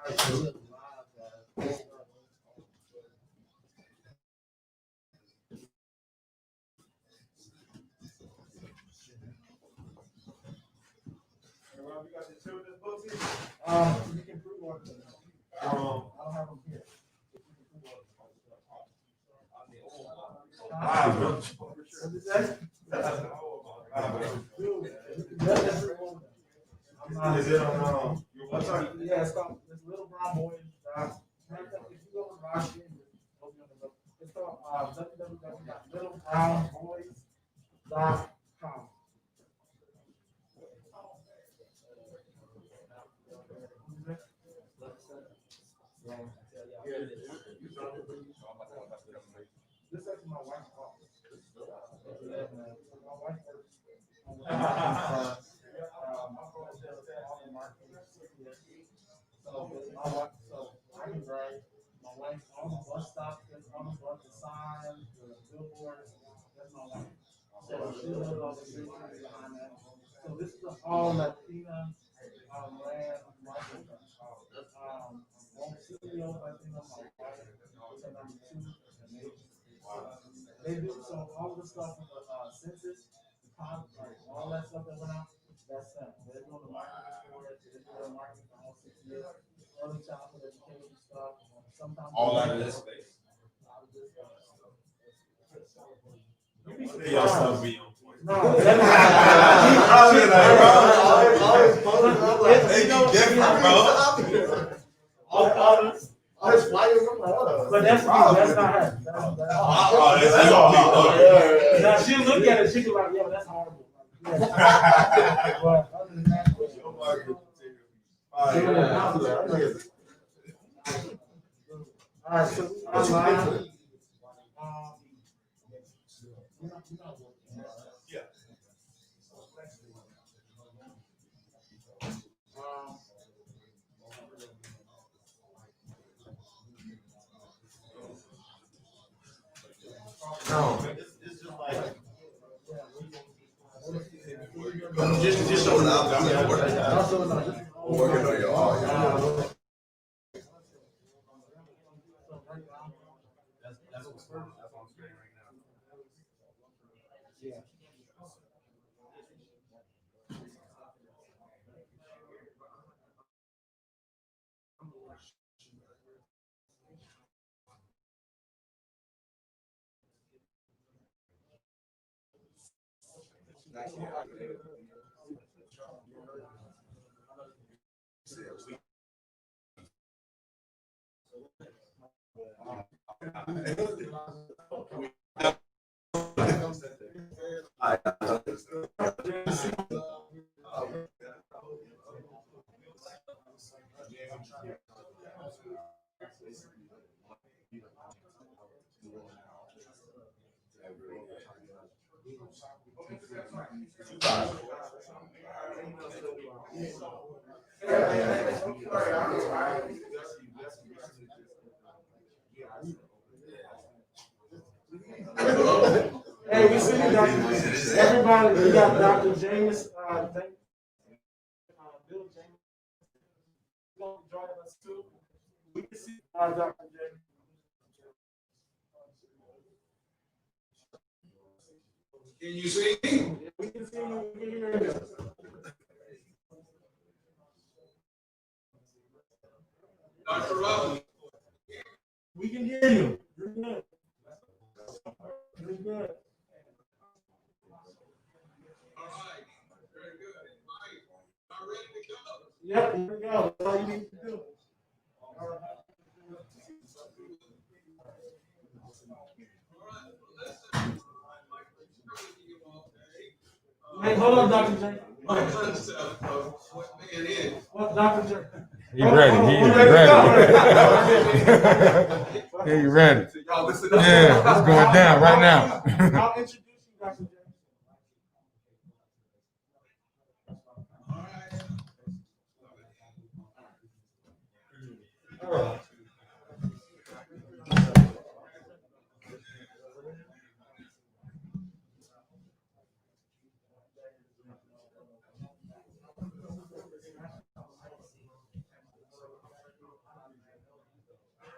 You can prove one. I don't have them here. Is it on your website? Yeah, it's called Little Brown Boys. If you go to Rocky, it's called www.littlebrownboys.com. This is actually my wife's office. My wife works. So I can write my wife on the bus stop, on the bus, the signs, the billboards. That's my wife. So she does all the business behind that. So this is all Latina land market. One CEO, I think, on my wife, is a number two, and they do so all the stuff with the census, the like all that stuff that went out. That's them. They're doing the marketing for it. They're doing marketing for all 6 years. Early childhood education stuff. Sometimes all out of this space. Y'all stuff be on point. No, they be different, bro. All his flyers, I'm like, oh. But that's not her. That's all me. Now she'll look at it, she can be like, yo, that's horrible. But other than that, all right, so online. Yeah. No, it's just like just show it out. Working on your art. That's what's on screen right now. Yeah. Hey, we see you, Dr. Everybody, we got Dr. James, Bill James, going to be joining us too. We can see Dr. James. Can you see me? We can see you, we can hear you. Dr. Robin. We can hear you. You're good. You're good. All right. Very good. Mike, are ready to go? Yep, here we go. That's all you need to do. All right. Hey, hold on, Dr. J. My concept of what man is. What, Dr. J? He's ready. He's ready. He's ready. Yeah, it's going down right now. I'll introduce you, Dr. J. All right.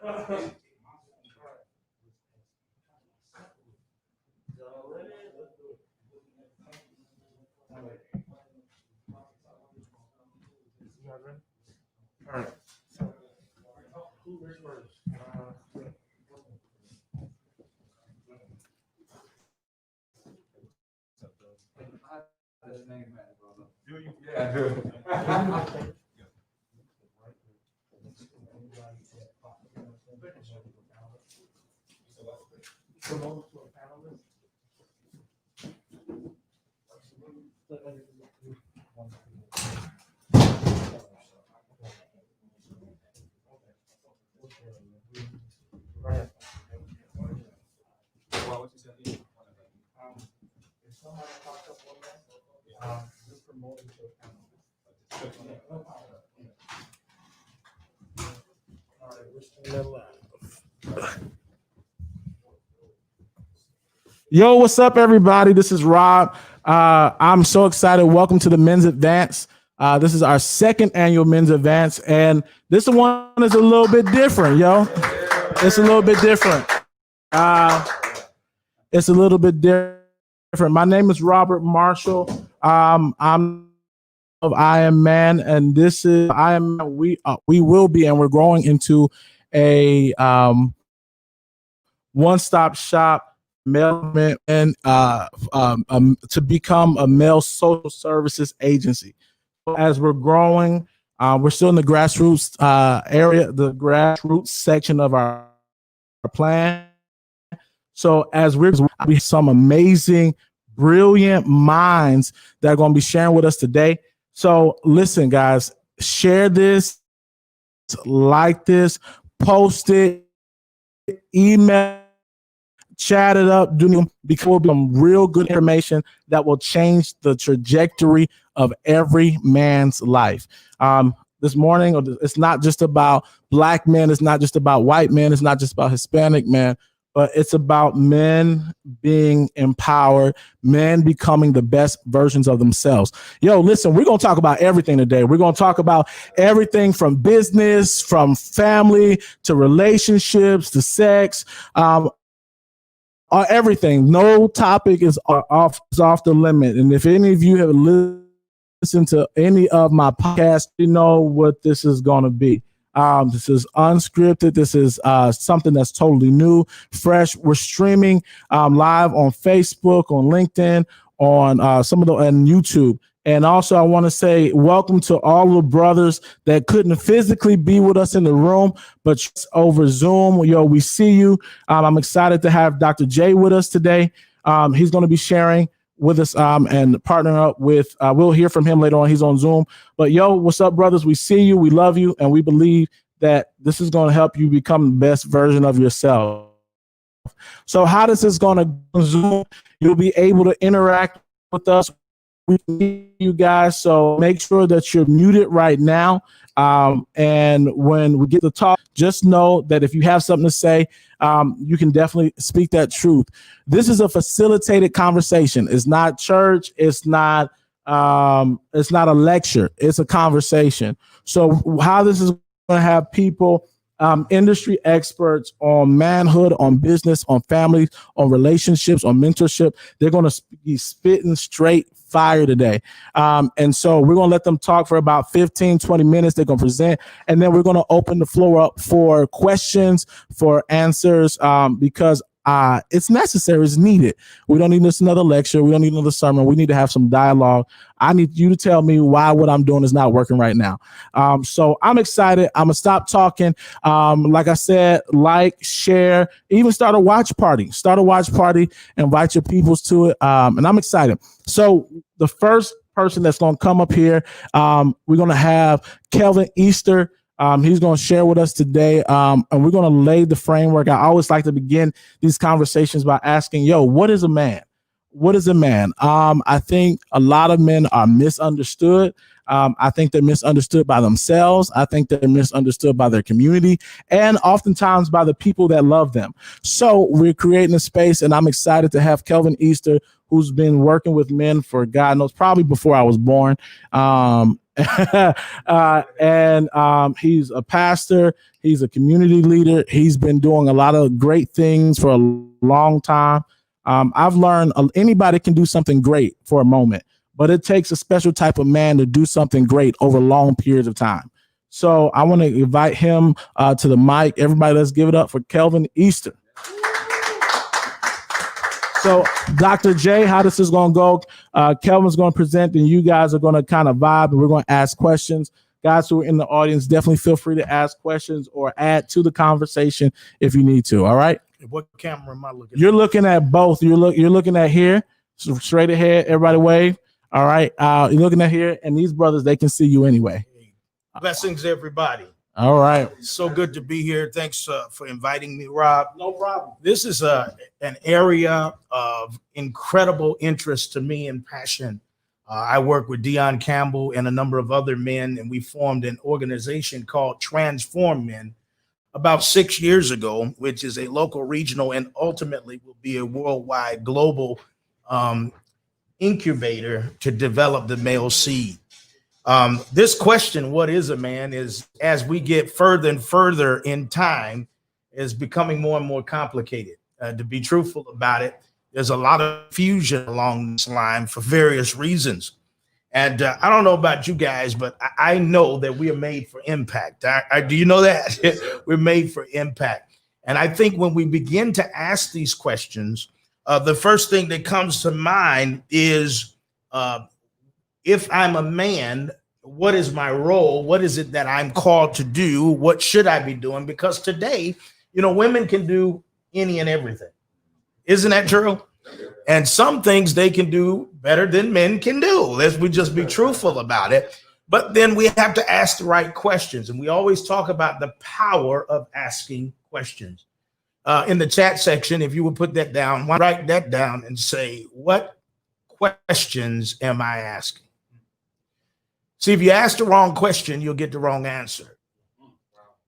Y'all ready? Let's do it. You guys ready? All right. Who is first? Yo, what's up, everybody? This is Rob. I'm so excited. Welcome to the Men's Advance. This is our second annual Men's Advance, and this one is a little bit different, yo. It's a little bit different. It's a little bit different. My name is Robert Marshall. I'm of I Am Man, and this is I Am Man. We will be, and we're growing into a one-stop shop male and to become a male social services agency. As we're growing, we're still in the grassroots area, the grassroots section of our plan. So as we have some amazing, brilliant minds that are going to be sharing with us today. So listen, guys, share this, like this, post it, email, chat it up, because we'll be some real good information that will change the trajectory of every man's life. This morning, it's not just about black men, it's not just about white men, it's not just about Hispanic men, but it's about men being empowered, men becoming the best versions of themselves. Yo, listen, we're going to talk about everything today. We're going to talk about everything from business, from family, to relationships, to sex, everything. No topic is off the limit. And if any of you have listened to any of my podcasts, you know what this is going to be. This is unscripted. This is something that's totally new, fresh. We're streaming live on Facebook, on LinkedIn, on and YouTube. And also, I want to say welcome to all the brothers that couldn't physically be with us in the room, but over Zoom. Yo, we see you. I'm excited to have Dr. J with us today. He's going to be sharing with us and partnering up with, we'll hear from him later on. He's on Zoom. But yo, what's up, brothers? We see you. We love you. And we believe that this is going to help you become the best version of yourself. So how does this going to Zoom? You'll be able to interact with us. We need you guys, so make sure that you're muted right now. And when we get to talk, just know that if you have something to say, you can definitely speak that truth. This is a facilitated conversation. It's not church. It's not a lecture. It's a conversation. So how this is going to have people, industry experts on manhood, on business, on families, on relationships, on mentorship. They're going to be spitting straight fire today. And so we're going to let them talk for about 15, 20 minutes. They're going to present, and then we're going to open the floor up for questions, for answers, because it's necessary, it's needed. We don't need this another lecture. We don't need another sermon. We need to have some dialogue. I need you to tell me why what I'm doing is not working right now. So I'm excited. I'm going to stop talking. Like I said, like, share, even start a watch party. Invite your peoples to it. And I'm excited. So the first person that's going to come up here, we're going to have Kelvin Easter. He's going to share with us today, and we're going to lay the framework. I always like to begin these conversations by asking, yo, what is a man? What is a man? I think a lot of men are misunderstood. I think they're misunderstood by themselves. I think they're misunderstood by their community, and oftentimes by the people that love them. So we're creating a space, and I'm excited to have Kelvin Easter, who's been working with men for God knows, probably before I was born. and he's a pastor. He's a community leader. He's been doing a lot of great things for a long time. I've learned anybody can do something great for a moment, but it takes a special type of man to do something great over long periods of time. So I want to invite him to the mic. Everybody, let's give it up for Kelvin Easter. So, Dr. J, how this is going to go, Kelvin's going to present, and you guys are going to kind of vibe, and we're going to ask questions. Guys who are in the audience, definitely feel free to ask questions or add to the conversation if you need to, all right? What camera am I looking at? You're looking at both. You're looking at here, so straight ahead, everybody wave. All right, you're looking at here, and these brothers, they can see you anyway. Blessings, everybody. All right. So good to be here. Thanks for inviting me, Rob. No problem. This is an area of incredible interest to me and passion. I work with Dion Campbell and a number of other men, and we formed an organization called Transform Men about 6 years ago, which is a local, regional, and ultimately will be a worldwide, global incubator to develop the male seed. This question, what is a man, is as we get further and further in time, is becoming more and more complicated. To be truthful about it, there's a lot of fusion along this line for various reasons. And I don't know about you guys, but I know that we are made for impact. Do you know that? We're made for impact. And I think when we begin to ask these questions, the first thing that comes to mind is, if I'm a man, what is my role? What is it that I'm called to do? What should I be doing? Because today, women can do any and everything. Isn't that true? And some things they can do better than men can do. Let's just be truthful about it. But then we have to ask the right questions. And we always talk about the power of asking questions. In the chat section, if you would put that down, write that down and say, what questions am I asking? See, if you ask the wrong question, you'll get the wrong answer.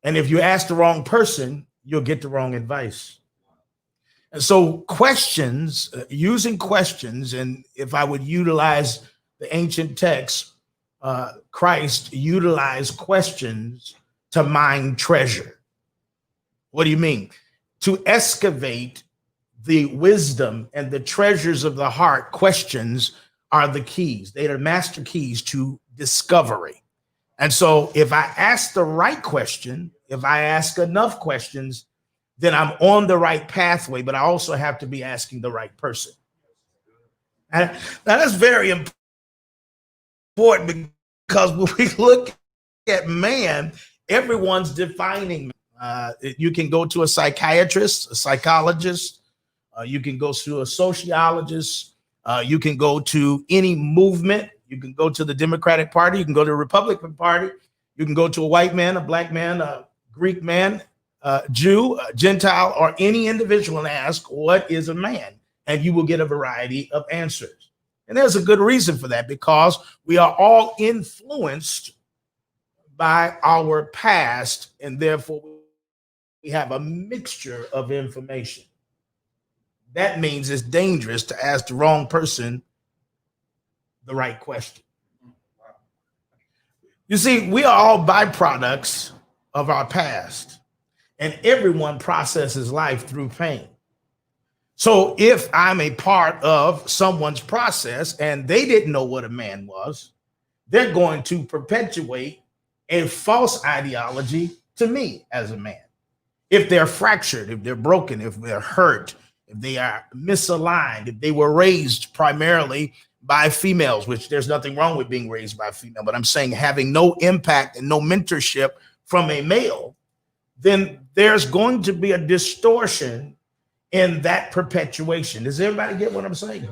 And if you ask the wrong person, you'll get the wrong advice. And so questions, using questions, and if I would utilize the ancient text, Christ utilized questions to mine treasure. What do you mean? To excavate the wisdom and the treasures of the heart, questions are the keys. They are master keys to discovery. And so if I ask the right question, if I ask enough questions, then I'm on the right pathway, but I also have to be asking the right person. And now that's very important, because when we look at man, everyone's defining. You can go to a psychiatrist, a psychologist, you can go to a sociologist, you can go to any movement, you can go to the Democratic Party, you can go to the Republican Party, you can go to a white man, a black man, a Greek man, Jew, Gentile, or any individual and ask, what is a man? And you will get a variety of answers. And there's a good reason for that, because we are all influenced by our past, and therefore we have a mixture of information. That means it's dangerous to ask the wrong person the right question. You see, we are all byproducts of our past. And everyone processes life through pain. So if I'm a part of someone's process and they didn't know what a man was, they're going to perpetuate a false ideology to me as a man. If they're fractured, if they're broken, if they're hurt, if they are misaligned, if they were raised primarily by females, which there's nothing wrong with being raised by a female, but I'm saying having no impact and no mentorship from a male, then there's going to be a distortion in that perpetuation. Does everybody get what I'm saying?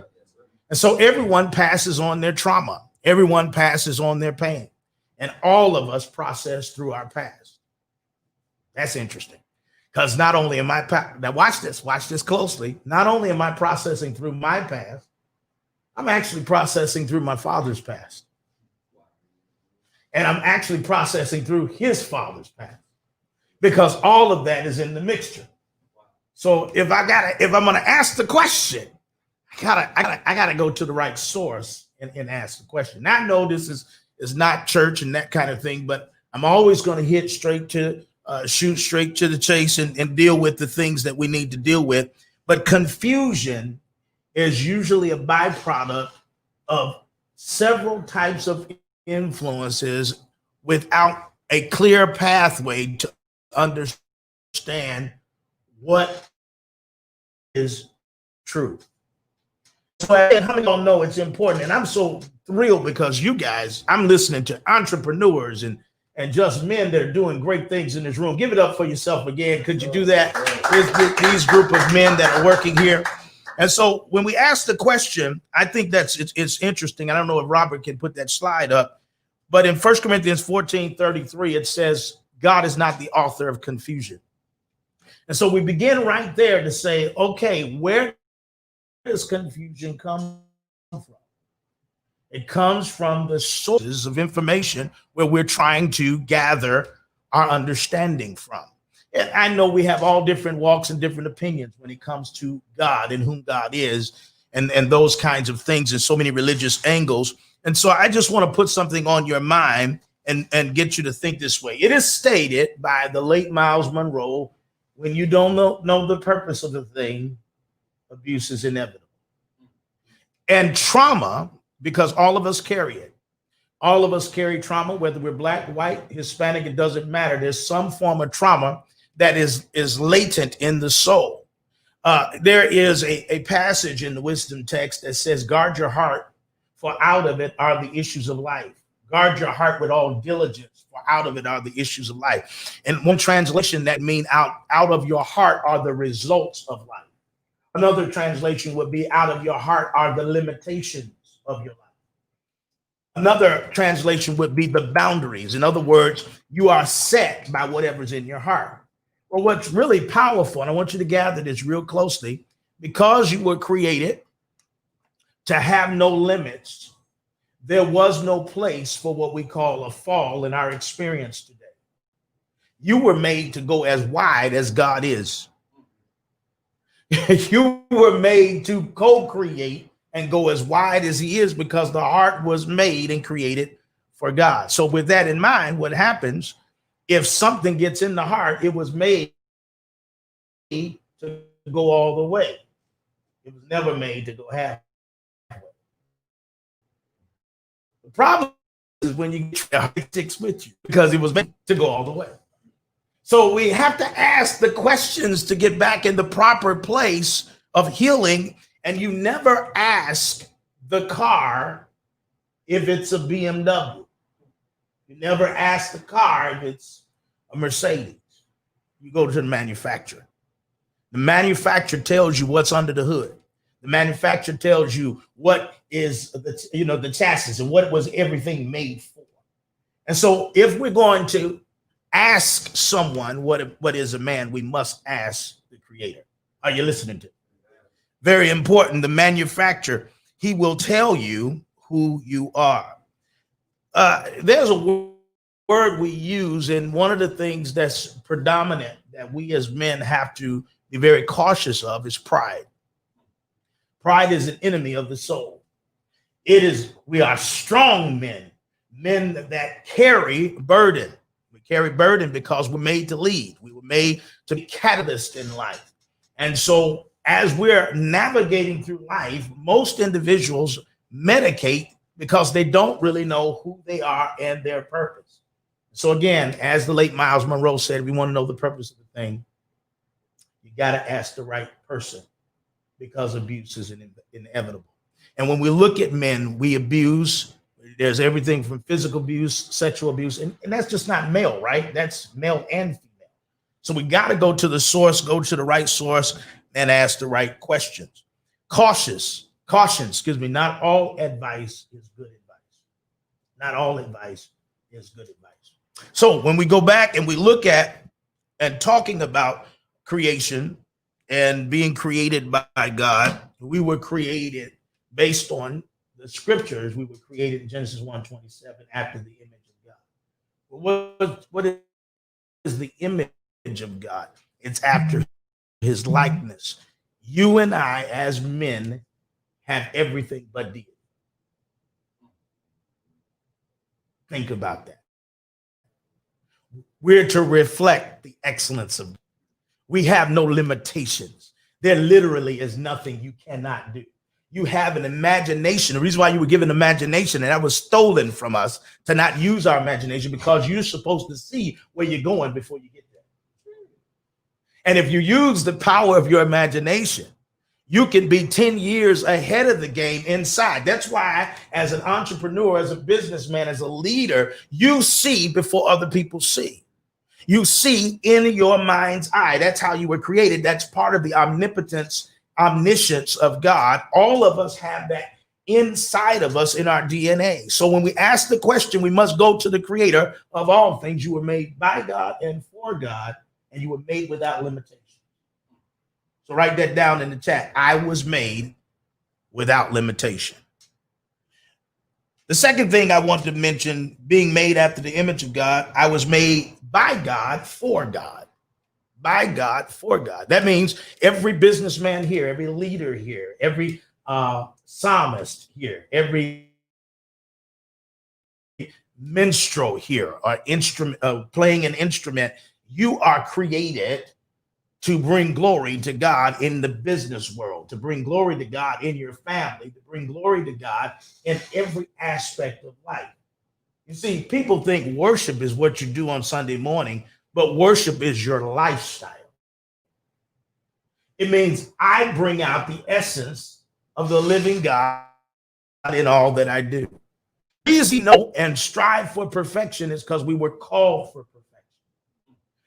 And so everyone passes on their trauma. Everyone passes on their pain. And all of us process through our past. That's interesting. Because not only am I, now watch this closely. Not only am I processing through my past, I'm actually processing through my father's past. And I'm actually processing through his father's past. Because all of that is in the mixture. So if I'm gonna ask the question, I gotta go to the right source and ask the question. Now I know this is is not church and that kind of thing, but I'm always going to shoot straight to the chase and deal with the things that we need to deal with. But confusion is usually a byproduct of several types of influences without a clear pathway to understand what is truth. So how many of y'all know it's important? And I'm so thrilled because you guys, I'm listening to entrepreneurs and just men that are doing great things in this room. Give it up for yourself again. Could you do that? These group of men that are working here. And so when we ask the question, I think it's interesting. I don't know if Robert can put that slide up, but in 1 Corinthians 14:33, it says, God is not the author of confusion. And so we begin right there to say, okay, where does confusion come from? It comes from the sources of information where we're trying to gather our understanding from. And I know we have all different walks and different opinions when it comes to God and whom God is and those kinds of things and so many religious angles. And so I just want to put something on your mind and get you to think this way. It is stated by the late Miles Monroe, when you don't know the purpose of the thing, abuse is inevitable. And trauma, because all of us carry it. All of us carry trauma, whether we're black, white, Hispanic, it doesn't matter. There's some form of trauma that is latent in the soul. There is a passage in the wisdom text that says, guard your heart, for out of it are the issues of life. Guard your heart with all diligence, for out of it are the issues of life. And one translation that means out of your heart are the results of life. Another translation would be out of your heart are the limitations of your life. Another translation would be the boundaries. In other words, you are set by whatever's in your heart. Well, what's really powerful, and I want you to gather this real closely, because you were created to have no limits, there was no place for what we call a fall in our experience today. You were made to go as wide as God is. You were made to co-create and go as wide as he is, because the heart was made and created for God. So with that in mind, what happens if something gets in the heart? It was made to go all the way. It was never made to go halfway. The problem is when you get your heart sticks with you, because it was made to go all the way. So we have to ask the questions to get back in the proper place of healing. And you never ask the car if it's a BMW. You never ask the car if it's a Mercedes. You go to the manufacturer. The manufacturer tells you what's under the hood. The manufacturer tells you what is the chassis and what was everything made for. And so if we're going to ask someone what is a man, we must ask the creator. Are you listening to me? Very important. The manufacturer, he will tell you who you are. There's a word we use, and one of the things that's predominant that we as men have to be very cautious of is pride. Pride is an enemy of the soul. We are strong men that carry burden. We carry burden because we're made to lead. We were made to be catalysts in life. And so as we're navigating through life, most individuals medicate because they don't really know who they are and their purpose. So again, as the late Miles Monroe said, we want to know the purpose of the thing. You got to ask the right person, because abuse is inevitable. And when we look at men, we abuse. There's everything from physical abuse, sexual abuse, and that's just not male, right? That's male and female. So we got to go to the source, go to the right source, and ask the right questions. Caution, not all advice is good advice. Not all advice is good advice. So when we go back and we look at and talking about creation and being created by God, we were created based on the scriptures. We were created in Genesis 1:27 after the image of God. But what is the image of God? It's after his likeness. You and I as men have everything but deity. Think about that. We're to reflect the excellence of God. We have no limitations. There literally is nothing you cannot do. You have an imagination. The reason why you were given imagination, and that was stolen from us to not use our imagination, because you're supposed to see where you're going before you get there. And if you use the power of your imagination, you can be 10 years ahead of the game inside. That's why, as an entrepreneur, as a businessman, as a leader, you see before other people see. You see in your mind's eye. That's how you were created. That's part of the omnipotence, omniscience of God. All of us have that inside of us in our DNA. So when we ask the question, we must go to the creator of all things. You were made by God and for God, and you were made without limitation. So write that down in the chat. I was made without limitation. The second thing I want to mention, being made after the image of God, I was made by God for God. By God for God. That means every businessman here, every leader here, every psalmist here, every minstrel here, or instrument playing an instrument, you are created to bring glory to God in the business world, to bring glory to God in your family, to bring glory to God in every aspect of life. You see, people think worship is what you do on Sunday morning, but worship is your lifestyle. It means I bring out the essence of the living God in all that I do. The reason we know and strive for perfection is because we were called for perfection.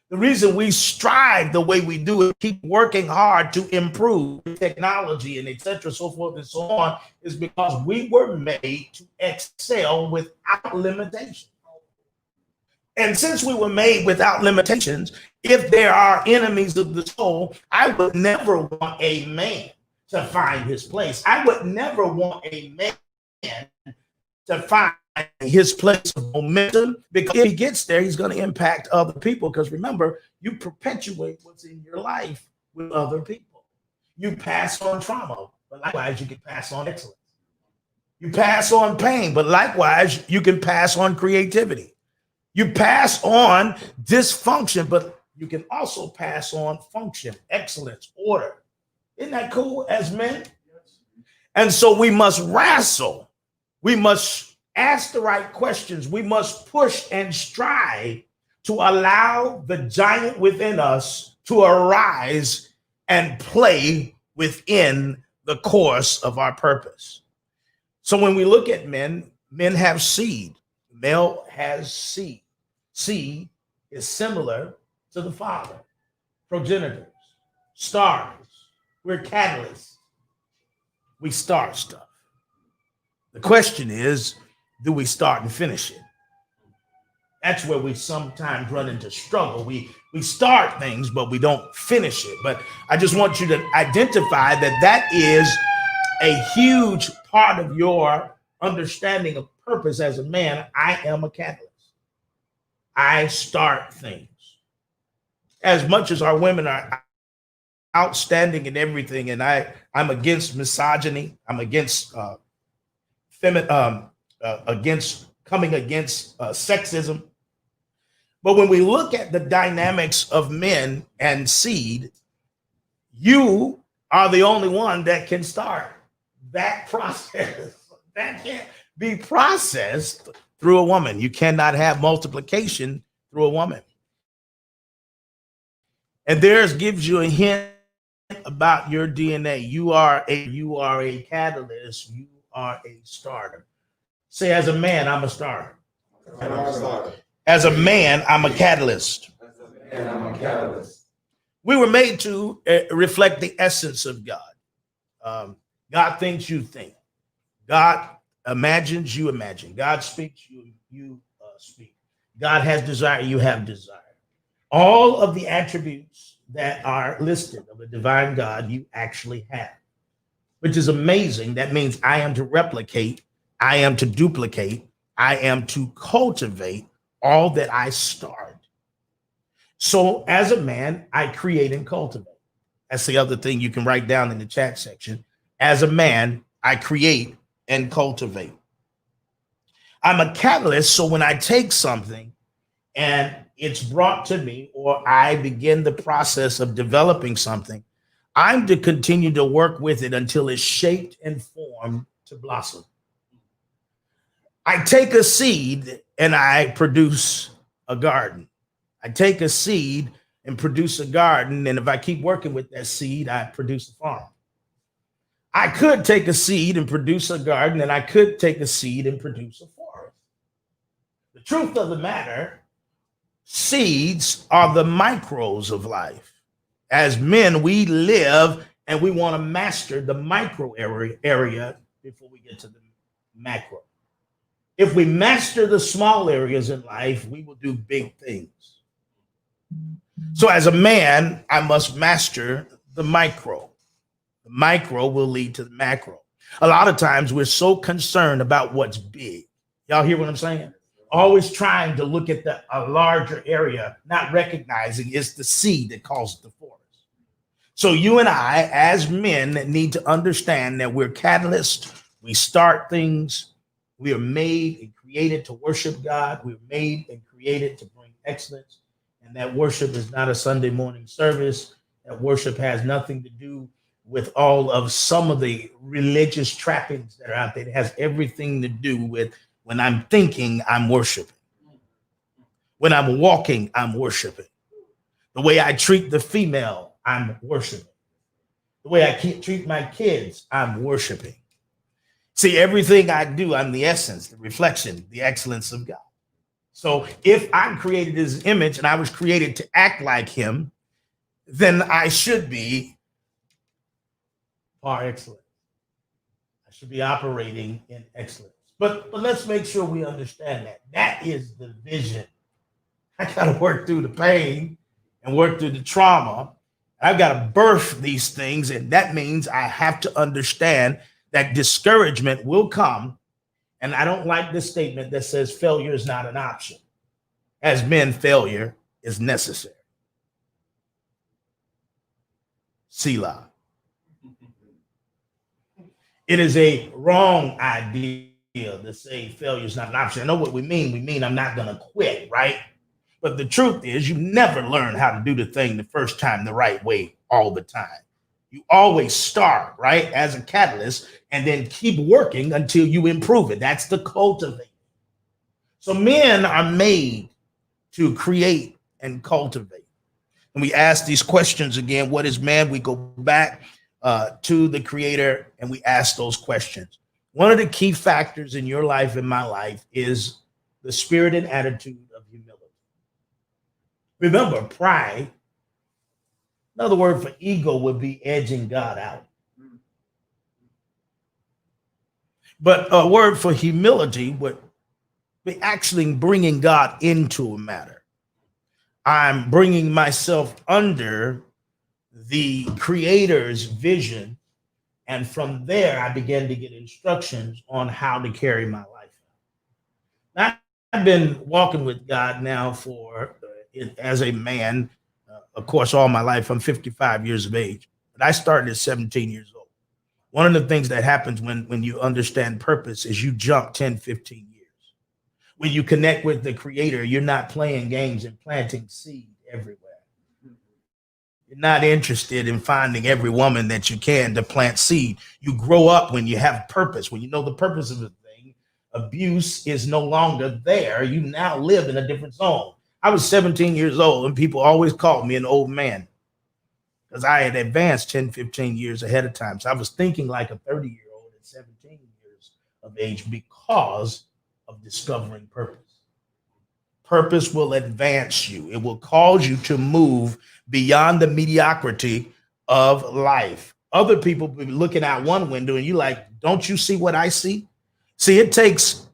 The reason we strive the way we do it, keep working hard to improve technology and et cetera, so forth and so on, is because we were made to excel without limitation. And since we were made without limitations, if there are enemies of the soul, I would never want a man to find his place. I would never want a man to find his place of momentum, because if he gets there, he's going to impact other people. Because remember, you perpetuate what's in your life with other people. You pass on trauma, but likewise, you can pass on excellence. You pass on pain, but likewise, you can pass on creativity. You pass on dysfunction, but you can also pass on function, excellence, order. Isn't that cool as men? And so we must wrestle. We must ask the right questions. We must push and strive to allow the giant within us to arise and play within the course of our purpose. So when we look at men, men have seed. Male has seed. Seed is similar to the father. Progenitors, stars. We're catalysts. We start stuff. The question is, do we start and finish it? That's where we sometimes run into struggle. We start things, but we don't finish it. But I just want you to identify that is a huge part of your understanding of purpose as a man. I am a catalyst. I start things. As much as our women are outstanding in everything, and I'm against misogyny. I'm against against sexism. But when we look at the dynamics of men and seed, you are the only one that can start that process. That can't be processed through a woman. You cannot have multiplication through a woman. And theirs gives you a hint about your DNA. You are a catalyst. You are a starter. Say, as a man, I'm a starter. As a man, I'm a catalyst. We were made to reflect the essence of God. God thinks, you think. God imagines, you imagine. God speaks, you speak. God has desire, you have desire. All of the attributes that are listed of a divine God, you actually have, which is amazing. That means I am to replicate, I am to duplicate, I am to cultivate all that I start. So as a man, I create and cultivate. That's the other thing you can write down in the chat section. As a man, I create and cultivate. I'm a catalyst. So when I take something and it's brought to me, or I begin the process of developing something, I'm to continue to work with it until it's shaped and formed to blossom. I take a seed and I produce a garden. I take a seed and produce a garden. And if I keep working with that seed, I produce a farm. I could take a seed and produce a garden, and I could take a seed and produce a forest. The truth of the matter, seeds are the micros of life. As men, we live and we want to master the micro area before we get to the macro. If we master the small areas in life, we will do big things. So as a man, I must master the micro. The micro will lead to the macro. A lot of times we're so concerned about what's big. Y'all hear what I'm saying? Always trying to look at a larger area, not recognizing it's the seed that causes the forest. So you and I, as men, need to understand that we're catalysts. We start things. We are made and created to worship God. We're made and created to bring excellence. And that worship is not a Sunday morning service. That worship has nothing to do with all of some of the religious trappings that are out there. It has everything to do with when I'm thinking, I'm worshiping. When I'm walking, I'm worshiping. The way I treat the female, I'm worshiping. The way I treat my kids, I'm worshiping. See, everything I do, I'm the essence, the reflection, the excellence of God. So if I'm created His image and I was created to act like Him, then I should be par excellence. I should be operating in excellence. But let's make sure we understand that. That is the vision. I got to work through the pain and work through the trauma. I've got to birth these things. And that means I have to understand that discouragement will come. And I don't like the statement that says failure is not an option. As men, failure is necessary. Selah. It is a wrong idea to say failure is not an option. I know what we mean. We mean I'm not going to quit, right? But the truth is you never learn how to do the thing the first time the right way all the time. You always start, right, as a catalyst and then keep working until you improve it. That's the cultivate. So men are made to create and cultivate. And we ask these questions again. What is man? We go back to the Creator and we ask those questions. One of the key factors in your life and my life is the spirit and attitude of humility. Remember, pride, another word for ego, would be edging God out. But a word for humility would be actually bringing God into a matter. I'm bringing myself under the Creator's vision. And from there, I began to get instructions on how to carry my life. Now, I've been walking with God now as a man, of course, all my life. I'm 55 years of age, but I started at 17 years old. One of the things that happens when you understand purpose is you jump 10, 15 years. When you connect with the Creator, you're not playing games and planting seed everywhere. You're not interested in finding every woman that you can to plant seed. You grow up when you have purpose, when you know the purpose of the thing. Abuse is no longer there. You now live in a different zone. I was 17 years old and people always called me an old man because I had advanced 10, 15 years ahead of time. So I was thinking like a 30-year-old at 17 years of age because of discovering purpose. Purpose will advance you. It will cause you to move beyond the mediocrity of life. Other people be looking out one window and you like, don't you see what I see? See, it takes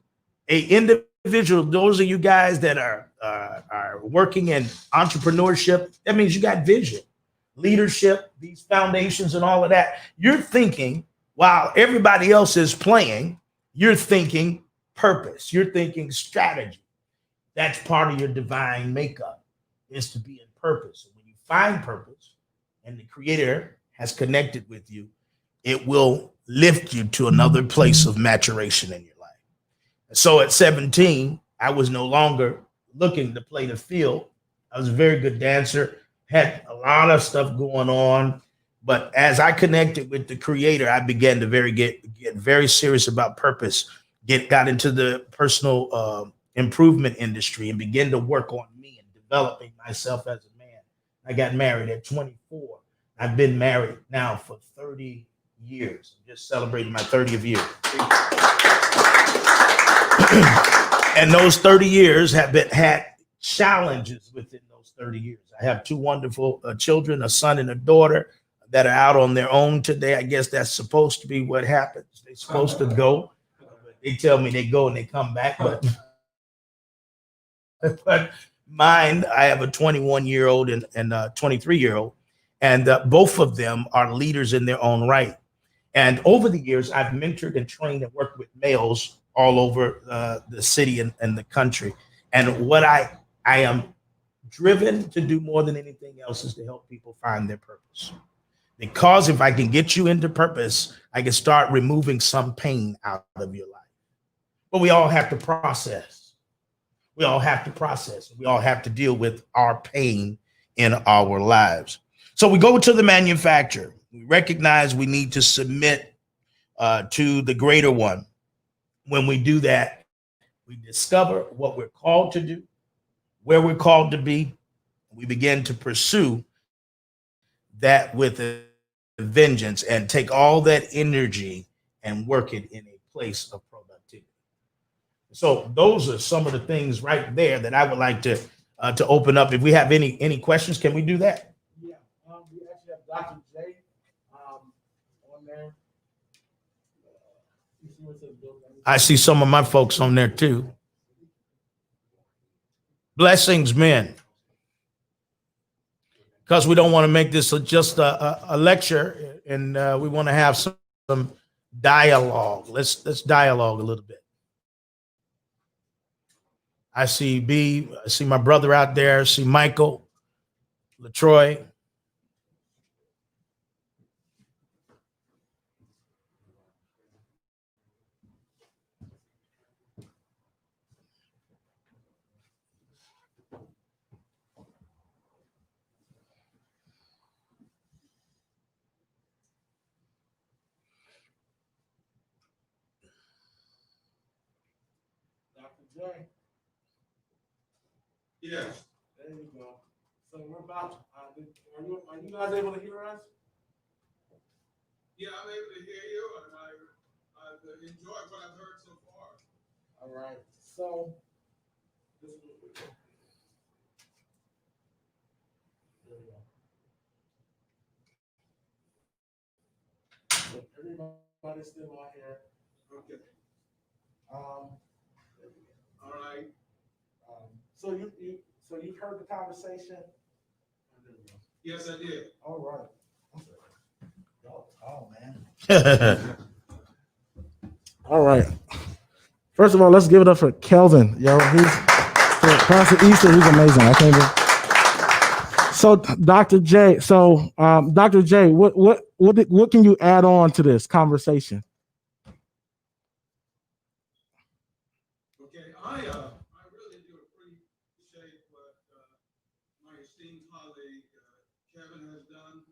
a individual. Those of you guys that are working in entrepreneurship, that means you got vision, leadership, these foundations and all of that. You're thinking while everybody else is playing, you're thinking purpose. You're thinking strategy. That's part of your divine makeup, is to be in purpose. And when you find purpose and the Creator has connected with you, it will lift you to another place of maturation in your life. So at 17, I was no longer looking to play the field. I was a very good dancer, had a lot of stuff going on. But as I connected with the creator, I began to get very serious about purpose, got into the personal improvement industry and began to work on me and developing myself as a man. I got married at 24. I've been married now for 30 years. I'm just celebrating my 30th year. And those 30 years had challenges within those 30 years. I have two wonderful children, a son and a daughter that are out on their own today. I guess that's supposed to be what happens. They're supposed to go. They tell me they go and they come back, but mine, I have a 21-year-old and a 23-year-old, and both of them are leaders in their own right. And over the years, I've mentored and trained and worked with males all over the city and the country. And what I am driven to do more than anything else is to help people find their purpose. Because if I can get you into purpose, I can start removing some pain out of your life. But we all have to process. We all have to process. We all have to deal with our pain in our lives. So we go to the manufacturer. We recognize we need to submit to the greater one. When we do that, we discover what we're called to do, where we're called to be. We begin to pursue that with a vengeance and take all that energy and work it in a place of productivity. So those are some of the things right there that I would like to open up. If we have any questions, can we do that? Yeah, we actually have Dr. J on there. You see what it says, Bill? I see some of my folks on there too. Blessings, men. Because we don't want to make this just a lecture, and we want to have some dialogue. Let's dialogue a little bit. I see B. I see my brother out there. I see Michael, LaTroy. Dr. J. Yes. There you go. So we're about. Are you guys able to hear us? Yeah, I'm able to hear you, and I've enjoyed what I've heard so far. All right. So this is what we do. There we go. So everybody's still on here. Okay. Um, All right. so you've heard the conversation. Yes, I did. All right. Oh man. All right. First of all, let's give it up for Kelvin. Yo, he's for Pastor Easter. He's amazing. I can't believe. So, Dr. J. So, Dr. J. What can you add on to this conversation? Okay. I really do appreciate what my esteemed colleague Kevin has done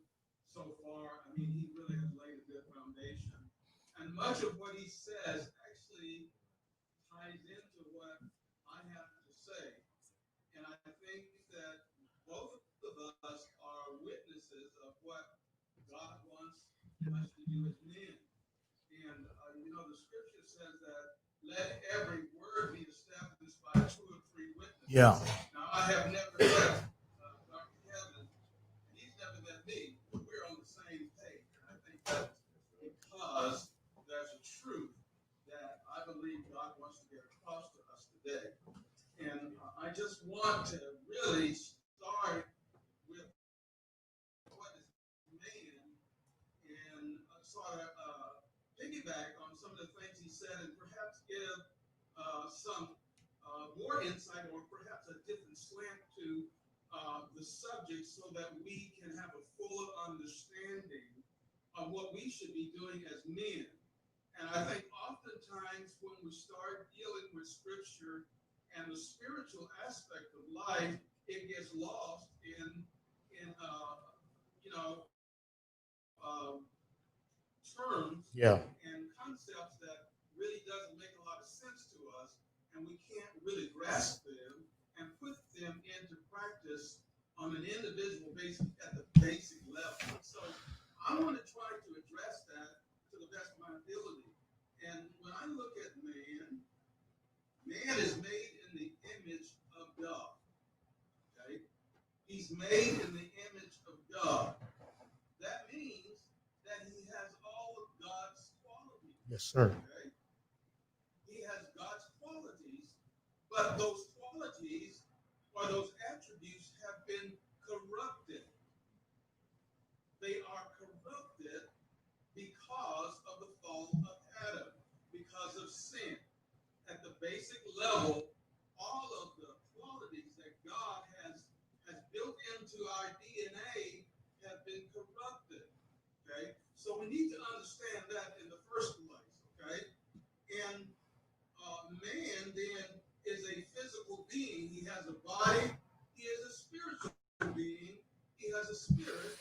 so far. I mean, he really has laid a good foundation, and much of what he says actually ties into what I have to say. And I think that both of us are witnesses of what God wants us to do as men. And the scripture says that let every word be established by 2 or 3 witnesses. Yeah. Now, I have never met Dr. Kevin, and he's never met me, but we're on the same page. And I think that's because there's a truth that I believe God wants to get across to us today. And I just want to really start with what is man and sort of piggyback on some of the things he said and perhaps give some more insight or perhaps a different slant to the subject so that we can have a fuller understanding of what we should be doing as men. And I think oftentimes when we start dealing with scripture and the spiritual aspect of life, it gets lost in terms and concepts that really doesn't make a lot of sense to us, and we can't really grasp them and put them into practice on an individual basis at the basic level. So I want to try to address that to the best of my ability. And when I look at man, man is made in the image of God. Okay? He's made in the image of God. That means that he has all of God's qualities. Yes, sir. Okay? He has God's qualities, but those qualities or those attributes have been corrupted. They are corrupted because of the fall of Adam, because of sin. At the basic level, all of the qualities that God has built into our DNA have been corrupted. Okay? So we need to understand that in the first place. Okay? And man then is a physical being. He has a body. He is a spiritual being. He has a spirit.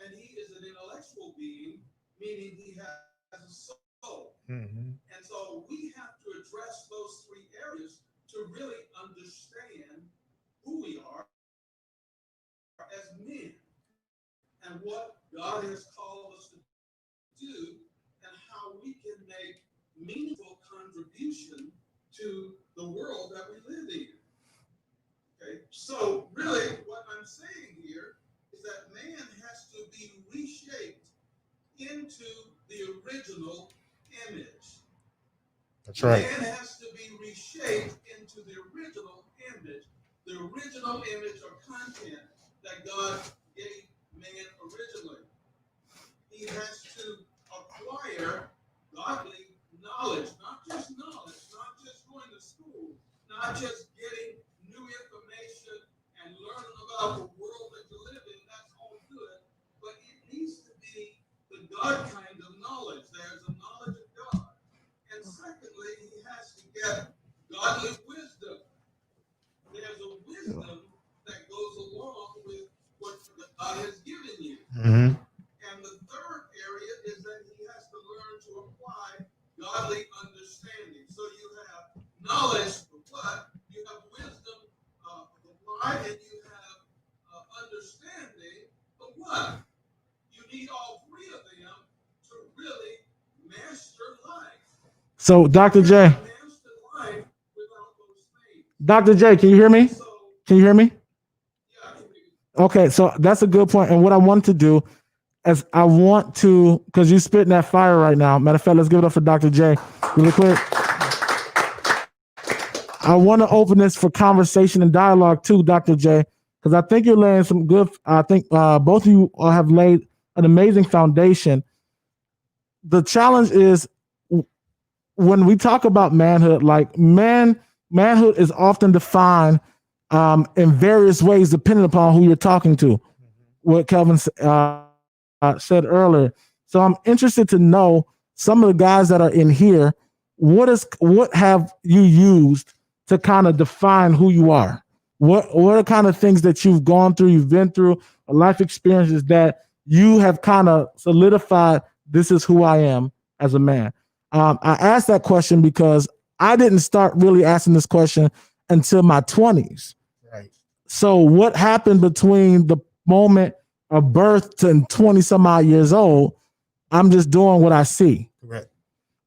And he is an intellectual being, meaning he has a soul. Mm-hmm. And so we have to address those three areas to really understand who we are as men and what God has called us to do and how we can make meaningful contribution to the world that we live in. Okay, so really what I'm saying here is that man has to be reshaped into the original image. That's right. Man has to be reshaped into the original image or content that God gave man originally. He has to acquire godly knowledge, not just going to school, not just getting new information and learning about the world that you live in. That's all good, but it needs to be the God kind of knowledge. There's a knowledge of God. And secondly, he has to get godly wisdom. There's a wisdom that goes along with what God has given you. Mm-hmm. And the third area is that he has to learn to apply godly understanding. So you have knowledge of what? You have wisdom applied, and you have understanding of what? You need all three of them to really master life. So, Dr. J. Dr. J, can you hear me? Can you hear me? Okay, so that's a good point. And what I want to do is because you're spitting that fire right now. Matter of fact, let's give it up for Dr. J really quick. I want to open this for conversation and dialogue too, Dr. J, because I think you're laying some good, I think both of you have laid an amazing foundation. The challenge is when we talk about manhood, like manhood is often defined in various ways depending upon who you're talking to. What Kelvin said earlier. So I'm interested to know some of the guys that are in here. What have you used to kind of define who you are? What are kind of things that you've gone through, you've been through, life experiences that you have kind of solidified? This is who I am as a man. I asked that question because I didn't start really asking this question until my 20s. Right. So what happened between the moment of birth to 20 some odd years old? I'm just doing what I see. Correct.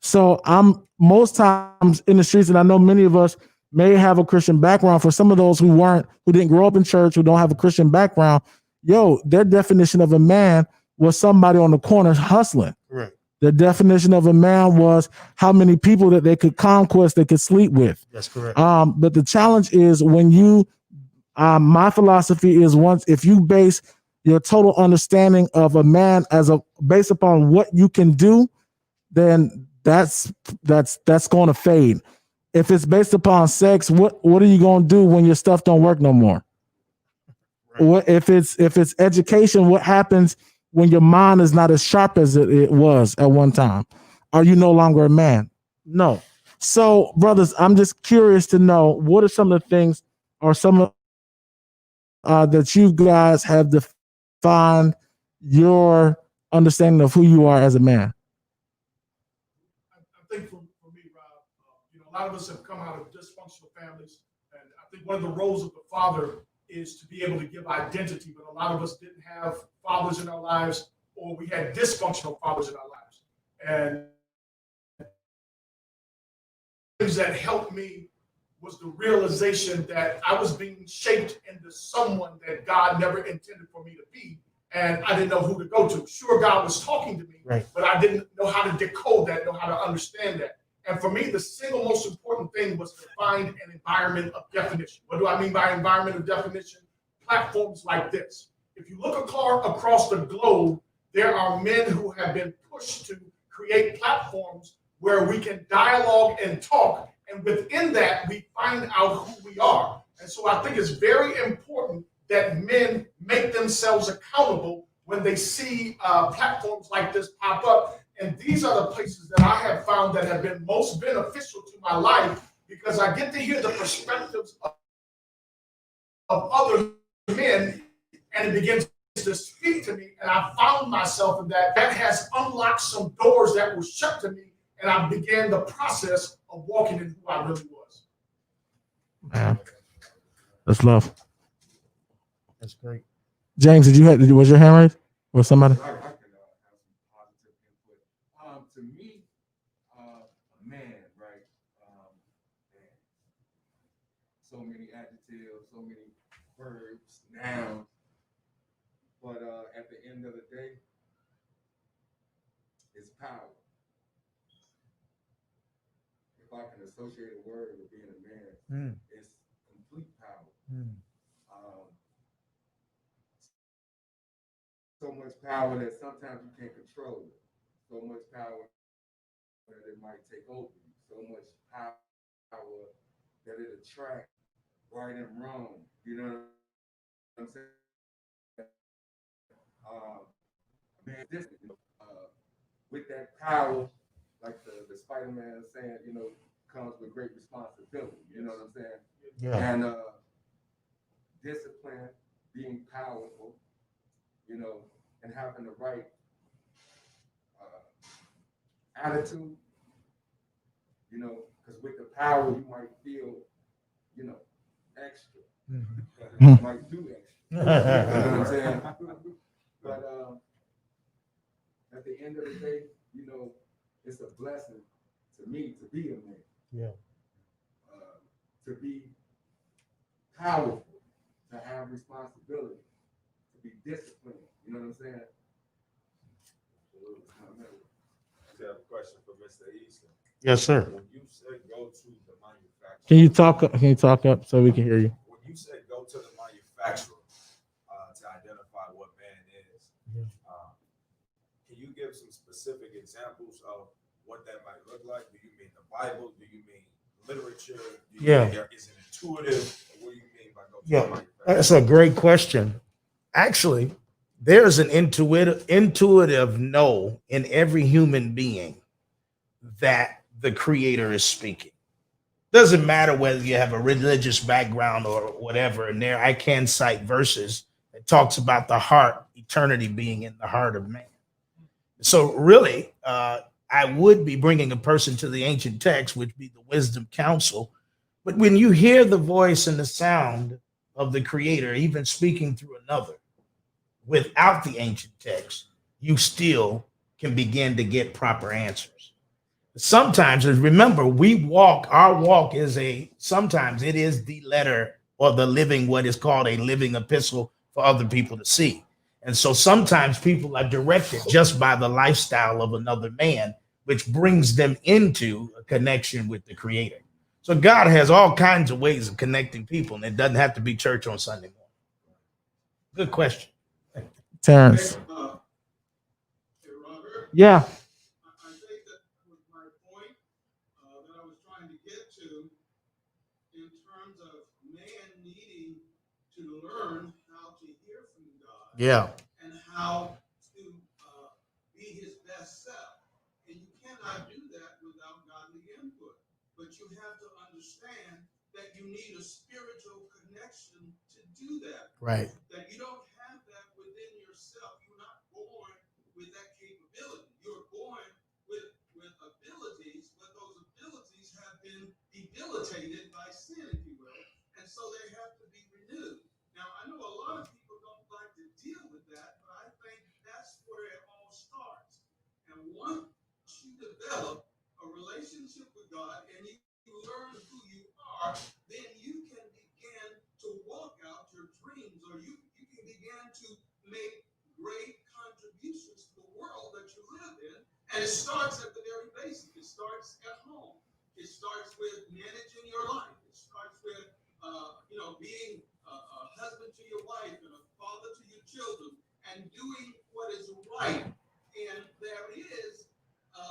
So I'm most times in the streets, and I know many of us may have a Christian background. For some of those who didn't grow up in church, who don't have a Christian background, their definition of a man was somebody on the corner hustling. Correct. The definition of a man was how many people that they could conquest, they could sleep with. That's correct. But the challenge is when my philosophy is if you base your total understanding of a man based upon what you can do, then that's going to fade. If it's based upon sex, what are you going to do when your stuff don't work no more? Right. What if it's education? What happens when your mind is not as sharp as it was at one time? are you no longer a man? No. So, brothers, I'm just curious to know what are some of the things or some of that you guys have defined your understanding of who you are as a man. I think for me, Rob, a lot of us have come out of dysfunctional families, and I think one of the roles of the father is to be able to give identity. But a lot of us didn't have fathers in our lives, or we had dysfunctional fathers in our lives. And things that helped me was the realization that I was being shaped into someone that God never intended for me to be. And I didn't know who to go to. Sure, God was talking to me, Right. but I didn't know how to decode that, know how to understand that. And for me, the single most important thing was to find an environment of definition. What do I mean by environment of definition? Platforms like this. If you look across the globe, there are men who have been pushed to create platforms where we can dialogue and talk. And within that, we find out who we are. And so I think it's very important that men make themselves accountable when they see platforms like this pop up. And these are the places that I have found that have been most beneficial to my life, because I get to hear the perspectives of other men, and it begins to speak to me. And I found myself in that. That has unlocked some doors that were shut to me, and I began the process of walking in who I really was. Man, that's love. That's great. James, was your hand raised? Or somebody? I can have some positive input. To me, a man, right? Man, so many adjectives, so many verbs, nouns. But at the end of the day, it's power. If I can associate a word with being a man, it's complete power. So much power that sometimes you can't control it. So much power that it might take over you. So much power that it attracts right and wrong. You know what I'm saying? Man, with that power, like the Spider-Man saying, comes with great responsibility. You know what I'm saying? Yeah. And discipline, being powerful, and having the right attitude, because with the power you might feel, extra. You might do extra. You know what I'm saying? But at the end of the day, it's a blessing to me to be a man. Yeah. To be powerful, to have responsibility, to be disciplined. You know what I'm saying? I have a question for Mr. Easton. Yes, sir. When you said go to the manufacturer, Can you talk up so we can hear you? when you said go to the manufacturer to identify what man is, can you give some specific examples of what that might look like? Do you mean the Bible? Do you mean literature? Do you mean is it intuitive? What do you mean by go to the manufacturer? That's a great question. Actually, there's an intuitive know in every human being that the creator is speaking. Doesn't matter whether you have a religious background or whatever. And there I can cite verses that talks about the heart, eternity being in the heart of man. So really, I would be bringing a person to the ancient text, which be the wisdom counsel. But when you hear the voice and the sound of the creator, even speaking through another, without the ancient text, you still can begin to get proper answers. Sometimes, remember, our walk is sometimes it is the letter or the living, what is called a living epistle for other people to see. And so sometimes people are directed just by the lifestyle of another man, which brings them into a connection with the creator. So God has all kinds of ways of connecting people, and it doesn't have to be church on Sunday morning. Good question. Terrence. Hey, Robert, Yeah. I think that was my point that I was trying to get to in terms of man needing to learn how to hear from God. Yeah. And how to be his best self. And you cannot need a spiritual connection to do that. Right. That you don't have that within yourself. You're not born with that capability. You're born with abilities, but those abilities have been debilitated by sin, if you will. And so they have to be renewed. Now, I know a lot of people don't like to deal with that, but I think that's where it all starts. And once you develop a relationship with God and you learn who you are, then you can begin to walk out your dreams, or you can begin to make great contributions to the world that you live in. And it starts at the very basic. It starts at home. It starts with managing your life. It starts with being a husband to your wife and a father to your children and doing what is right. And there is a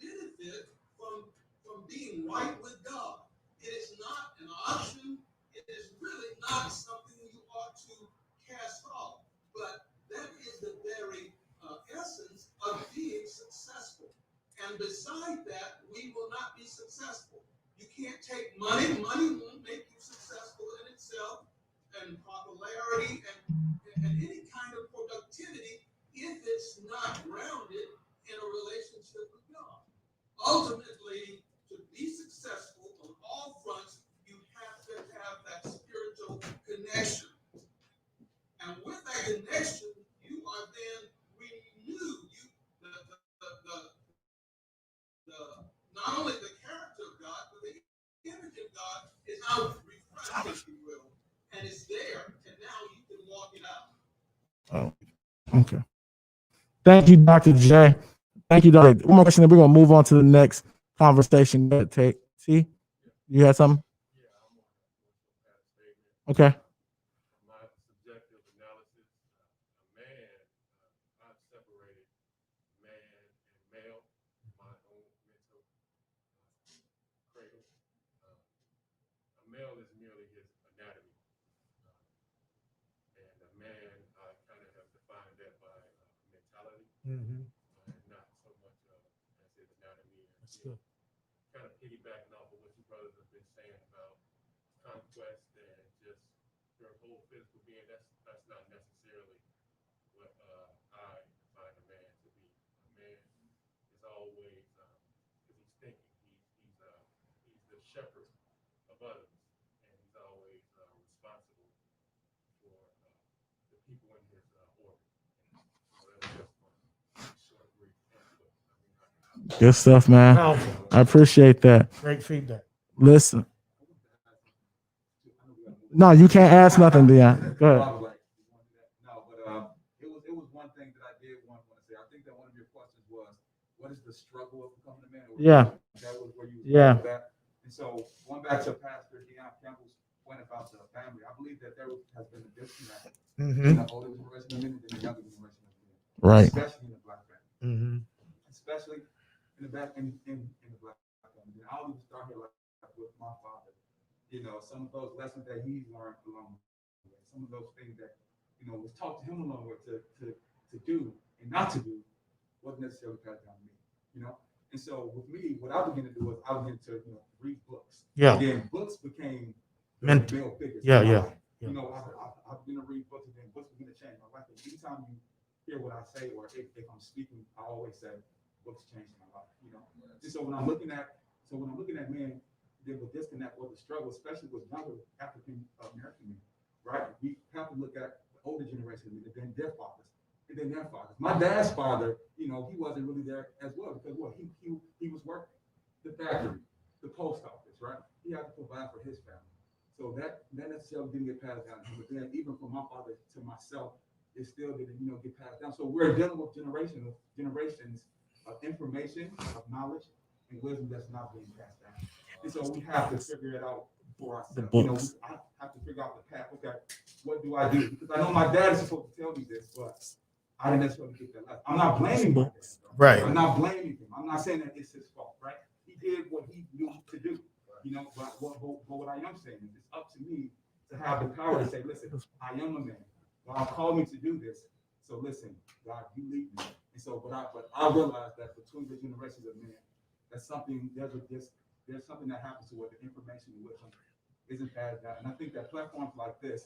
benefit from being right with God. It is not an option. It is really not something you ought to cast off. But that is the very essence of being successful. And beside that, we will not be successful. You can't take money. Money won't make you successful in itself, and popularity and any kind of productivity if it's not grounded in a relationship with God. Ultimately, to be successful on all fronts, you have to have that spiritual connection. And with that connection, you are then renewed. Not only the character of God, but the image of God is now refreshed, if you will, and it's there, and now you can walk it out. Oh, okay. Thank you, Dr. J. Thank you, Dr. One more question, then we're gonna move on to the next conversation. Go ahead, Tate. See, you had something? Okay. My subjective analysis, a man, I've separated man and male, my own mental cradle. A male is merely his anatomy, and a man, I kind of have defined that by mentality, and not so much as his anatomy. That's good. Kind of piggybacking off of what you brothers have been saying about conquest and just your whole physical being. That's not necessarily what I define a man to be. A man is always, because he's thinking, he's the shepherd of others, and he's always responsible for the people in his orbit. So that's just my short, brief input. Good stuff, man. Powerful. I appreciate that. Great feedback. Listen. No, you can't ask nothing, Deion. Go ahead. No, but it was one thing that I did want to say. I think that one of your questions was, what is the struggle of becoming a man? Yeah. That was where you was Yeah. that. And so going back to Pastor Deion Campbell's point about the family, I believe that there has been a disconnect in the older generation of men and the younger generation of men. Right. Especially in the black family. Especially in the black family. And I'll even start here like with my father. Some of those lessons that he learned along the way, some of those things that, was taught to him along the way to do and not to do wasn't necessarily passed down to me, And so with me, what I began to do was I began to, read books. Yeah. And then books became Mentor. male figures. Yeah. I've been to read books and then books begin to change my life. And anytime you hear what I say or if I'm speaking, I always say books changed my life, And so when I'm looking at men, there was disconnect or the struggle, especially with younger African American men, right? We have to look at the older generation and then their fathers, and then their fathers. My dad's father, he wasn't really there as well because he was working the factory, the post office, right? He had to provide for his family, so that necessarily didn't get passed down. But then even from my father to myself, it still didn't, get passed down. So we're dealing with generations of information, of knowledge, and wisdom that's not being passed down. And so we have to figure it out for ourselves. I have to figure out the path. Okay, what do I do? Because I know my dad is supposed to tell me this, but I didn't necessarily get that lesson. I'm not blaming my dad. Right. I'm not blaming him. I'm not saying that it's his fault, right? He did what he knew to do, But what I am saying is it's up to me to have the power to say, listen, I am a man. God called me to do this. So listen, God, you lead me. And so, but I realize that between the generations of men, that's something, there's there's something that happens to where the information and wisdom isn't passed down. And I think that platforms like this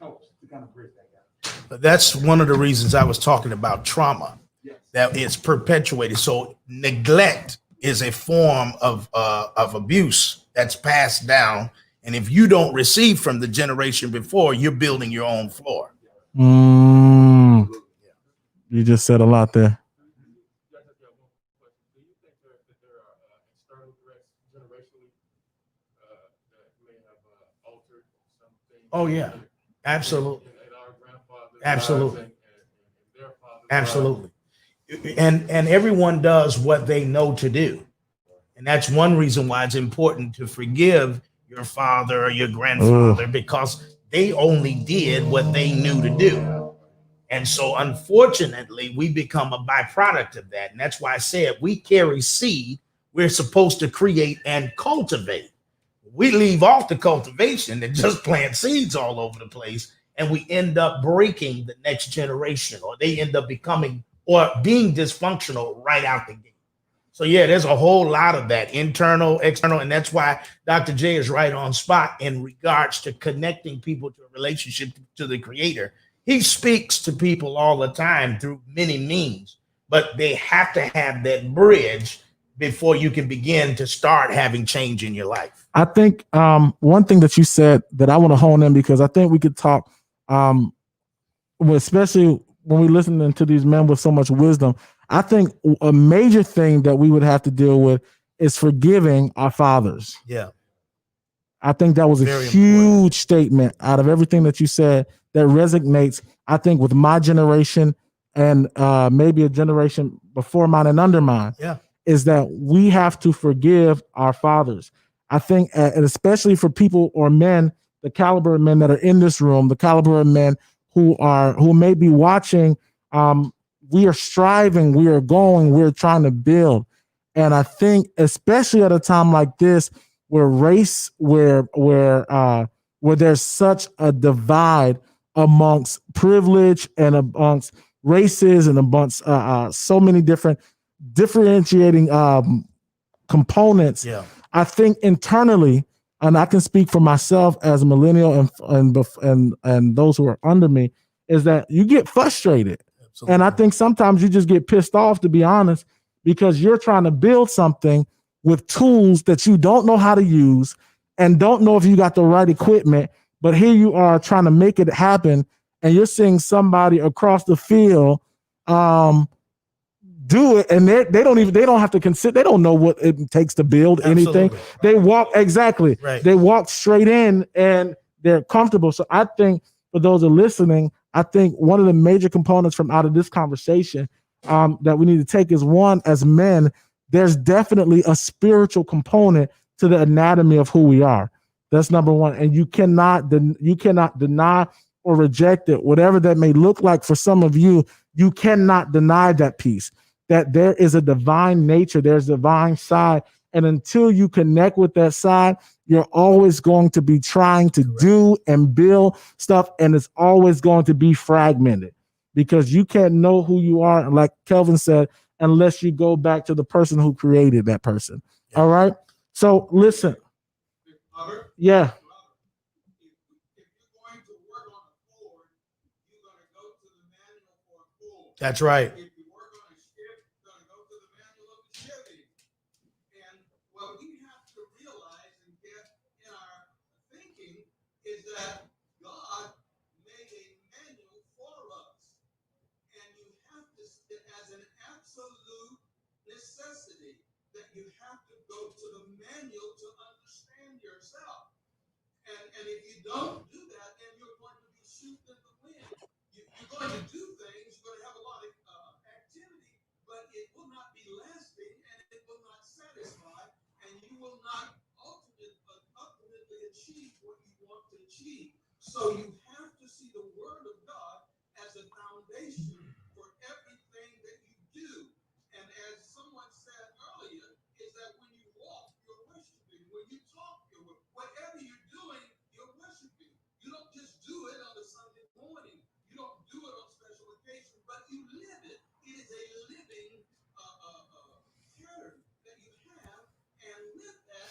helps to kind of bridge that gap. But that's one of the reasons I was talking about trauma, Yes. that it's perpetuated. So neglect is a form of abuse that's passed down. And if you don't receive from the generation before, you're building your own floor. You just said a lot there. Oh yeah, absolutely, absolutely, absolutely. And everyone does what they know to do, and that's one reason why it's important to forgive your father or your grandfather, because they only did what they knew to do. And so unfortunately, we become a byproduct of that. And that's why I said we carry seed we're supposed to create and cultivate. We leave off the cultivation and just plant seeds all over the place, and we end up breaking the next generation, or they end up becoming or being dysfunctional right out the gate. So yeah, there's a whole lot of that, internal, external, and that's why Dr. J is right on spot in regards to connecting people to a relationship to the Creator. He speaks to people all the time through many means, but they have to have that bridge before you can begin to start having change in your life. I think one thing that you said that I want to hone in, because I think we could talk, especially when we listen to these men with so much wisdom. I think a major thing that we would have to deal with is forgiving our fathers. Yeah. I think that was a huge statement out of everything that you said that resonates, I think, with my generation and maybe a generation before mine and under mine. Yeah. Is that we have to forgive our fathers. I think, and especially for people or men, the caliber of men that are in this room, the caliber of men who may be watching, we are striving, we are going, we're trying to build. And I think, especially at a time like this, where there's such a divide amongst privilege and amongst races and amongst so many different differentiating components. Yeah. I think internally, and I can speak for myself as a millennial and those who are under me, is that you get frustrated. Absolutely. And I think sometimes you just get pissed off, to be honest, because you're trying to build something with tools that you don't know how to use and don't know if you got the right equipment. But here you are trying to make it happen, and you're seeing somebody across the field do it, and they don't have to consider, they don't know what it takes to build anything. They walk exactly. Right. They walk straight in and they're comfortable. So I think for those who are listening, I think one of the major components from out of this conversation that we need to take is, one, as men, there's definitely a spiritual component to the anatomy of who we are. That's number one. And you cannot deny or reject it, whatever that may look like for some of you. You cannot deny that piece, that there is a divine nature, there's a divine side. And until you connect with that side, you're always going to be trying to do and build stuff, and it's always going to be fragmented, because you can't know who you are, like Kelvin said, unless you go back to the person who created that person. Yeah. All right? So listen. Yeah. That's right. Is that God made a manual for us, and you have to, as an absolute necessity, that you have to go to the manual to understand yourself. And if you don't do that, then you're going to be shooting in the wind. You're going to do things, you're going to have a lot of activity, but it will not be lasting, and it will not satisfy, and you will not ultimately achieve what you want to achieve. So you have to see the Word of God as a foundation for everything that you do. And as someone said earlier, is that when you walk, you're worshiping. When you talk, you're worshiping. Whatever you're doing, you're worshiping. You don't just do it on a Sunday morning. You don't do it on special occasions, but you live it. It is a living pattern that you have. And with that,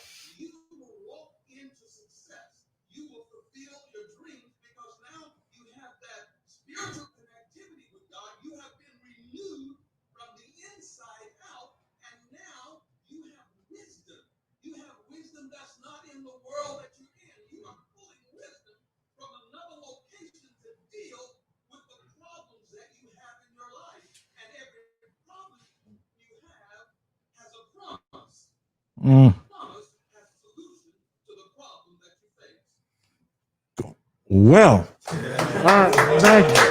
promise has a solution to the problem that you face. Well, all right, thank you.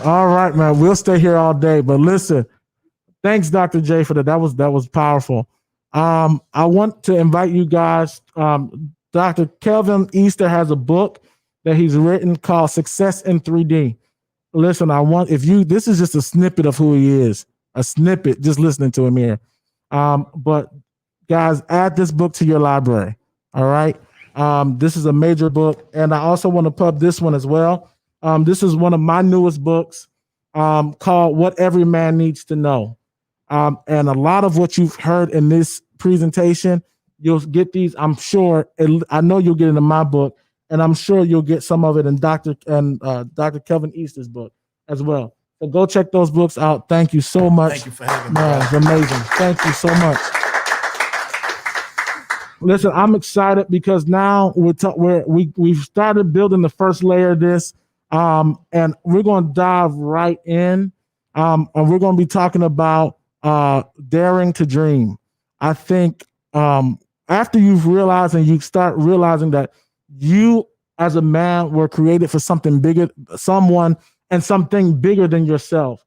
All right, man. We'll stay here all day, but listen. Thanks, Dr. J, for that. That was powerful. I want to invite you guys. Dr. Kelvin Easter has a book that he's written called Success in 3D. Listen, this is just a snippet of who he is, a snippet, just listening to him here. But guys, add this book to your library. All right. This is a major book. And I also want to pub this one as well. This is one of my newest books called What Every Man Needs to Know. And a lot of what you've heard in this presentation, you'll get these, I'm sure, I know you'll get it in my book, and I'm sure you'll get some of it in Dr. Kelvin Easter's book as well. So go check those books out. Thank you so much. Thank you for having me. It's amazing. Thank you so much. Listen, I'm excited because now we've started building the first layer of this, and we're going to dive right in, and we're going to be talking about daring to dream. I think after you've realized and you start realizing that you as a man were created for something bigger, someone and something bigger than yourself,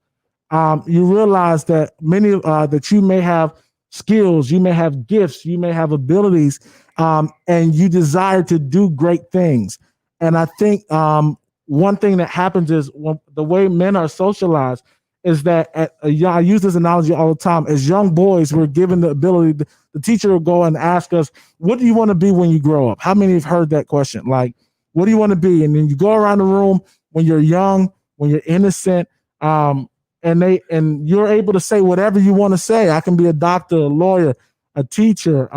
you realize that that you may have skills, you may have gifts, you may have abilities, and you desire to do great things. And I think one thing that happens is the way men are socialized is that I use this analogy all the time. As young boys, we're given the ability, the teacher will go and ask us, what do you want to be when you grow up? How many have heard that question? Like, what do you want to be? And then you go around the room when you're young, when you're innocent, and you're able to say whatever you want to say. I can be a doctor, a lawyer, a teacher,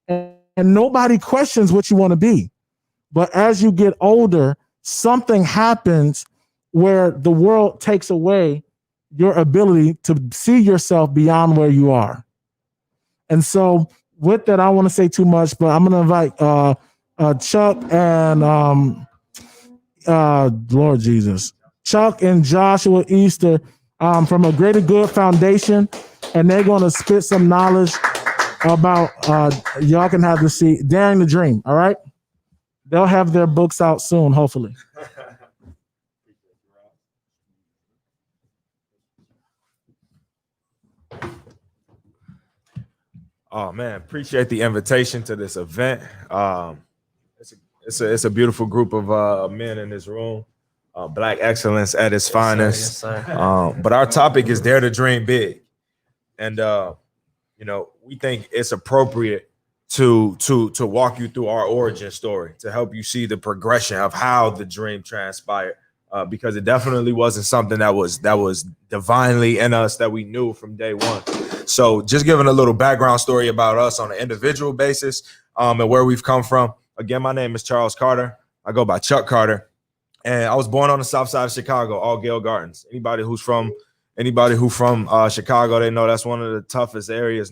and nobody questions what you want to be. But as you get older, something happens where the world takes away your ability to see yourself beyond where you are. And so with that, I don't want to say too much, but I'm going to invite Chuck and Lord Jesus, Chuck and Joshua Easter from a Greater Good Foundation, and they're going to spit some knowledge about, y'all can have the seat, Daring to Dream, all right? They'll have their books out soon, hopefully. Oh man, appreciate the invitation to this event. It's a beautiful group of men in this room. Black excellence at its finest. Yes, sir. But our topic is Dare to Dream Big, and we think it's appropriate to walk you through our origin story to help you see the progression of how the dream transpired, because it definitely wasn't something that was divinely in us that we knew from day one. So just giving a little background story about us on an individual basis, and where we've come from. Again, my name is Charles Carter. I go by Chuck Carter, and I was born on the south side of Chicago, All Gale Gardens. Anybody who from Chicago, they know that's one of the toughest areas,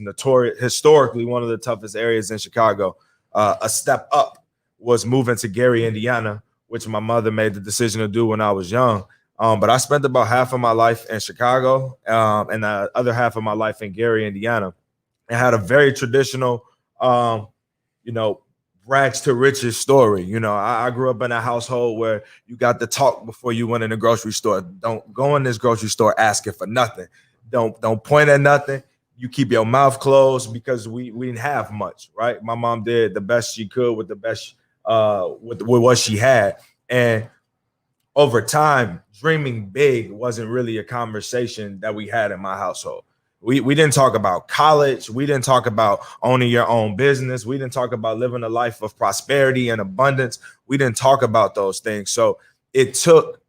historically one of the toughest areas in Chicago. A step up was moving to Gary, Indiana, which my mother made the decision to do when I was young. But I spent about half of my life in Chicago, and the other half of my life in Gary, Indiana. And had a very traditional, rags to riches story. I grew up in a household where you got to talk before you went in the grocery store. Don't go in this grocery store asking for nothing. Don't point at nothing. You keep your mouth closed, because we didn't have much, right? My mom did the best she could with the best with what she had. And over time, dreaming big wasn't really a conversation that we had in my household. We didn't talk about college. We didn't talk about owning your own business. We didn't talk about living a life of prosperity and abundance. We didn't talk about those things. So it took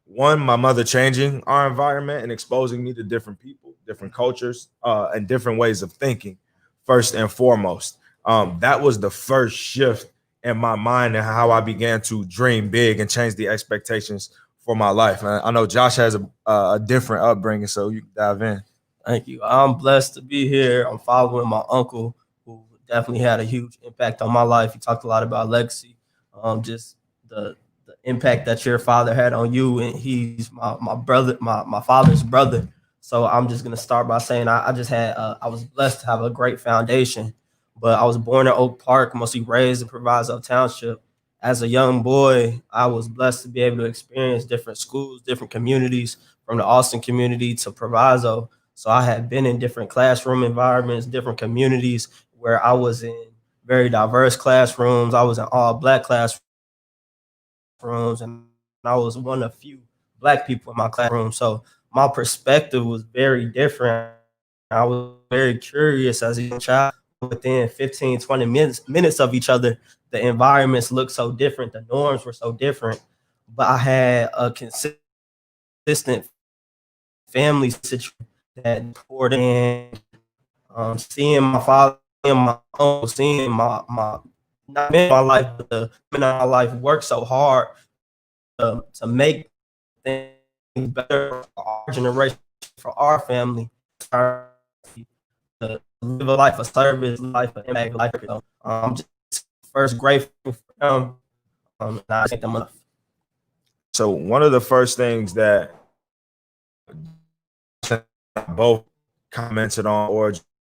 one, my mother changing our environment and exposing me to different people, different cultures, and different ways of thinking, first and foremost. That was the first shift in my mind and how I began to dream big and change the expectations for my life. And I know Josh has a different upbringing, so you can dive in. Thank you. I'm blessed to be here. I'm following my uncle, who definitely had a huge impact on my life. He talked a lot about legacy, just the impact that your father had on you, and he's my brother, my father's brother. So I'm just gonna start by saying I just had I was blessed to have a great foundation. But I was born in Oak Park, mostly raised in Proviso Township. As a young boy, I was blessed to be able to experience different schools, different communities, from the Austin community to Proviso. So I had been in different classroom environments, different communities where I was in very diverse classrooms. I was in all Black classrooms, and I was one of few Black people in my classroom. So my perspective was very different. I was very curious as a young child. Within 15, 20 minutes of each other, the environments looked so different. The norms were so different. But I had a consistent family situation that poured in, seeing my father, seeing my uncle, seeing my not men in my life, but the men in my life work so hard to make things better for our generation, for our family, to live a life of service, life of impact, life. I'm just first grateful for them, and I thank them enough. So one of the first things that both commented on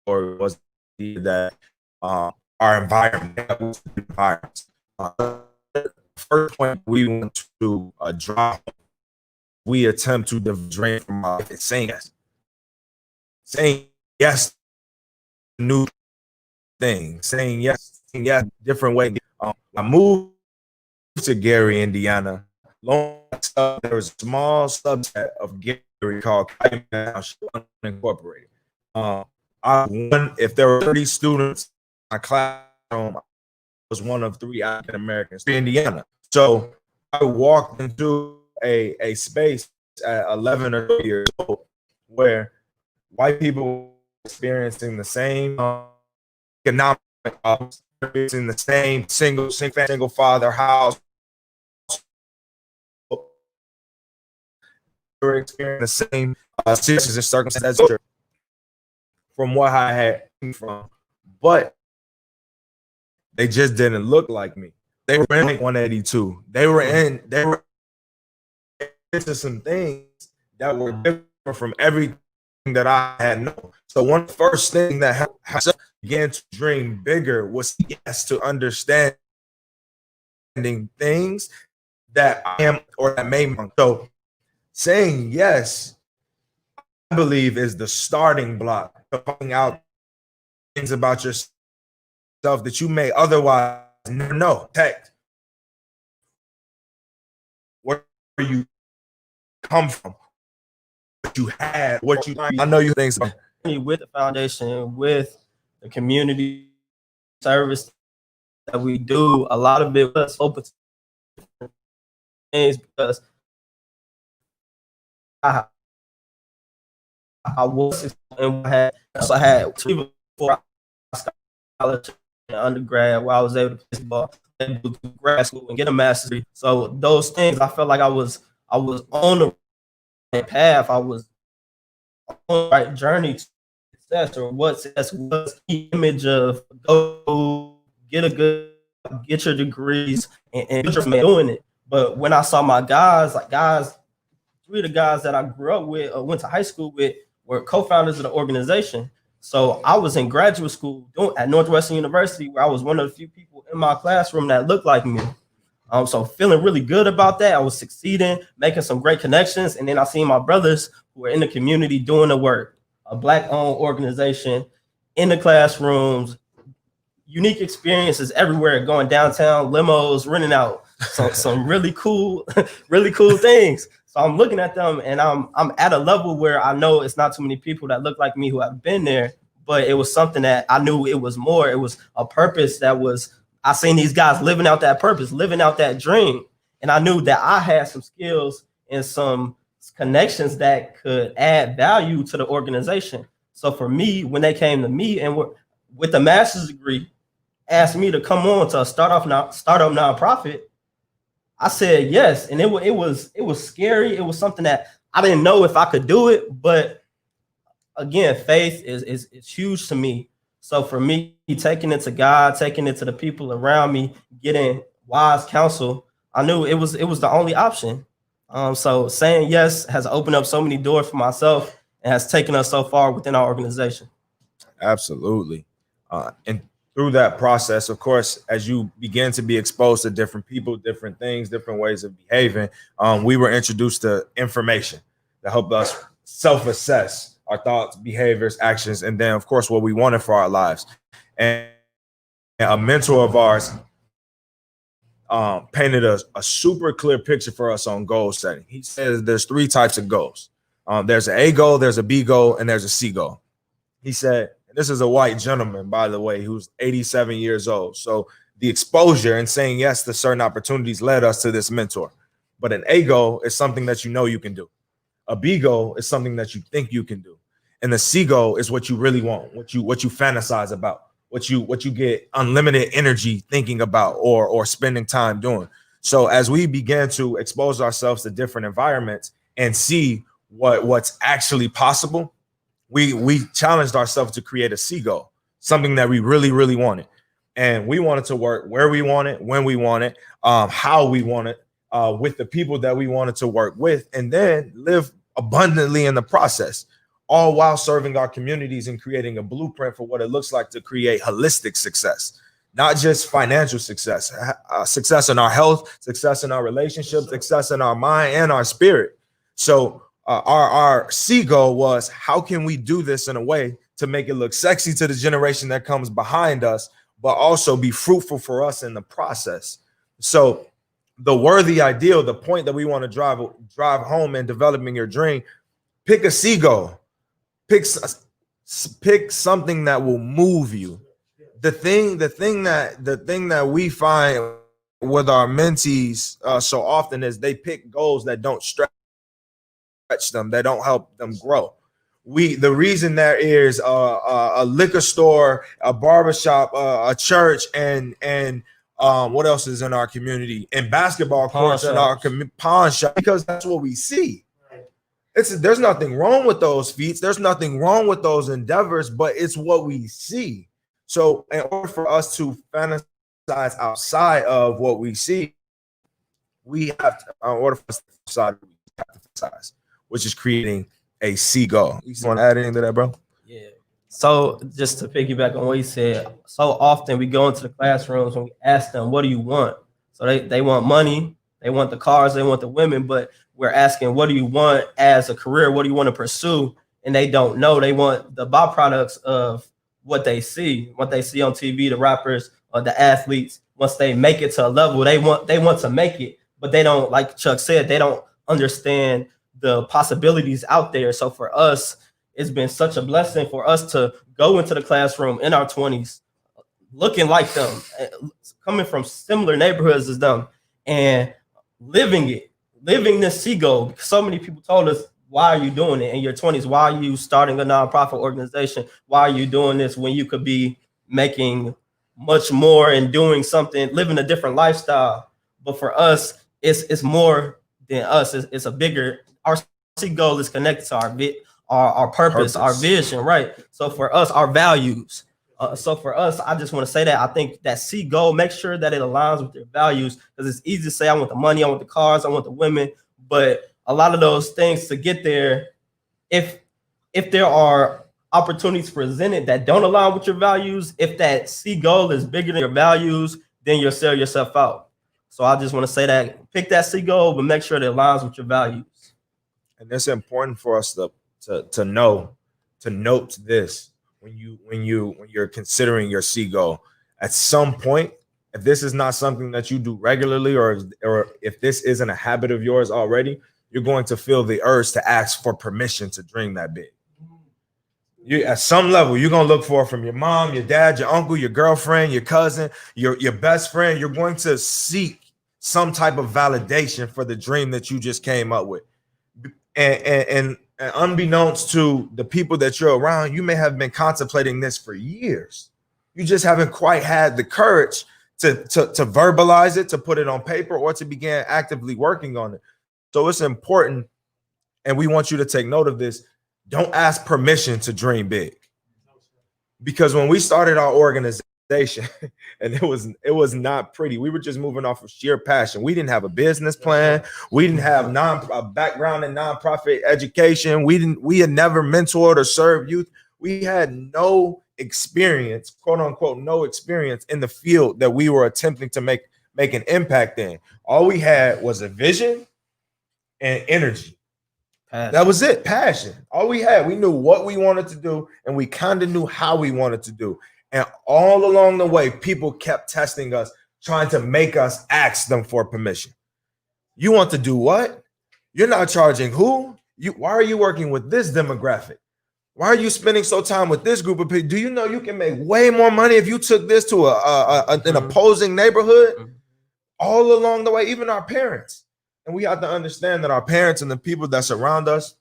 or was that our environment. First point we want to drop, we attempt to drain from our life is saying yes. Saying yes to new things, saying yes different way. I moved to Gary, Indiana. There was a small subset of Gary called Unincorporated. If there were 30 students in my classroom, I was one of 3 African Americans in Indiana. So I walked into a space at 11 or 12 years old where white people were experiencing the same economic problems, experiencing the same single father house. Were experiencing the same situations and circumstances from what I had from, but they just didn't look like me. They were in 182. They were into some things that were different from everything that I had known. So one of the first thing that began to dream bigger was yes to understanding things that I am or that made me. So saying yes, I believe, is the starting block of finding out things about yourself that you may otherwise never know. Tech, where you come from, what you had, what you I know you things about. With the foundation, with the community service that we do, a lot of it was open to things because I was and I had 2 before college and undergrad where I was able to play ball and do grad school and get a master's degree. So those things, I felt like I was on the right path. I was on the right journey to success, or what success was. The image of go get your degrees and doing it. But when I saw my guys, 3 of the guys that I grew up with or went to high school with were co-founders of the organization. So I was in graduate school at Northwestern University, where I was one of the few people in my classroom that looked like me. So feeling really good about that. I was succeeding, making some great connections. And then I seen my brothers who were in the community doing the work, a Black-owned organization in the classrooms, unique experiences everywhere, going downtown, limos, renting out some really cool things. So I'm looking at them and I'm at a level where I know it's not too many people that look like me who have been there, but it was something that I knew it was more. It was a purpose that was, I seen these guys living out that purpose, living out that dream. And I knew that I had some skills and some connections that could add value to the organization. So for me, when they came to me and were with a master's degree, asked me to come on to a startup nonprofit, I said yes. And it was scary. It was something that I didn't know if I could do it. But again, faith is huge to me. So for me, taking it to God, taking it to the people around me, getting wise counsel, I knew it was the only option. So saying yes has opened up so many doors for myself. and has taken us so far within our organization. Absolutely. And through that process, of course, as you begin to be exposed to different people, different things, different ways of behaving, we were introduced to information that helped us self-assess our thoughts, behaviors, actions, and then, of course, what we wanted for our lives. And a mentor of ours painted a super clear picture for us on goal setting. He says there's 3 types of goals. There's an A goal, there's a B goal, and there's a C goal. He said, and this is a white gentleman, by the way, who's 87 years old. So the exposure and saying yes to certain opportunities led us to this mentor. But an A goal is something that you know you can do. A B goal is something that you think you can do. And the C goal is what you really want, what you fantasize about, what you get unlimited energy thinking about or spending time doing. So as we began to expose ourselves to different environments and see what's actually possible, we challenged ourselves to create a C goal, something that we really, really wanted. And we wanted to work where we want it, when we want it, how we want it, with the people that we wanted to work with, and then live abundantly in the process, all while serving our communities and creating a blueprint for what it looks like to create holistic success, not just financial success, success in our health, success in our relationships, success in our mind and our spirit. So our C goal was, how can we do this in a way to make it look sexy to the generation that comes behind us, but also be fruitful for us in the process? So the worthy ideal, the point that we want to drive home in developing your dream, pick a C goal. Pick something that will move you. The thing that we find with our mentees so often is they pick goals that don't stretch them, that don't help them grow. The reason there is a liquor store, a barbershop, a church, and what else is in our community, and basketball courts in our pawn shop, because that's what we see. There's nothing wrong with those feats. There's nothing wrong with those endeavors, but it's what we see. So in order for us to fantasize outside of what we see, we have to, in order for us to fantasize, which is creating a C goal. You want to add anything to that, bro? Yeah. So just to piggyback on what you said, so often we go into the classrooms and we ask them, what do you want? So they want money, they want the cars, they want the women, but we're asking, what do you want as a career? What do you want to pursue? And they don't know. They want the byproducts of what they see on TV, the rappers or the athletes. Once they make it to a level, they want to make it, but they don't, like Chuck said, they don't understand the possibilities out there. So for us, it's been such a blessing for us to go into the classroom in our 20s, looking like them, coming from similar neighborhoods as them, and living this C goal. So many people told us, why are you doing it in your 20s? Why are you starting a nonprofit organization? Why are you doing this when you could be making much more and doing something, living a different lifestyle? But for us, it's more than us. It's a bigger, our C goal is connected to our purpose, our vision, right? So for us, our values. So for us, I just want to say that I think that C goal, make sure that it aligns with your values, because it's easy to say, I want the money, I want the cars, I want the women, but a lot of those things to get there, if there are opportunities presented that don't align with your values, if that C goal is bigger than your values, then you'll sell yourself out. So I just want to say that, pick that C goal, but make sure that it aligns with your values. And it's important for us to note this when you're considering your C goal. At some point, if this is not something that you do regularly, or if this isn't a habit of yours already, you're going to feel the urge to ask for permission to dream that big. You, at some level, you're going to look for it from your mom, your dad, your uncle, your girlfriend, your cousin, your best friend. You're going to seek some type of validation for the dream that you just came up with. And unbeknownst to the people that you're around, you may have been contemplating this for years. You just haven't quite had the courage to verbalize it, to put it on paper, or to begin actively working on it. So it's important, and we want you to take note of this. Don't ask permission to dream big. Because when we started our organization, and it was not pretty. We were just moving off of sheer passion. We didn't have a business plan. We didn't have a background in nonprofit education. We had never mentored or served youth. We had no experience, quote unquote, no experience in the field that we were attempting to make an impact in. All we had was a vision and energy. Passion. That was it, passion. All we had. We knew what we wanted to do, and we kind of knew how we wanted to do. And all along the way, people kept testing us, trying to make us ask them for permission. You want to do what? You're not charging who? Why are you working with this demographic? Why are you spending so time with this group of people? Do you know you can make way more money if you took this to an opposing neighborhood? All along the way, even our parents. And we have to understand that our parents and the people that surround us,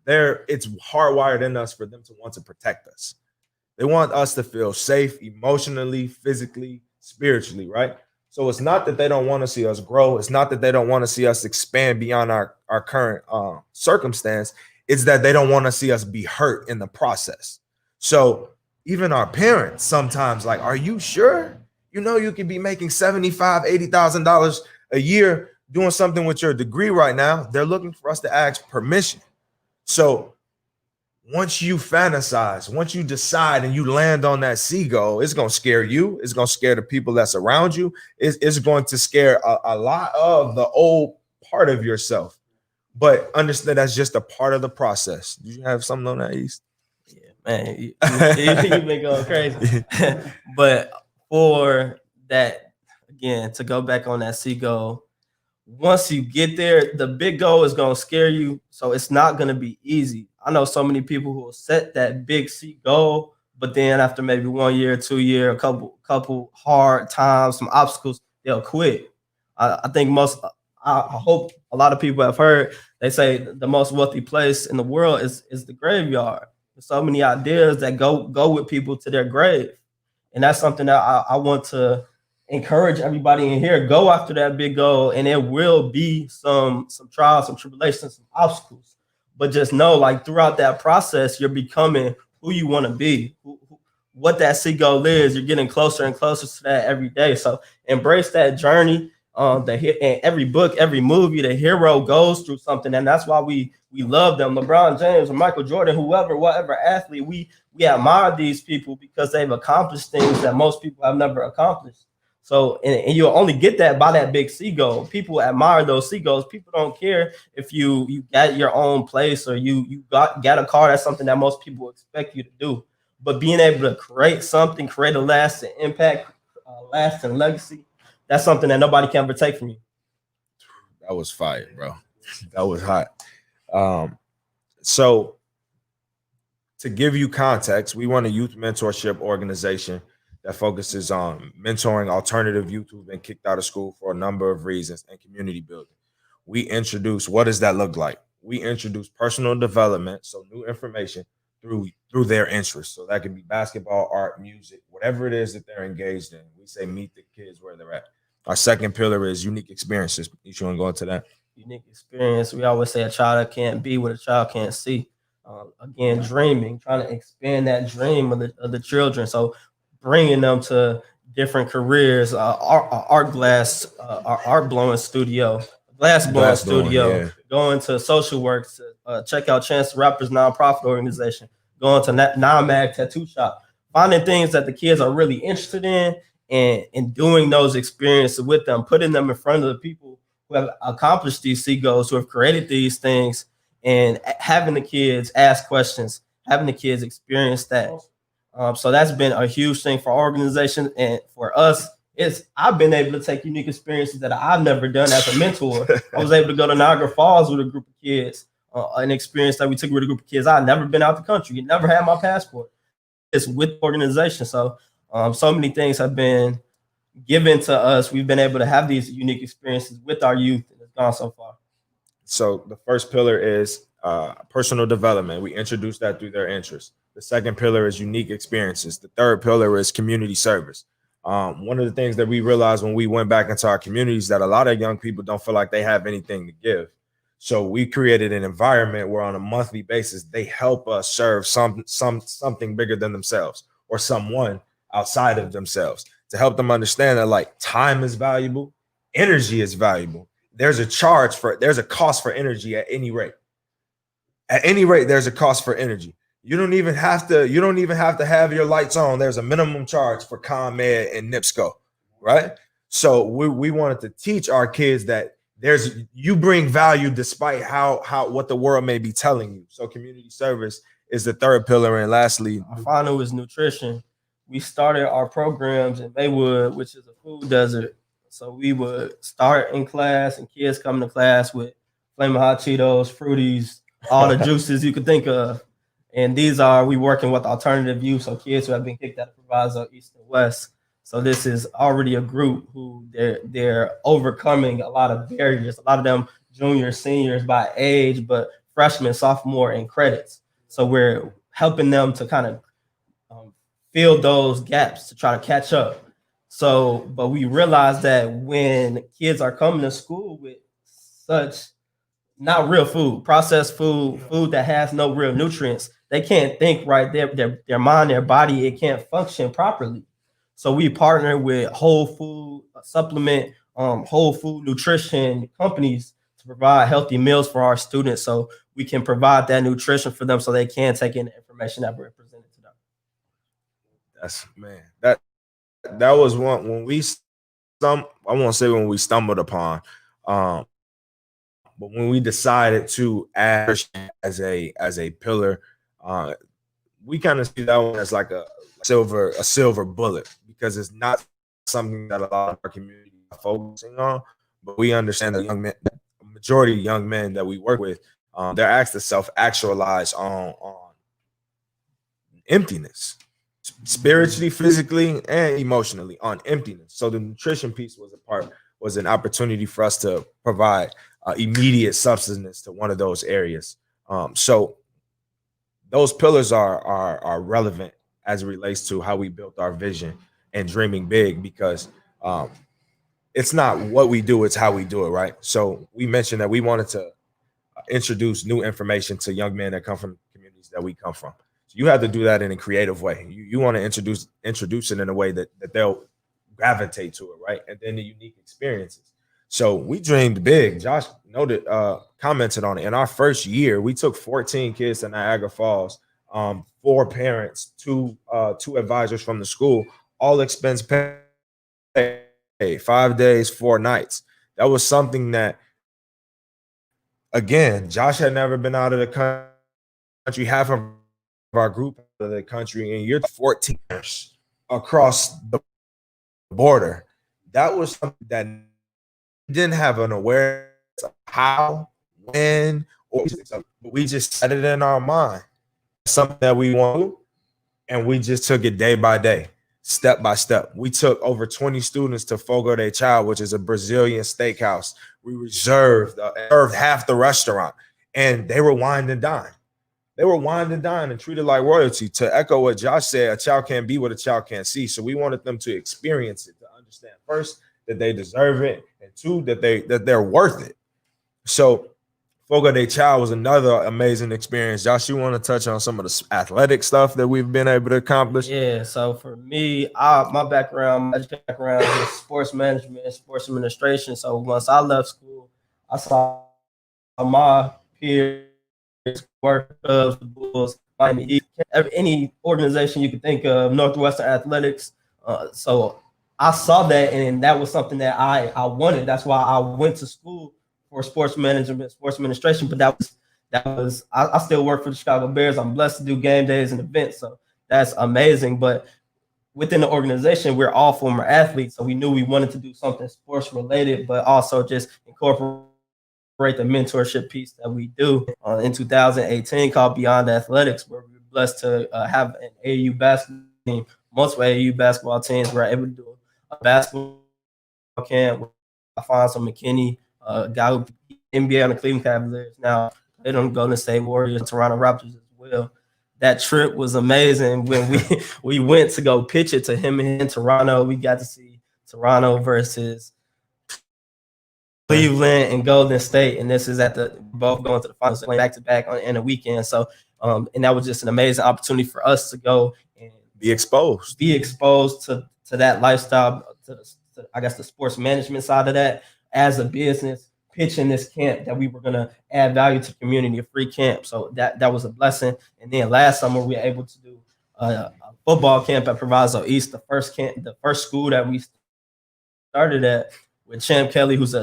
it's hardwired in us for them to want to protect us. They want us to feel safe emotionally, physically, spiritually, right? So it's not that they don't want to see us grow. It's not that they don't want to see us expand beyond our current circumstance. It's that they don't want to see us be hurt in the process. So even our parents sometimes like, are you sure? You know, you could be making $75,000, $80,000 a year doing something with your degree right now. They're looking for us to ask permission. So once you fantasize, once you decide and you land on that seagull, it's going to scare you. It's going to scare the people that's around you. It's going to scare a lot of the old part of yourself. But understand that's just a part of the process. Do you have something on that, East? Yeah, man, you've been going crazy. But for that, again, to go back on that seagull, once you get there, the big goal is going to scare you. So it's not going to be easy. I know so many people who will set that big sea goal, but then after maybe 1 year, 2 year, a couple hard times, some obstacles, they'll quit. I think I hope a lot of people have heard, they say the most wealthy place in the world is the graveyard. There's so many ideas that go with people to their grave. And that's something that I want to encourage everybody in here, go after that big goal, and there will be some trials, some tribulations, some obstacles. But just know, like throughout that process, you're becoming who you want to be, what that sea goal is. You're getting closer and closer to that every day. So embrace that journey. And every book, every movie, the hero goes through something, and that's why we love them. LeBron James or Michael Jordan, whatever athlete, we admire these people because they've accomplished things that most people have never accomplished. So, and you'll only get that by that big seagull. People admire those seagulls. People don't care if you got your own place or you got a car. That's something that most people expect you to do. But being able to create something, create a lasting impact, lasting legacy, that's something that nobody can ever take from you. That was fire, bro. That was hot. So to give you context, we run a youth mentorship organization that focuses on mentoring alternative youth who've been kicked out of school for a number of reasons and community building. We introduce, what does that look like? We introduce personal development, so new information through their interests. So that can be basketball, art, music, whatever it is that they're engaged in. We say meet the kids where they're at. Our second pillar is unique experiences. You want to go into that? Unique experience. We always say a child can't be what a child can't see. Again, dreaming, trying to expand that dream of the children. So bringing them to different careers, art blowing studio, glass blowing studio, yeah. Going to social work, check out Chance the Rapper's nonprofit organization, going to Non-Mag Tattoo Shop, finding things that the kids are really interested in and doing those experiences with them, putting them in front of the people who have accomplished these seagulls, who have created these things, and having the kids ask questions, having the kids experience that. So that's been a huge thing for our organization and for us. I've been able to take unique experiences that I've never done as a mentor. I was able to go to Niagara Falls with a group of kids, an experience that we took with a group of kids. I'd never been out the country, never had my passport. It's with the organization. So so many things have been given to us. We've been able to have these unique experiences with our youth, and it's gone so far. So the first pillar is personal development. We introduce that through their interests. The second pillar is unique experiences. The third pillar is community service. One of the things that we realized when we went back into our communities that a lot of young people don't feel like they have anything to give. So we created an environment where on a monthly basis, they help us serve something bigger than themselves or someone outside of themselves, to help them understand that like time is valuable, energy is valuable. There's a cost for energy at any rate. At any rate, there's a cost for energy. You don't even have to have your lights on. There's a minimum charge for ComEd and NIPSCO, right? So we wanted to teach our kids that you bring value despite how what the world may be telling you. So community service is the third pillar. And lastly, our final is nutrition. We started our programs in Maywood, which is a food desert. So we would start in class and kids come to class with Flaming Hot Cheetos, Fruities, all the juices you could think of. And we working with alternative youth, so kids who have been kicked out of Proviso East and West. So this is already a group who they're overcoming a lot of barriers. A lot of them juniors, seniors by age, but freshmen, sophomore, and credits. So we're helping them to kind of fill those gaps to try to catch up. So, but we realize that when kids are coming to school with such not real food, processed food, food that has no real nutrients, they can't think right. Their mind, their body, it can't function properly. So we partner with whole food supplement, whole food nutrition companies to provide healthy meals for our students, so we can provide that nutrition for them, so they can take in the information that we're presenting to them. That was one when we I won't say when we stumbled upon, but when we decided to add as a pillar, we kind of see that one as like a silver bullet, because it's not something that a lot of our community are focusing on. But we understand that the majority of young men that we work with, they're asked to self-actualize on emptiness, spiritually, physically, and emotionally, on emptiness. So the nutrition piece was an opportunity for us to provide immediate substance to one of those areas. So those pillars are relevant as it relates to how we built our vision and dreaming big, because it's not what we do, it's how we do it, right? So we mentioned that we wanted to introduce new information to young men that come from communities that we come from. So you have to do that in a creative way. You want to introduce it in a way that they'll gravitate to it, right? And then the unique experiences. So we dreamed big. Josh commented on it. In our first year, we took 14 kids to Niagara Falls, 4 parents, two advisors from the school, all expense paid, 5 days, 4 nights. That was something that, again, Josh had never been out of the country. Half of our group out of the country, and you're 14 years across the border. That was something that didn't have an awareness of how, when, but we just set it in our mind. Something that we want to do, and we just took it day by day, step by step. We took over 20 students to Fogo de Chao, which is a Brazilian steakhouse. We served half the restaurant, and they were wined and dined. They were wined and dined and treated like royalty. To echo what Josh said, a child can't be what a child can't see. So we wanted them to experience it, to understand first that they deserve it, and 2, that they're worth it. So Fogo de Chao was another amazing experience. Josh, you want to touch on some of the athletic stuff that we've been able to accomplish? Yeah, so for me, my background is sports management, sports administration. So once I left school, I saw my peers work of the Bulls, Miami Heat, any organization you could think of, Northwestern Athletics. So I saw that, and that was something that I wanted. That's why I went to school for sports management, sports administration. But that was I still work for the Chicago Bears. I'm blessed to do game days and events, so that's amazing. But within the organization, we're all former athletes, so we knew we wanted to do something sports related, but also just incorporate the mentorship piece that we do in 2018 called Beyond Athletics, where we're blessed to have an AAU basketball team. Multiple AAU basketball teams were able to do a basketball camp with Alfonso McKinney, a guy who NBA on the Cleveland Cavaliers. Now they don't go to State Warriors, Toronto Raptors as well. That trip was amazing. When we went to go pitch it to him in Toronto, we got to see Toronto versus Cleveland and Golden State, and this is both going to the finals back to back in a weekend. So, and that was just an amazing opportunity for us to go and Be exposed. Be exposed to that lifestyle, I guess the sports management side of that as a business, pitching this camp that we were gonna add value to the community, a free camp. So that was a blessing. And then last summer we were able to do a football camp at Proviso East, the first school that we started at with Champ Kelly, who's the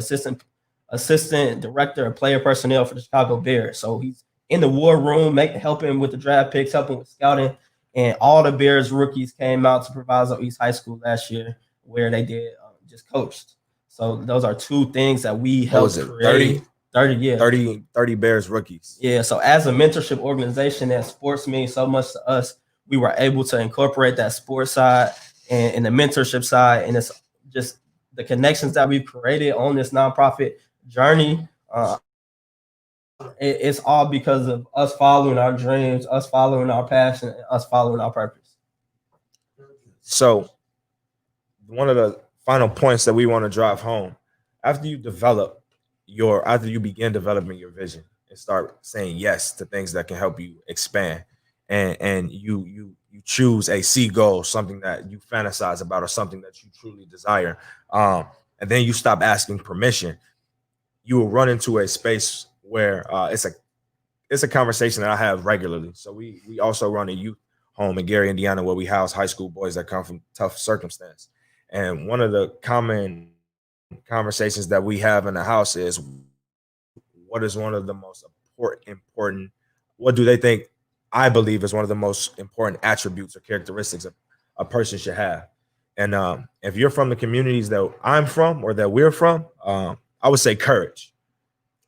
assistant director of player personnel for the Chicago Bears. So he's in the war room, helping with the draft picks, helping with scouting. And all the Bears rookies came out to Proviso East High School last year, where they did just coached. So those are two things that we helped create. 30, yeah. 30 Bears rookies. Yeah, so as a mentorship organization that sports means so much to us, we were able to incorporate that sports side and the mentorship side, and it's just the connections that we've created on this nonprofit journey. It's all because of us following our dreams, us following our passion, and us following our purpose. So one of the final points that we want to drive home, after you begin developing your vision and start saying yes to things that can help you expand, and you choose a C goal, something that you fantasize about or something that you truly desire, and then you stop asking permission, you will run into a space where it's a conversation that I have regularly. So we also run a youth home in Gary, Indiana, where we house high school boys that come from tough circumstance. And one of the common conversations that we have in the house is, what is one of the most important, what do they think I believe is one of the most important attributes or characteristics a person should have? And if you're from the communities that I'm from or that we're from, I would say courage.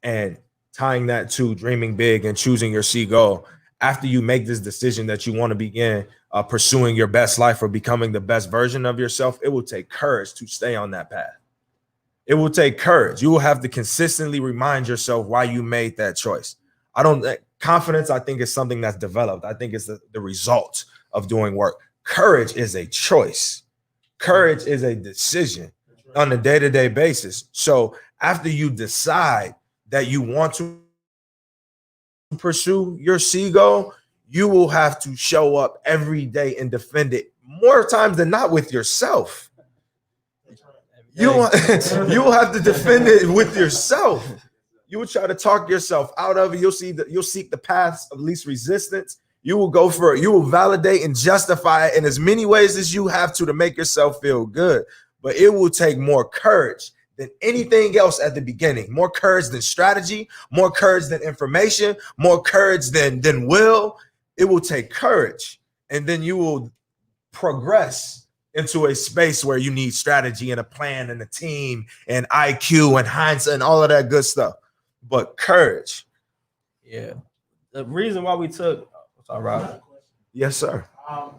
And tying that to dreaming big and choosing your C goal, after you make this decision that you want to begin pursuing your best life or becoming the best version of yourself, it will take courage to stay on that path. It will take courage. You will have to consistently remind yourself why you made that choice. Confidence, I think, is something that's developed. I think it's the result of doing work. Courage is a choice. Courage is a decision on a day-to-day basis. So after you decide that you want to pursue your C goal, you will have to show up every day and defend it, more times than not with yourself. You will have to defend it with yourself. You will try to talk yourself out of it. You'll seek the paths of least resistance. You will go for it. You will validate and justify it in as many ways as you have to make yourself feel good. But it will take more courage than anything else at the beginning. More courage than strategy, more courage than information, more courage than will. It will take courage. And then you will progress into a space where you need strategy and a plan and a team and IQ and hindsight and all of that good stuff. But courage. Yeah. The reason why we took, sorry, Rob. Yes, sir. I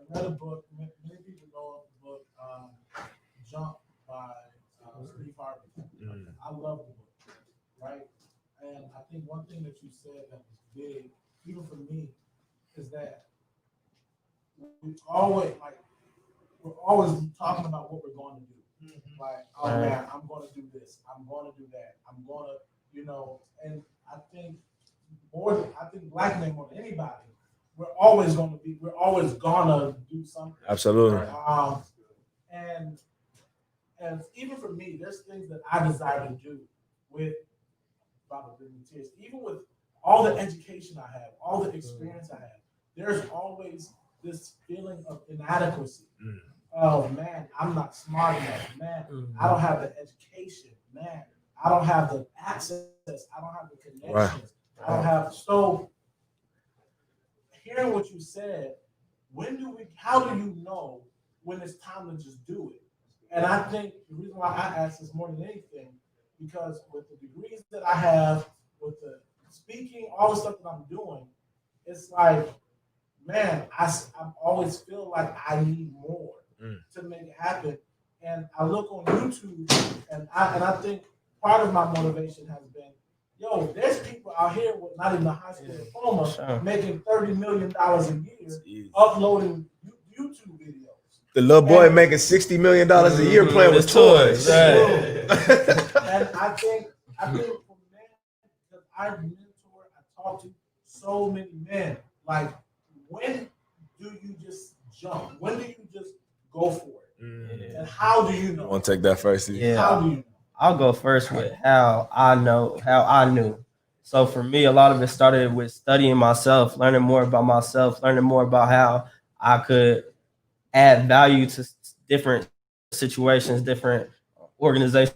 read a book, many people know the book, Jump by Steve Harvey. I love the book, right? And I think one thing that you said that was big, even for me, is that we're always talking about what we're going to do. Like, oh man, I'm going to do this. I'm going to do that. I'm going to, and I think black men more than anybody, we're always going to do something. Absolutely. And even for me, there's things that I desire to do with tears. Even with all the education I have, all the experience I have, there's always this feeling of inadequacy. Oh man, I'm not smart enough. Man, I don't have the education. Man, I don't have the access. I don't have the connections. Right. I don't have. So, hearing what you said, how do you know when it's time to just do it? And I think the reason why I ask this more than anything, because with the degrees that I have, with the speaking, all the stuff that I'm doing, it's like, man, I always feel like I need more to make it happen. And I look on YouTube, and I think part of my motivation has been, there's people out here with not even a high school diploma making $30 million a year, uploading YouTube videos. The little boy making $60 million a year playing with toys. Right. And I think for men, because I mentor, I talk to so many men. Like, when do you just jump? When do you just go for it? Mm. And how do you know? Want to take that first? Steve? Yeah. How do you know? I'll go first with how I knew. So for me, a lot of it started with studying myself, learning more about myself, learning more about how I could add value to different situations, different organizations,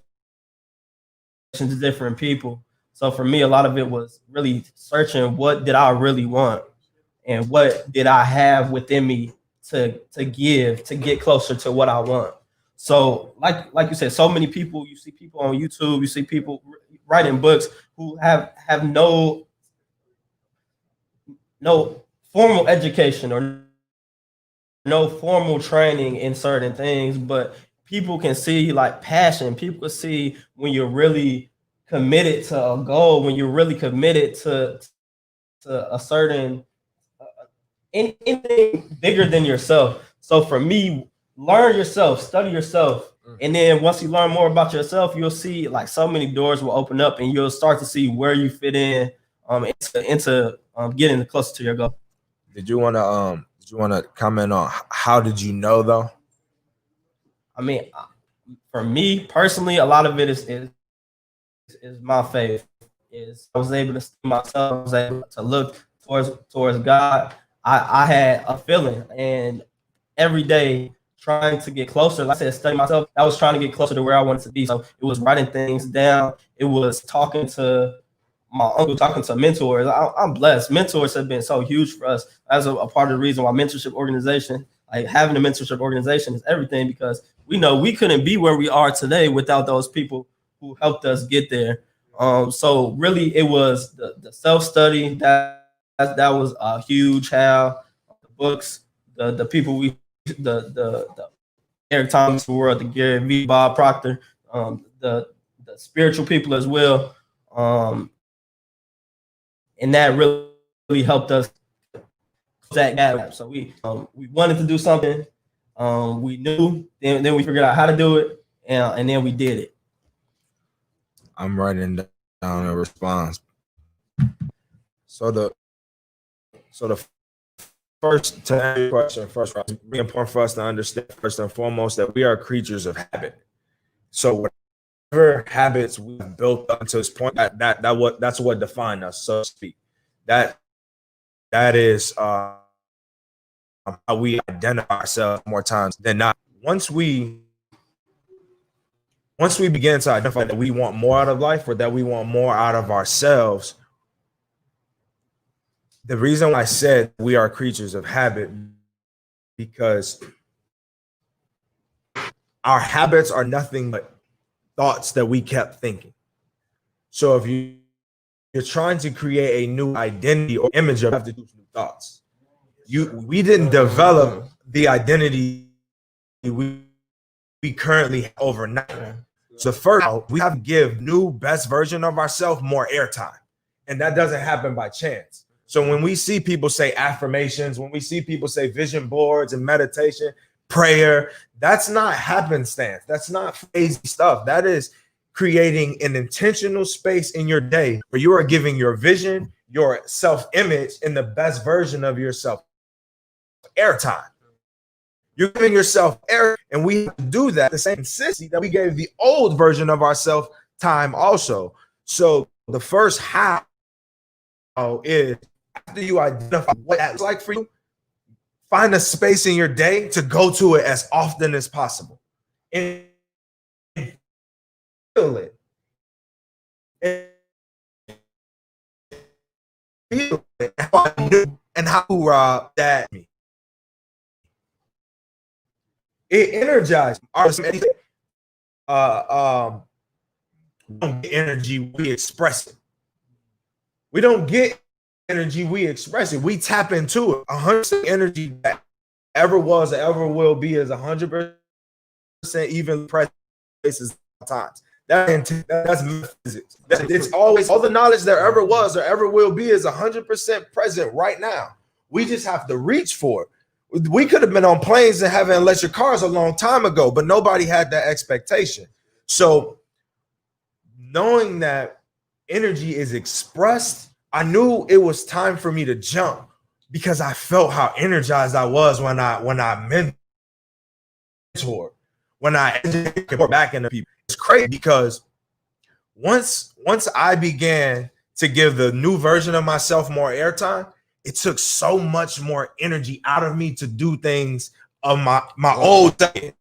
different people. So for me, a lot of it was really searching what did I really want and what did I have within me to give to get closer to what I want. So like you said, so many people, you see people on YouTube, you see people writing books who have no formal education or no formal training in certain things, but people can see like passion. People can see when you're really committed to a goal, when you're really committed to a certain anything bigger than yourself. So for me, learn yourself, study yourself, and then once you learn more about yourself, you'll see like so many doors will open up, and you'll start to see where you fit in into getting closer to your goal. Did you want to comment on how did you know though? I mean, for me personally, a lot of it is my faith. Is I was able to see myself, I was able to look towards God. I had a feeling, and every day trying to get closer. Like I said, study myself. I was trying to get closer to where I wanted to be. So it was writing things down. It was talking to my uncle, talking to mentors. I'm blessed. Mentors have been so huge for us. That's a part of the reason why mentorship organization, like having a mentorship organization, is everything, because we know we couldn't be where we are today without those people who helped us get there. So really, it was the self study that was a huge how the books, the people the Eric Thomas world, the Gary V, Bob Proctor, the spiritual people as well, and that really helped us close that gap. So we wanted to do something, we knew, then we figured out how to do it, and then we did it. I'm writing down a response. So the first, to answer your question first, it's really important for us to understand first and foremost that we are creatures of habit. So whatever habits we've built up to this point, that's what defines us, so to speak. That is how we identify ourselves more times than not. Once we begin to identify that we want more out of life or that we want more out of ourselves, the reason why I said we are creatures of habit, because our habits are nothing but thoughts that we kept thinking. So if you're trying to create a new identity or image, you have to do new thoughts. We didn't develop the identity we currently have overnight. So first, we have to give new best version of ourselves more airtime, and that doesn't happen by chance. So when we see people say affirmations, when we see people say vision boards and meditation, prayer, that's not happenstance. That's not crazy stuff. That is creating an intentional space in your day where you are giving your vision, your self-image, and the best version of yourself airtime. You're giving yourself air, and we have to do that the same consistency that we gave the old version of ourselves time also. So the first how is, after you identify what that's like for you, find a space in your day to go to it as often as possible and feel it. And feel it. And how that me. It energized we don't get energy, we express it. We don't get energy, we express it. We tap into it. 100% energy that ever was or ever will be is 100% even present places times. That's metaphysics. It's always all the knowledge there ever was or ever will be is 100% present right now. We just have to reach for it. We could have been on planes and having electric cars a long time ago, but nobody had that expectation. So knowing that energy is expressed, I knew it was time for me to jump. because I felt how energized I was when I mentored, when I educated back into people. It's crazy because once I began to give the new version of myself more airtime, it took so much more energy out of me to do things of my old day.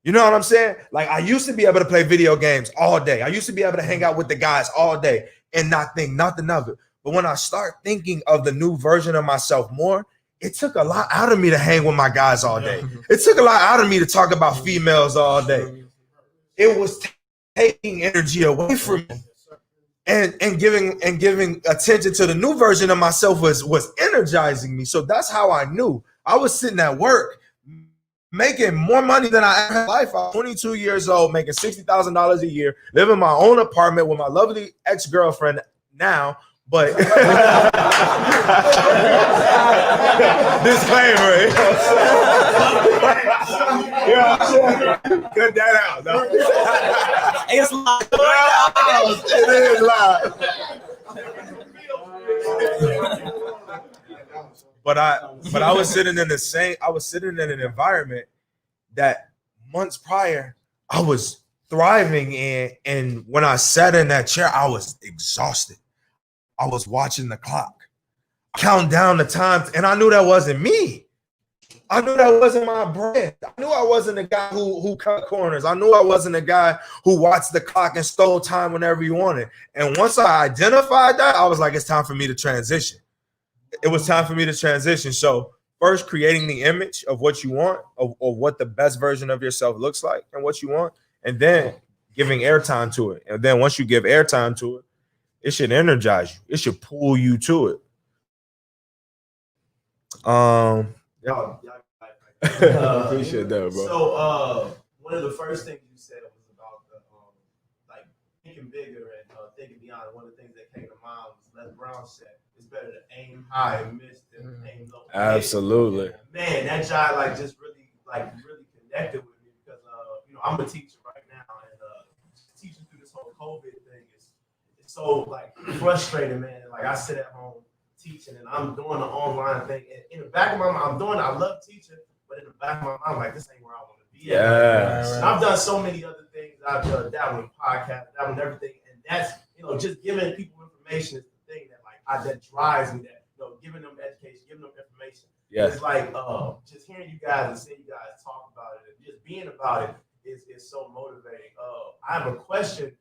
You know what I'm saying? Like I used to be able to play video games all day. I used to be able to hang out with the guys all day and not think nothing of it. But when I start thinking of the new version of myself more, it took a lot out of me to hang with my guys all day. It took a lot out of me to talk about females all day. It was taking energy away from me. And giving attention to the new version of myself was energizing me. So that's how I knew. I was sitting at work making more money than I ever had in life. I'm 22 years old, making $60,000 a year, living in my own apartment with my lovely ex-girlfriend now. But disclaimer, cut that out. No. It's live. It is live. But I was sitting in an environment that months prior I was thriving in, and when I sat in that chair, I was exhausted. I was watching the clock, counting down the times, and I knew that wasn't me. I knew that wasn't my brand. I knew I wasn't the guy who cut corners. I knew I wasn't the guy who watched the clock and stole time whenever he wanted. And once I identified that, I was like, it's time for me to transition. It was time for me to transition. So first, creating the image of what you want, of what the best version of yourself looks like and what you want, and then giving airtime to it. And then once you give airtime to it, it should energize you. It should pull you to it. Appreciate that, bro. So one of the first things you said was about the like thinking bigger and thinking beyond. One of the things that came to mind was Les Brown said, "It's better to aim high and miss than aim low." Absolutely. Man, that jive just really connected with me because I'm a teacher right now, and teaching through this whole COVID thing is so frustrating, man. Like I sit at home teaching and I'm doing the online thing, and in the back of my mind, I love teaching, but in the back of my mind, I'm like, this ain't where I want to be. Yes. And I've done so many other things. I've done dabbled in podcasts, dabbled in everything, and that's just giving people information is the thing that drives me. That giving them education, giving them information. Yeah. It's like just hearing you guys and seeing you guys talk about it and just being about it is so motivating. I have a question.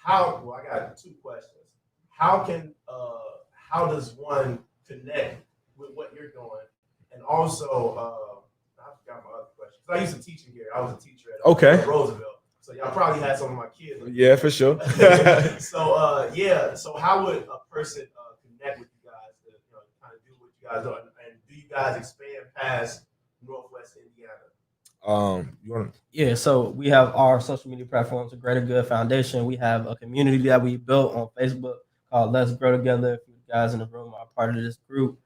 I got two questions. How does one connect with what you're doing? And also, I forgot my other question. I used to teach in here. I was a teacher at Roosevelt. So y'all probably had some of my kids. Yeah, for sure. So how would a person connect with you guys to kind of do what you guys do? And do you guys expand past Northwest Indiana? You want to? Yeah, so we have our social media platforms, the Greater Good Foundation. We have a community that we built on Facebook called Let's Grow Together. If you guys in the room are part of this group,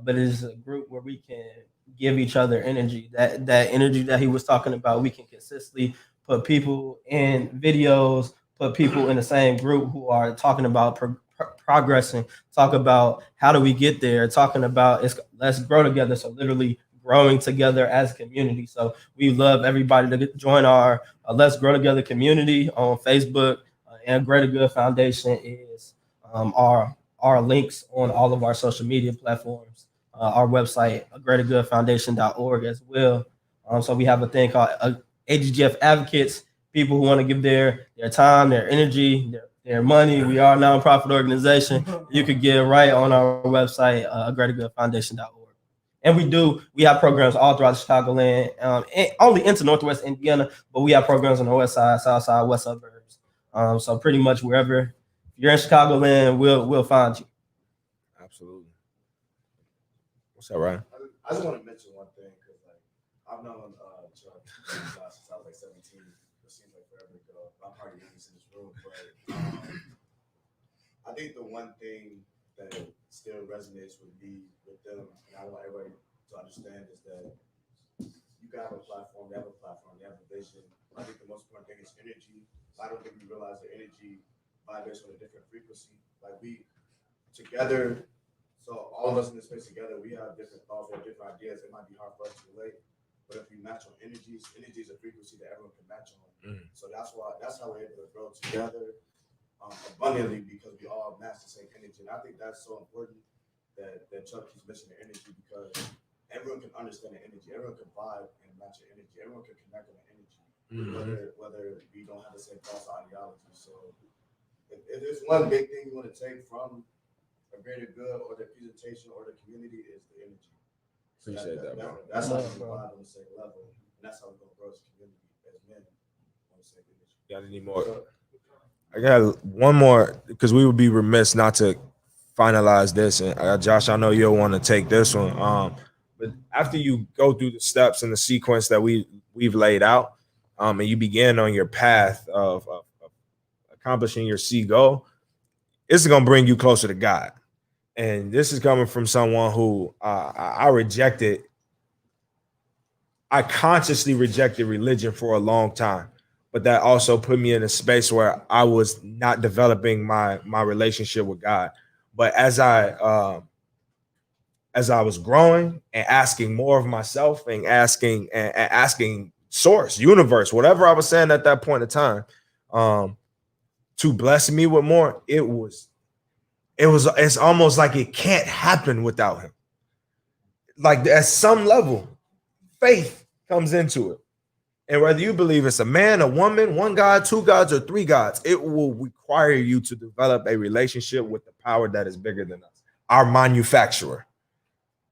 but it is a group where we can give each other energy. That energy that he was talking about, we can consistently put people in videos, put people in the same group who are talking about progressing, talk about how do we get there, talking about let's grow together. So literally growing together as a community. So we love everybody to join our Let's Grow Together community on Facebook, and Greater Good Foundation is our links on all of our social media platforms, our website, greatergoodfoundation.org as well. So we have a thing called AGGF Advocates, people who want to give their time, their energy, their money. We are a nonprofit organization. You could get right on our website, greatergoodfoundation.org. And we have programs all throughout Chicagoland, and only into Northwest Indiana, but we have programs on the west side, south side, west suburbs. So pretty much wherever you're in Chicagoland, we'll find you. Absolutely. What's up, Ryan? I just want to mention one thing because I've known Chuck since I was 17. It seems like forever ago. I'm hardly in this room, but I think the one thing that still resonates with me with them, and I want everybody to understand, is that you can have a platform, they have a platform, they have a vision. I think the most important thing is energy. I don't think we realize that energy vibrates on a different frequency. Like we together So all of us in this space together, we have different thoughts or different ideas. It might be hard for us to relate, but if we match on energies, energy is a frequency that everyone can match on. So that's how we're able to grow together abundantly, because we all match the same energy. And I think that's so important that Chuck keeps mentioning the energy, because everyone can understand the energy, everyone can vibe and match the energy, everyone can connect on the energy, whether we don't have the same thoughts or ideology. So if there's one big thing you want to take from a greater good or the presentation or the community, is the energy. Appreciate that, bro. That's how we vibe on the same level, and that's how we're gonna grow as a community as men on the same energy. Got any more? I got one more, because we would be remiss not to finalize this. And Josh, I know you'll want to take this one. But after you go through the steps and the sequence that we've laid out, and you begin on your path of accomplishing your C goal, it's gonna bring you closer to God. And this is coming from someone who I consciously rejected religion for a long time, but that also put me in a space where I was not developing my relationship with God. But as I was growing and asking more of myself and asking source, universe, whatever I was saying at that point in time, to bless me with more, it's almost like it can't happen without him. Like at some level, faith comes into it. And whether you believe it's a man, a woman, one God, two gods, or three gods, it will require you to develop a relationship with the power that is bigger than us, our manufacturer.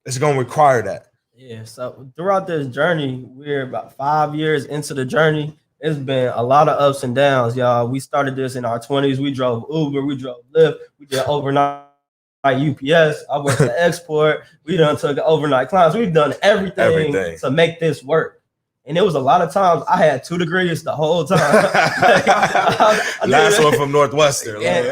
It's going to require that. Yeah, so throughout this journey, we're about 5 years into the journey. It's been a lot of ups and downs, y'all. We started this in our 20s. We drove Uber, we drove Lyft, we did overnight UPS. I worked at Export. We done took overnight clients. We've done everything to make this work. And it was a lot of times I had 2 degrees the whole time. Last one from Northwestern. And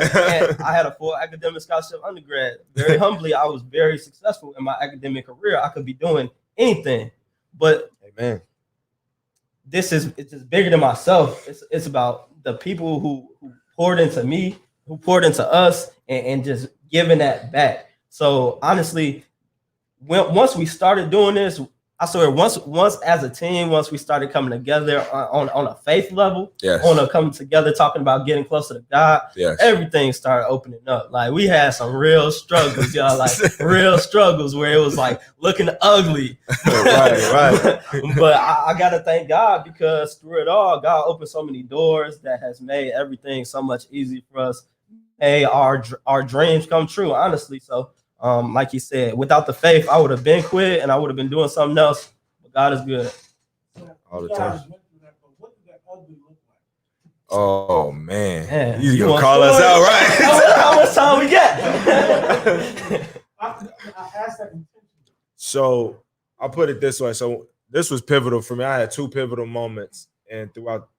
I had a full academic scholarship undergrad. Very humbly, I was very successful in my academic career. I could be doing anything. But amen. It's just bigger than myself. It's about the people who poured into me, who poured into us, and just giving that back. So honestly, once we started doing this, I swear, once as a team, once we started coming together on a faith level, on a coming together, talking about getting closer to God, everything started opening up. Like we had some real struggles, y'all, like real struggles where it was like looking ugly. right. But I gotta thank God, because through it all, God opened so many doors that has made everything so much easier for us. Hey, our dreams come true, honestly. So. Like you said, without the faith, I would have been quit and I would have been doing something else. But God is good. All the time. What did that ugly look like? Oh man, you gonna call us out, right? How much time we get? I asked that intentionally. So I'll put it this way. So this was pivotal for me. I had 2 pivotal moments, and throughout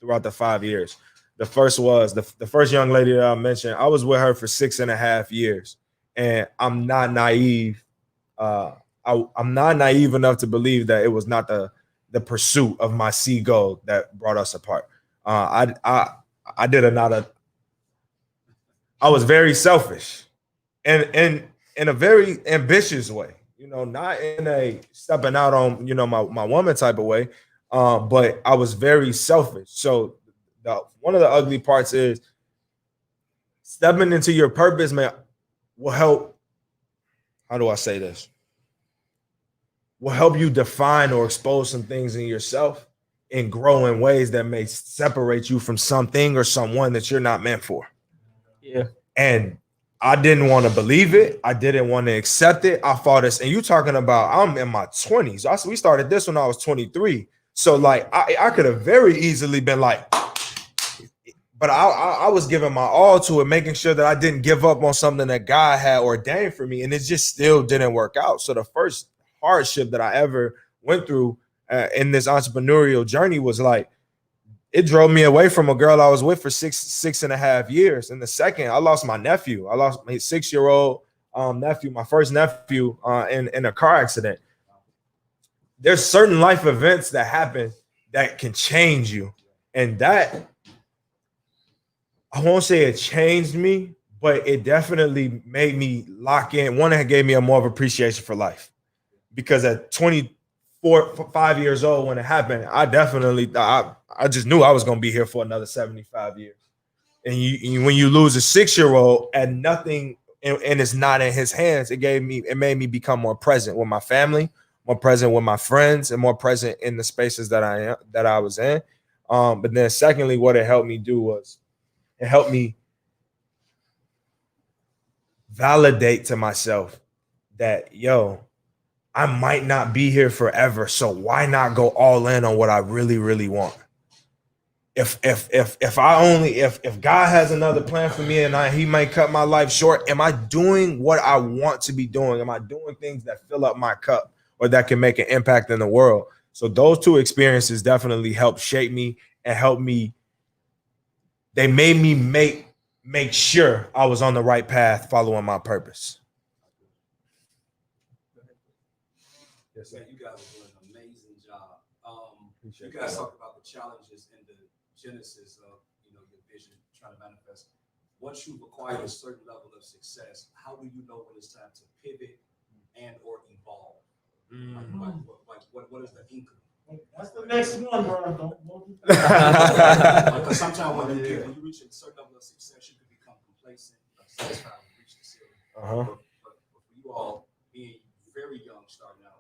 the 5 years. The first was the first young lady that I mentioned. I was with her for 6.5 years. And I'm not naive. I'm not naive enough to believe that it was not the pursuit of my C goal that brought us apart. I was very selfish, and in a very ambitious way. You know, not in a stepping out on my woman type of way, but I was very selfish. So one of the ugly parts is stepping into your purpose, man. Will help, how do I say this? Will help you define or expose some things in yourself and grow in ways that may separate you from something or someone that you're not meant for. Yeah. And I didn't want to believe it. I didn't want to accept it. I thought this, and you talking about I'm in my 20s. We started this when I was 23. So like I could have very easily been like, but I was giving my all to it, making sure that I didn't give up on something that God had ordained for me. And it just still didn't work out. So the first hardship that I ever went through in this entrepreneurial journey was like, it drove me away from a girl I was with for 6.5 years. And the second, I lost my nephew. I lost my 6-year-old nephew, my first nephew in a car accident. There's certain life events that happen that can change you. And that, I won't say it changed me, but it definitely made me lock in. One, it gave me a more of appreciation for life, because at 5 years old when it happened, I definitely I just knew I was going to be here for another 75 years. And when you lose a 6-year-old and nothing and it's not in his hands, it made me become more present with my family, more present with my friends, and more present in the spaces that I was in. But then secondly, what it helped me do was it helped me validate to myself that, I might not be here forever, so why not go all in on what I really, really want? If God has another plan for me and he might cut my life short, am I doing what I want to be doing? Am I doing things that fill up my cup or that can make an impact in the world? So those two experiences definitely helped shape me and help me. They made me make sure I was on the right path, following my purpose. Yes, sir. You guys are doing an amazing job. You guys talked about the challenges and the genesis of your vision trying to manifest. Once you've acquired a certain level of success, how do you know when it's time to pivot and or evolve? What is the inkling? That's the next one, bro. Because sometimes when you reach a certain level of success, you can become complacent, satisfied, and reach the ceiling. But for you all being very young, starting out,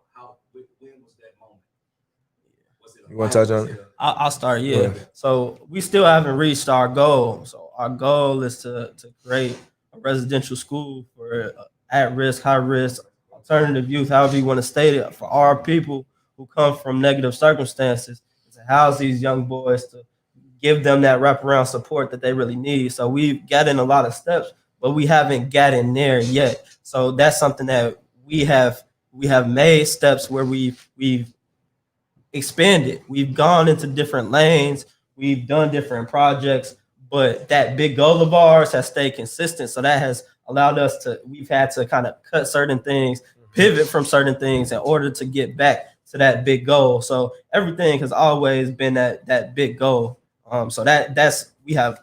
when was that moment? Was it? You want to touch on it? I'll start. Yeah. So we still haven't reached our goal. So our goal is to create a residential school for at risk, high risk, alternative youth, however you want to state it, for our people who come from negative circumstances, to house these young boys, to give them that wraparound support that they really need. So we've gotten a lot of steps, but we haven't gotten there yet. So that's something that we have made steps where we've expanded. We've gone into different lanes. We've done different projects, but that big goal of ours has stayed consistent. So that has allowed us we've had to kind of cut certain things, pivot from certain things in order to get back to that big goal. So everything has always been that big goal. So we have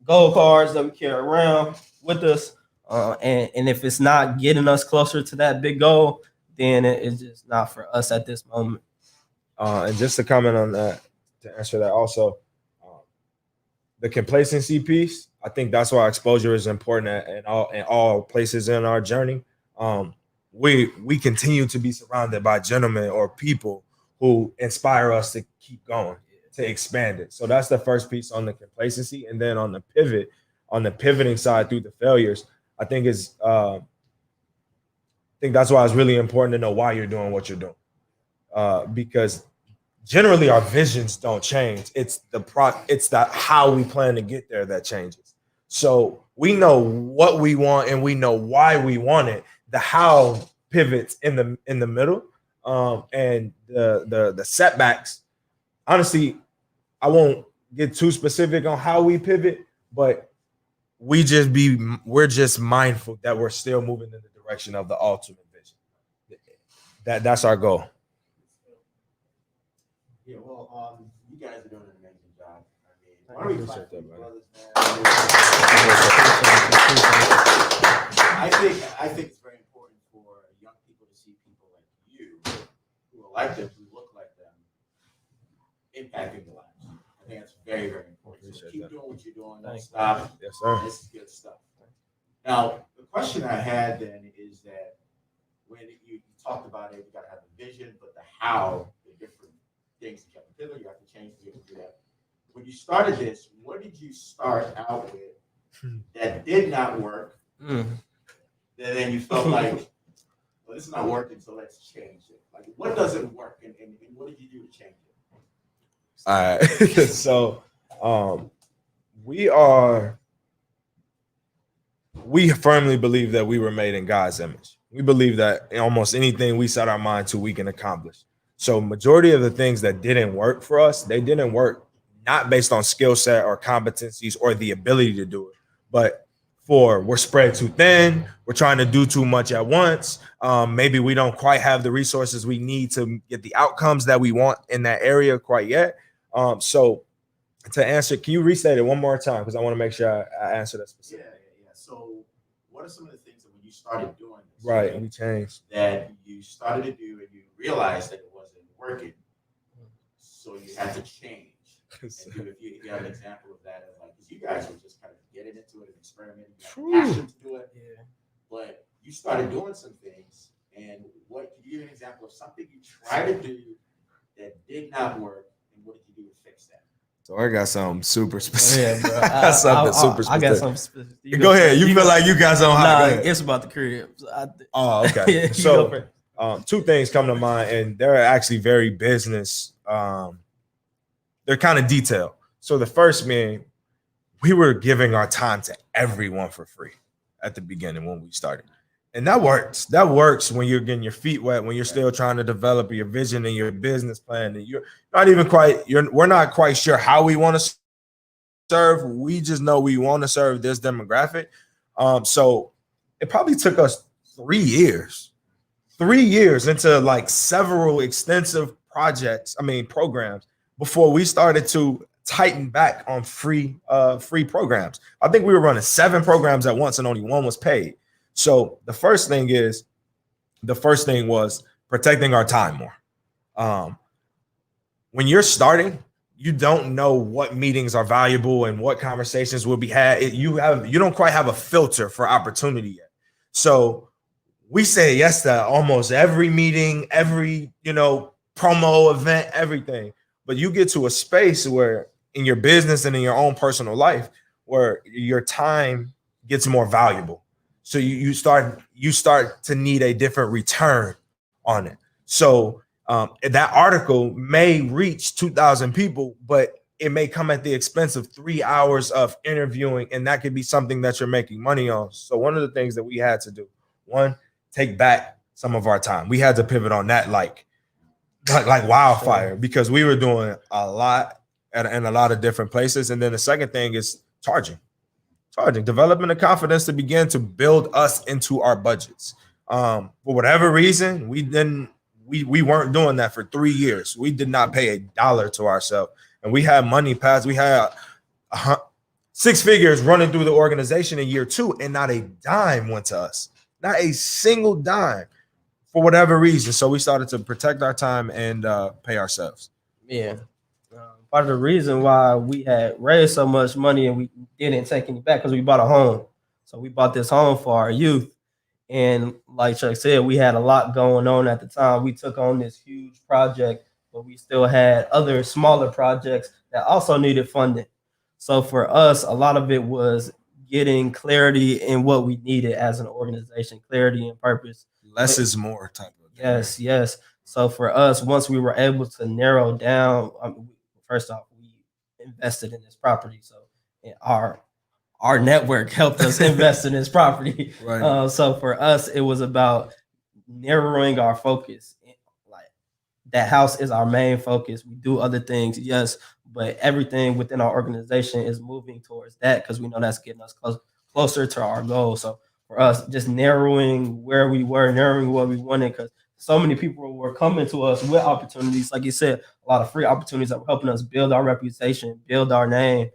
goal cards that we carry around with us. And if it's not getting us closer to that big goal, then it's just not for us at this moment. And just to comment on that, to answer that also, the complacency piece, I think that's why exposure is important in all places in our journey. We continue to be surrounded by gentlemen or people who inspire us to keep going, to expand it. So that's the first piece on the complacency. And then on the pivoting side through the failures, I think that's why it's really important to know why you're doing what you're doing. Because generally our visions don't change. It's the how we plan to get there that changes. So we know what we want and we know why we want it. The how pivots in the middle, and the setbacks. Honestly, I won't get too specific on how we pivot, but we're just mindful that we're still moving in the direction of the ultimate vision. That's our goal. Yeah, well, you guys are doing an amazing job. I mean, why don't we clap for you brothers, man? I think it's very important for young people to see people like you, who are like them, who look like them, impacting the lives. I think that's very, very important. So keep doing what you're doing. Don't stop. Yes, sir. This is good stuff. Now, the question I had then is that when you talked about it, you got to have the vision, but the how, the different things that you have to pivot, you have to change to be able to do that. When you started this, what did you start out with that did not work? And then you felt like, well, this is not working, so let's change it. Like, what doesn't work, and what did you do to change it? All right. So we firmly believe that we were made in God's image. We believe that almost anything we set our mind to, we can accomplish. So majority of the things that didn't work for us, they didn't work not based on skill set or competencies or the ability to do it, but we're spread too thin. We're trying to do too much at once. Maybe we don't quite have the resources we need to get the outcomes that we want in that area quite yet. So to answer, can you restate it one more time? Because I want to make sure I answer that specifically. Yeah. So what are some of the things that when you started doing this, Right, and we changed. that you started to do and you realized that it wasn't working, so you had to change? And do, if you have an example of that, of like, because you guys were just kind of getting into it and experimenting, you had passion to do it, but you started doing some things. And what can you give an example of something you tried to do that did not work, and what did you do to fix that? So I got something super specific. Yeah, bro. I got something super specific. I got something specific. Go ahead. You feel like you got something hot. Nah, it's about the crib. Oh, okay. You So go first. two things come to mind, and they're actually very business. They're kind of detailed. So the first being, we were giving our time to everyone for free at the beginning when we started. And that works. That works when you're getting your feet wet, when you're still trying to develop your vision and your business plan. And you're not even we're not quite sure how we want to serve. We just know we want to serve this demographic. So it probably took us 3 years into like several extensive programs before we started to tighten back on free programs. I think we were running 7 programs at once and only 1 was paid. So the first thing was protecting our time more. When you're starting, you don't know what meetings are valuable and what conversations will be had. You don't quite have a filter for opportunity yet. So we say yes to almost every meeting, every promo event, everything. But you get to a space where in your business and in your own personal life where your time gets more valuable. So you start to need a different return on it. So that article may reach 2,000 people, but it may come at the expense of 3 hours of interviewing, and that could be something that you're making money on. So one of the things that we had to do, one, take back some of our time. We had to pivot on that like wildfire, because we were doing a lot in a lot of different places. And then the second thing is charging, developing the confidence to begin to build us into our budgets. For whatever reason, we weren't doing that for 3 years. We did not pay $1 to ourselves, and we had money passed. We had 6 figures running through the organization in year 2, and not a dime went to us, not a single dime, for whatever reason. So we started to protect our time and pay ourselves. Yeah. Part of the reason why we had raised so much money and we didn't take any back because we bought a home. So we bought this home for our youth. And like Chuck said, we had a lot going on at the time. We took on this huge project, but we still had other smaller projects that also needed funding. So for us, a lot of it was getting clarity in what we needed as an organization, clarity and purpose. Less is more type of thing. Yes. So for us, once we were able to narrow down, first off, we invested in this property. So our network helped us invest in this property. Right. So for us, it was about narrowing our focus. Like, that house is our main focus. We do other things, yes, but everything within our organization is moving towards that because we know that's getting us closer to our goal. So for us, just narrowing where we were, narrowing what we wanted, because so many people were coming to us with opportunities. Like you said, a lot of free opportunities that were helping us build our reputation, build our name,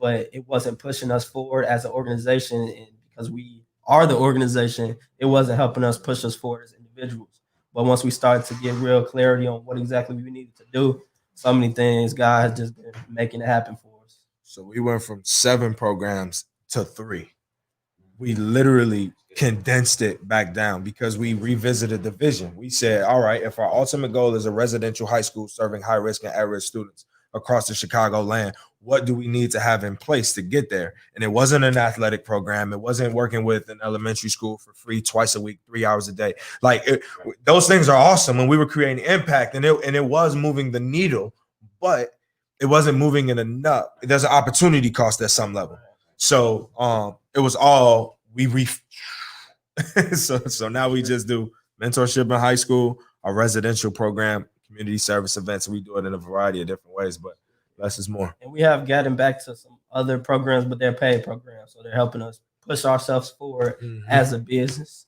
but it wasn't pushing us forward as an organization. And because we are the organization, it wasn't helping us push us forward as individuals. But once we started to get real clarity on what exactly we needed to do, so many things, God has just been making it happen for us. So we went from 7 programs to 3. We literally condensed it back down because we revisited the vision. We said, all right, if our ultimate goal is a residential high school serving high risk and at-risk students across the Chicago land, what do we need to have in place to get there? And it wasn't an athletic program. It wasn't working with an elementary school for free twice a week, 3 hours a day. Those things are awesome when we were creating impact, and it was moving the needle, but it wasn't moving it enough. There's an opportunity cost at some level. So it was all so now we just do mentorship in high school, our residential program, community service events, and we do it in a variety of different ways, but less is more. And we have gotten back to some other programs, but they're paid programs. So they're helping us push ourselves forward as a business.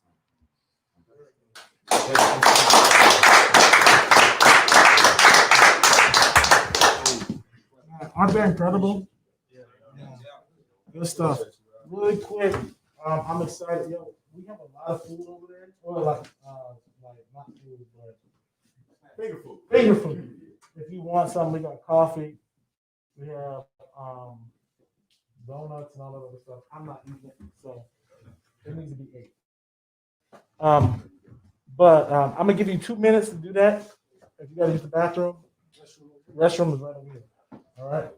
Aren't they incredible? Good stuff. Really quick, I'm excited. Yo, we have a lot of food over there. Or like not food, but Finger food. finger food. If you want something, we got coffee. We have donuts and all that other stuff. I'm not eating it, so it needs to be ate. But I'm gonna give you 2 minutes to do that. If you gotta use the bathroom, restroom is right over here. All right.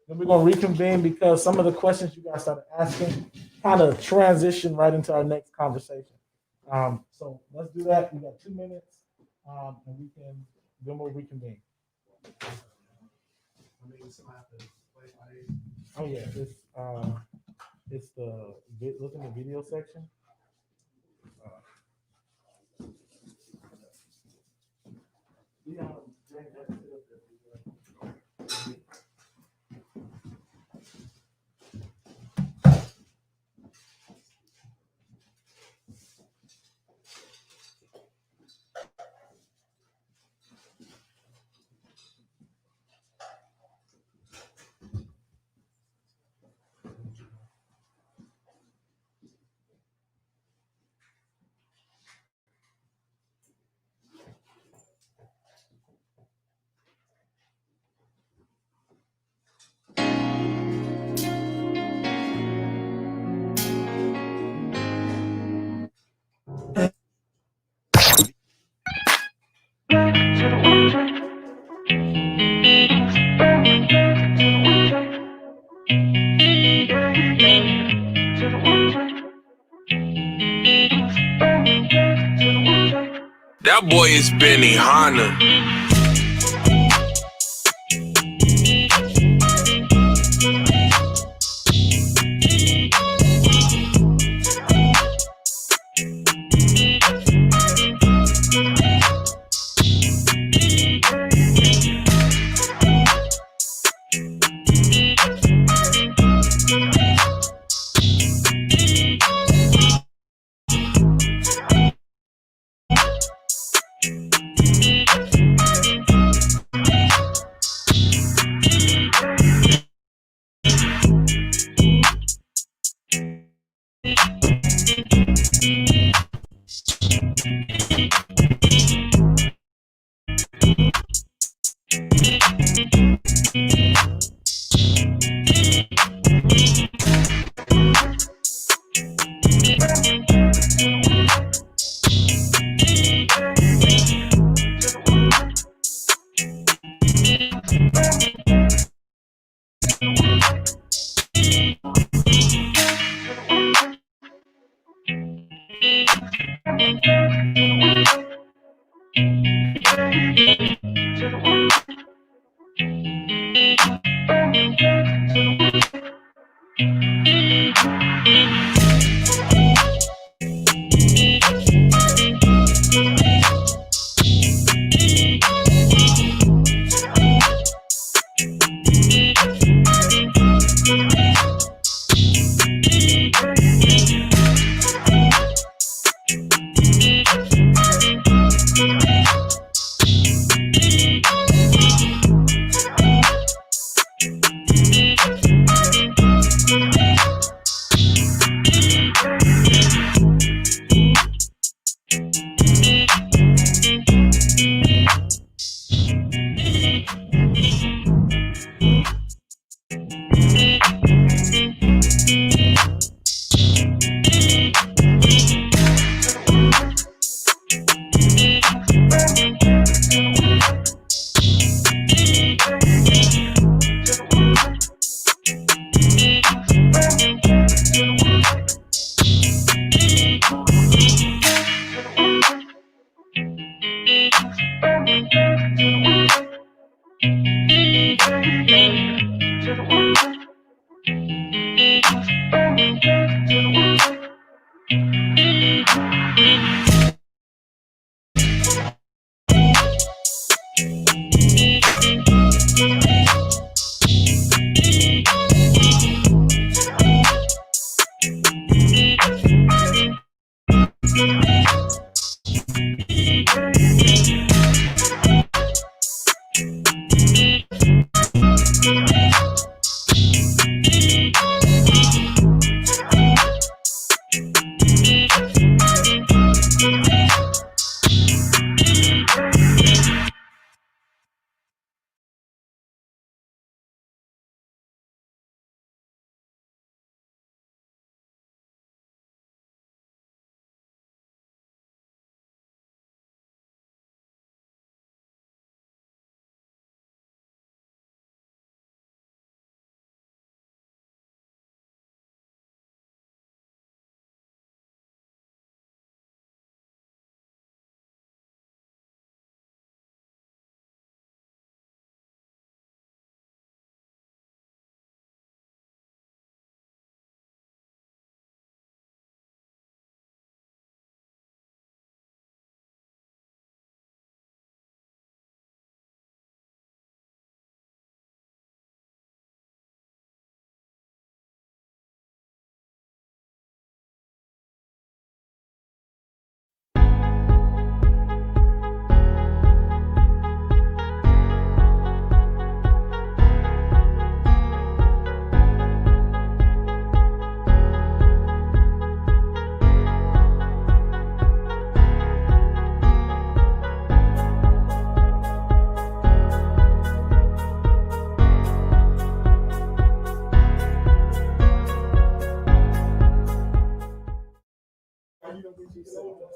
Then we're gonna reconvene because some of the questions you guys started asking kind of transition right into our next conversation. So let's do that. We got 2 minutes, and then we'll reconvene. Oh yeah, it's look in the video section. That boy is Benny Hanna.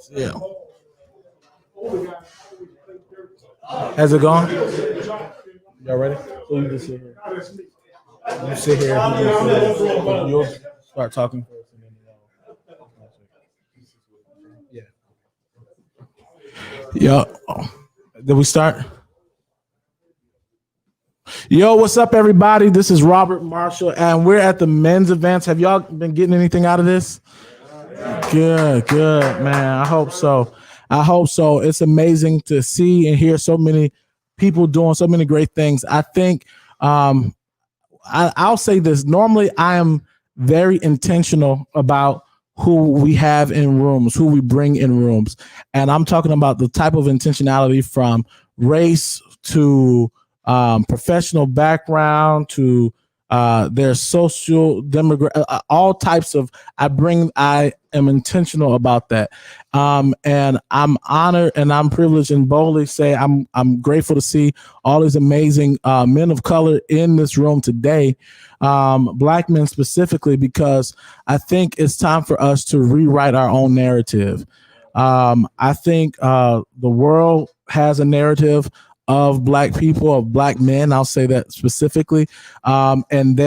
Yeah. Has it gone? Y'all ready? So you just sit here. You sit here. You'll start talking first, and then yeah. Did we start? Yo, what's up, everybody? This is Robert Marshall, and we're at the men's events. Have y'all been getting anything out of this? Good, man. I hope so. It's amazing to see and hear so many people doing so many great things. I think I'll say this. Normally, I am very intentional about who we have in rooms, who we bring in rooms. And I'm talking about the type of intentionality from race to professional background to their social demographic, all types of, I am intentional about that. And I'm honored and I'm privileged and boldly say I'm grateful to see all these amazing men of color in this room today, Black men specifically, because I think it's time for us to rewrite our own narrative. I think the world has a narrative of Black people, of Black men. I'll say that specifically. And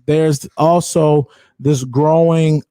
there's also this growing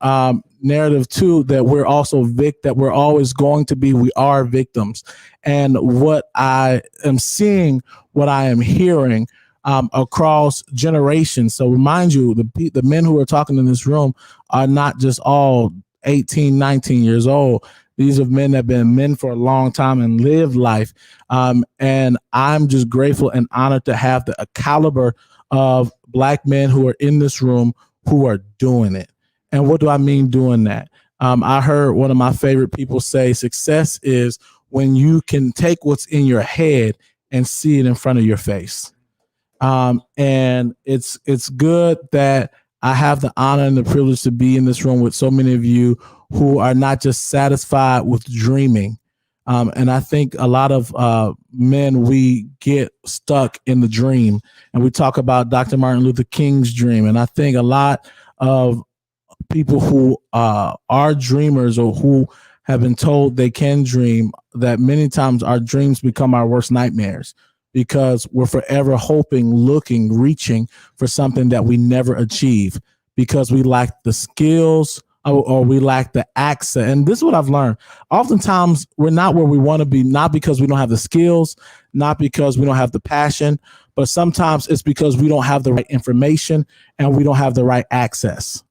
narrative too, that we're also that we're always going to be, we are victims. And what I am seeing, what I am hearing across generations. So remind you, the men who are talking in this room are not just all 18, 19 years old. These are men that have been men for a long time and lived life. And I'm just grateful and honored to have the caliber of Black men who are in this room who are doing it. And what do I mean doing that? I heard one of my favorite people say success is when you can take what's in your head and see it in front of your face. And it's good that I have the honor and the privilege to be in this room with so many of you who are not just satisfied with dreaming. And I think a lot of men, we get stuck in the dream, and we talk about Dr. Martin Luther King's dream. And I think a lot of people who are dreamers or who have been told they can dream, that many times our dreams become our worst nightmares, because we're forever hoping, looking, reaching for something that we never achieve because we lack the skills or we lack the access. And this is what I've learned. Oftentimes, we're not where we want to be, not because we don't have the skills, not because we don't have the passion, but sometimes it's because we don't have the right information and we don't have the right access.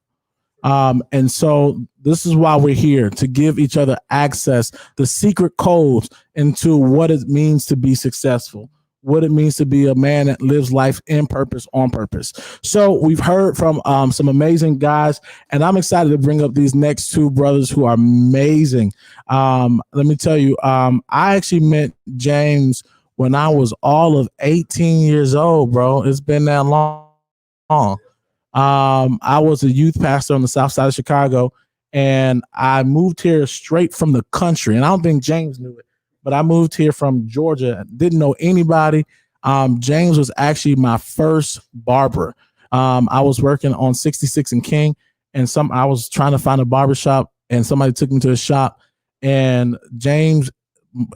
And so this is why we're here, to give each other access, the secret codes into what it means to be successful, what it means to be a man that lives life in purpose, on purpose. So we've heard from some amazing guys, and I'm excited to bring up these next two brothers who are amazing. Let me tell you, I actually met James when I was all of 18 years old, bro. It's been that long. I was a youth pastor on the south side of Chicago, and I moved here straight from the country. And I don't think James knew it, but I moved here from Georgia, didn't know anybody. James was actually my first barber. I was working on 66 and King, and I was trying to find a barbershop, and somebody took me to a shop. And James,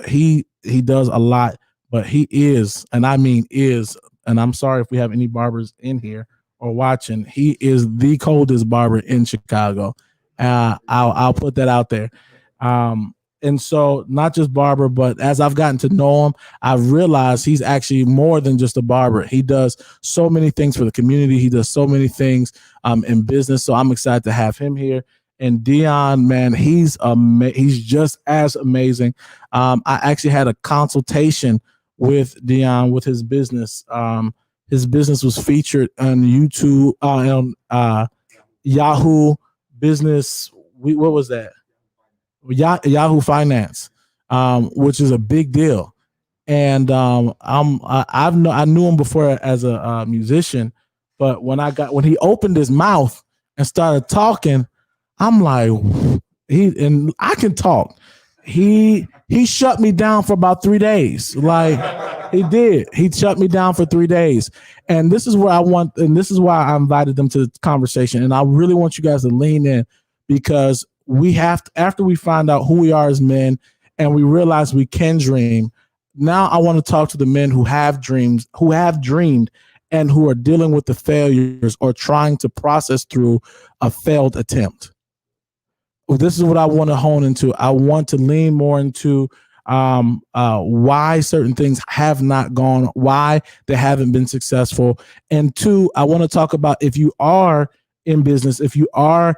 he does a lot, but he is, and I mean is, and I'm sorry if we have any barbers in here or watching, he is the coldest barber in Chicago. I'll put that out there. And so not just barber, but as I've gotten to know him, I've realized he's actually more than just a barber. He does so many things for the community. He does so many things in business. So I'm excited to have him here. And Dion, man, he's just as amazing. I actually had a consultation with Dion with his business. His business was featured on YouTube, on Yahoo Business. What was that? Yahoo Finance, which is a big deal. And I knew him before as a musician, but when he opened his mouth and started talking, I'm like, and I can talk. He shut me down for about 3 days. Like he did. He shut me down for 3 days. And this is where and this is why I invited them to the conversation. And I really want you guys to lean in, because we have to, after we find out who we are as men and we realize we can dream, now I want to talk to the men who have dreams, who have dreamed, and who are dealing with the failures or trying to process through a failed attempt. This is what I want to hone into. I want to lean more into why certain things have not gone, why they haven't been successful. And two, I want to talk about if you are in business, if you are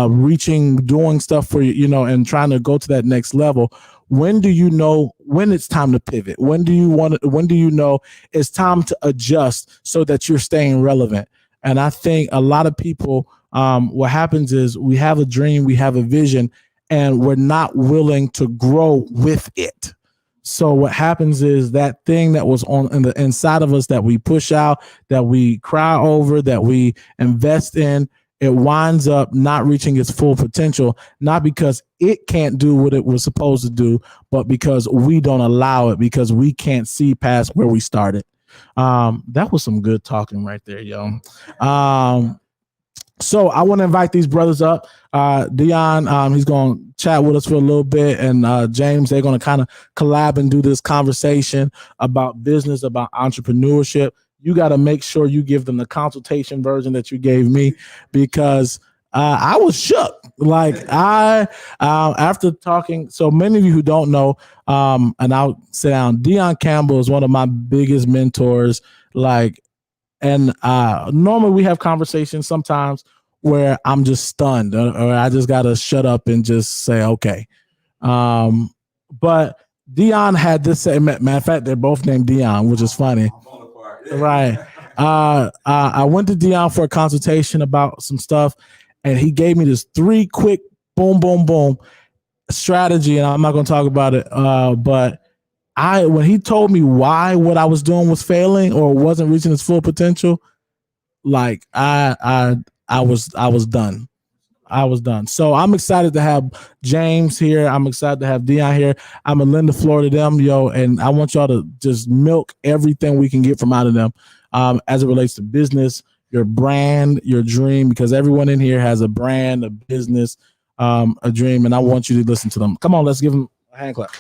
reaching, doing stuff for you, and trying to go to that next level, when do you know when it's time to pivot? When do you know it's time to adjust so that you're staying relevant? And I think a lot of people, what happens is we have a dream, we have a vision, and we're not willing to grow with it. So what happens is that thing that was on in the inside of us that we push out, that we cry over, that we invest in, it winds up not reaching its full potential, not because it can't do what it was supposed to do, but because we don't allow it, because we can't see past where we started. That was some good talking right there, yo. So I want to invite these brothers up. Dion, he's going to chat with us for a little bit, and James, they're going to kind of collab and do this conversation about business, about entrepreneurship. You got to make sure you give them the consultation version that you gave me, because I was shook. Like after talking, so many of you who don't know, and I'll sit down, Dion Campbell is one of my biggest mentors. And normally we have conversations sometimes where I'm just stunned, or I just got to shut up and just say, okay. But Dion had this, matter of fact, they're both named Dion, which is funny. Right. I went to Dion for a consultation about some stuff, and he gave me this 3 quick boom, boom, boom strategy. And I'm not going to talk about it. But when he told me why what I was doing was failing or wasn't reaching its full potential, like I was done. I was done. So I'm excited to have James here. I'm excited to have Dion here. I'm gonna lend the floor to them, yo, and I want y'all to just milk everything we can get from out of them, as it relates to business, your brand, your dream, because everyone in here has a brand, a business, a dream, and I want you to listen to them. Come on, let's give them a hand clap.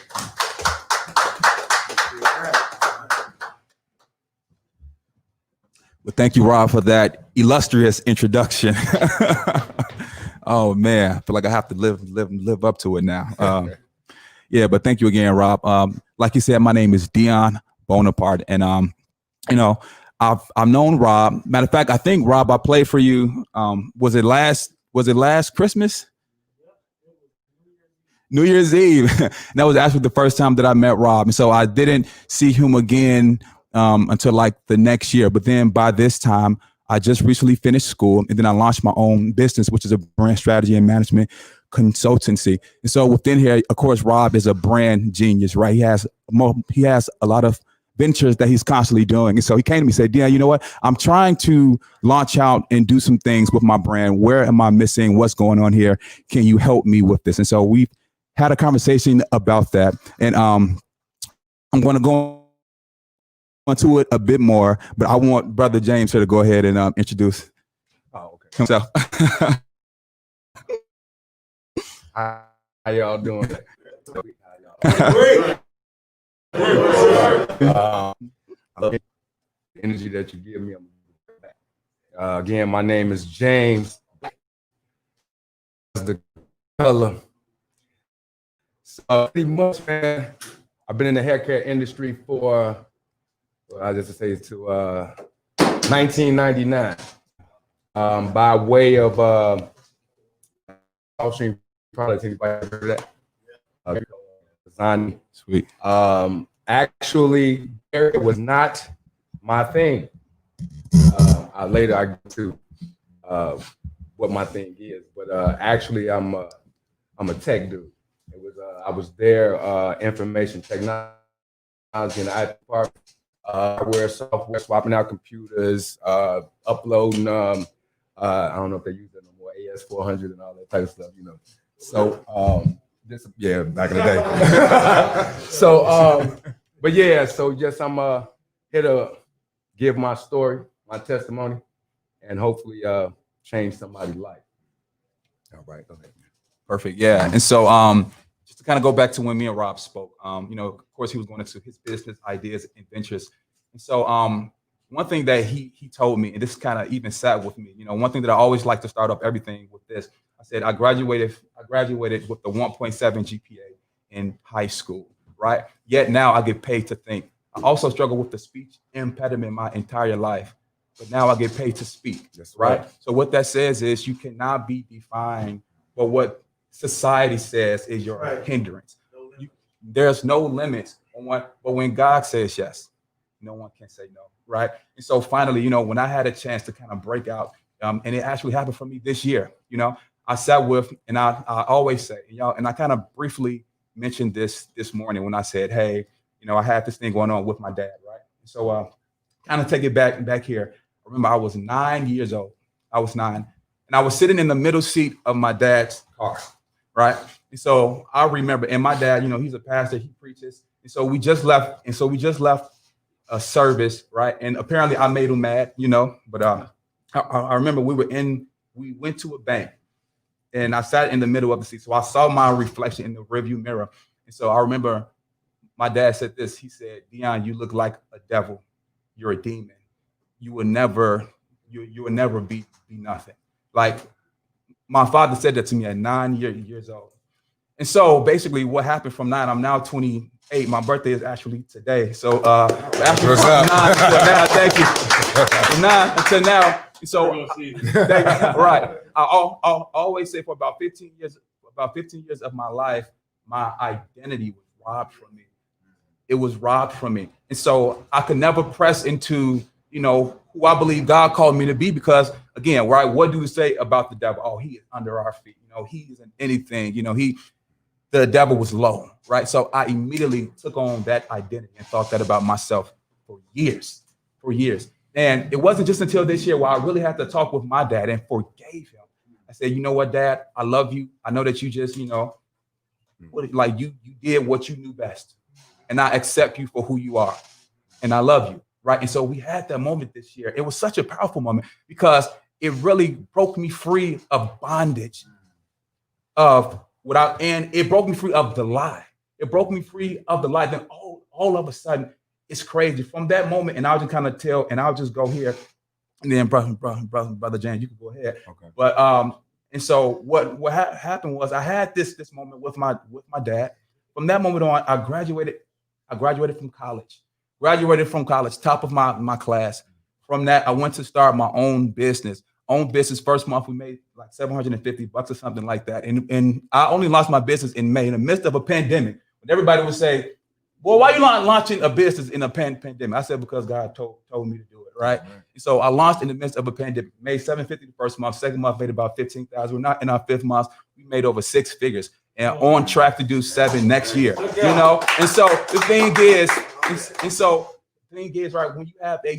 Well, thank you, Rob, for that illustrious introduction. Oh man, I feel like I have to live up to it now. Yeah, but thank you again, Rob. Like you said, my name is Dion Bonaparte, and I've known Rob. Matter of fact, I think Rob, I played for you. Was it last Christmas? New Year's Eve. That was actually the first time that I met Rob, and so I didn't see him again until like the next year. But then by this time, I just recently finished school, and then I launched my own business, which is a brand strategy and management consultancy. And so within here, of course, Rob is a brand genius, right? He has a lot of ventures that he's constantly doing. And so he came to me and said, "Dion, you know what? I'm trying to launch out and do some things with my brand. Where am I missing? What's going on here? Can you help me with this?" And so we've had a conversation about that. And I'm going to go into it a bit more, but I want Brother James here to go ahead and introduce himself. How y'all doing? Great. I love the energy that you give me. Again, my name is James. The color. So pretty much, man, I've been in the hair care industry for, I just say it's to 1999. By way of upstream products, anybody heard of that? Design. Sweet. Actually, it was not my thing. I go to what my thing is, but actually, I'm a tech dude. It was I was there, information technology in the IT department, hardware, software, swapping out computers, uploading. I don't know if they use that no more, AS400 and all that type of stuff, So yeah, back in the day. So but yeah, so yes, I'm here to give my story, my testimony, and hopefully change somebody's life. All right, go ahead. Perfect. Yeah. And so just to kind of go back to when me and Rob spoke, of course he was going into his business ideas and ventures. And so one thing that he told me, and this kind of even sat with me, one thing that I always like to start off everything with this. I said I graduated with the 1.7 GPA in high school, right? Yet now I get paid to think. I also struggle with the speech impediment my entire life, but now I get paid to speak. That's right. So what that says is you cannot be defined by what society says is your hindrance. There's no limits on what, but when God says yes, no one can say no, right? And so finally, when I had a chance to kind of break out, and it actually happened for me this year, I sat with, and I always say, and I kind of briefly mentioned this morning when I said, hey, I had this thing going on with my dad, right? So kind of take it back here. I remember I was 9 years old. I was 9, and I was sitting in the middle seat of my dad's car, right? And so I remember, and my dad, he's a pastor, he preaches, and so we just left a service, right? And apparently I made him mad, but I remember we went to a bank, and I sat in the middle of the seat, so I saw my reflection in the rearview mirror, and so I remember my dad said this. He said, "Dion, you look like a devil. You're a demon. You will never be nothing." Like my father said that to me at 9 years old. And so basically what happened from 9, I'm now 28. My birthday is actually today. So actually from 9 until now, thank you. From 9 until now. So right. I'll always say for about 15 years of my life, my identity was robbed from me. It was robbed from me. And so I could never press into, who I believe God called me to be, because again, right, what do we say about the devil? Oh, he is under our feet. He isn't anything. The devil was low, right? So I immediately took on that identity and thought that about myself for years. And it wasn't just until this year where I really had to talk with my dad and forgave him. I said, you know what, Dad, I love you. I know that you just, you did what you knew best. And I accept you for who you are. And I love you, right? And so we had that moment this year. It was such a powerful moment because it really broke me free of bondage and it broke me free of the lie. It broke me free of the lie. Then all of a sudden, it's crazy. From that moment, and I'll just kind of tell, and I'll just go here. And then brother James, you can go ahead. Okay. But and so what happened was I had this moment with my dad. From that moment on, I graduated from college. Top of my class. From that, I went to start my own business. First month, we made like $750 or something like that. And I only launched my business in May in the midst of a pandemic. When everybody would say, well, why are you launching a business in a pandemic? I said, because God told me to do it, right? And so I launched in the midst of a pandemic, made $750 the first month. Second month, made about $15,000. We're not in our 5th month. We made over 6 figures and on track to do 7 next year, And so the thing is, right, when you have a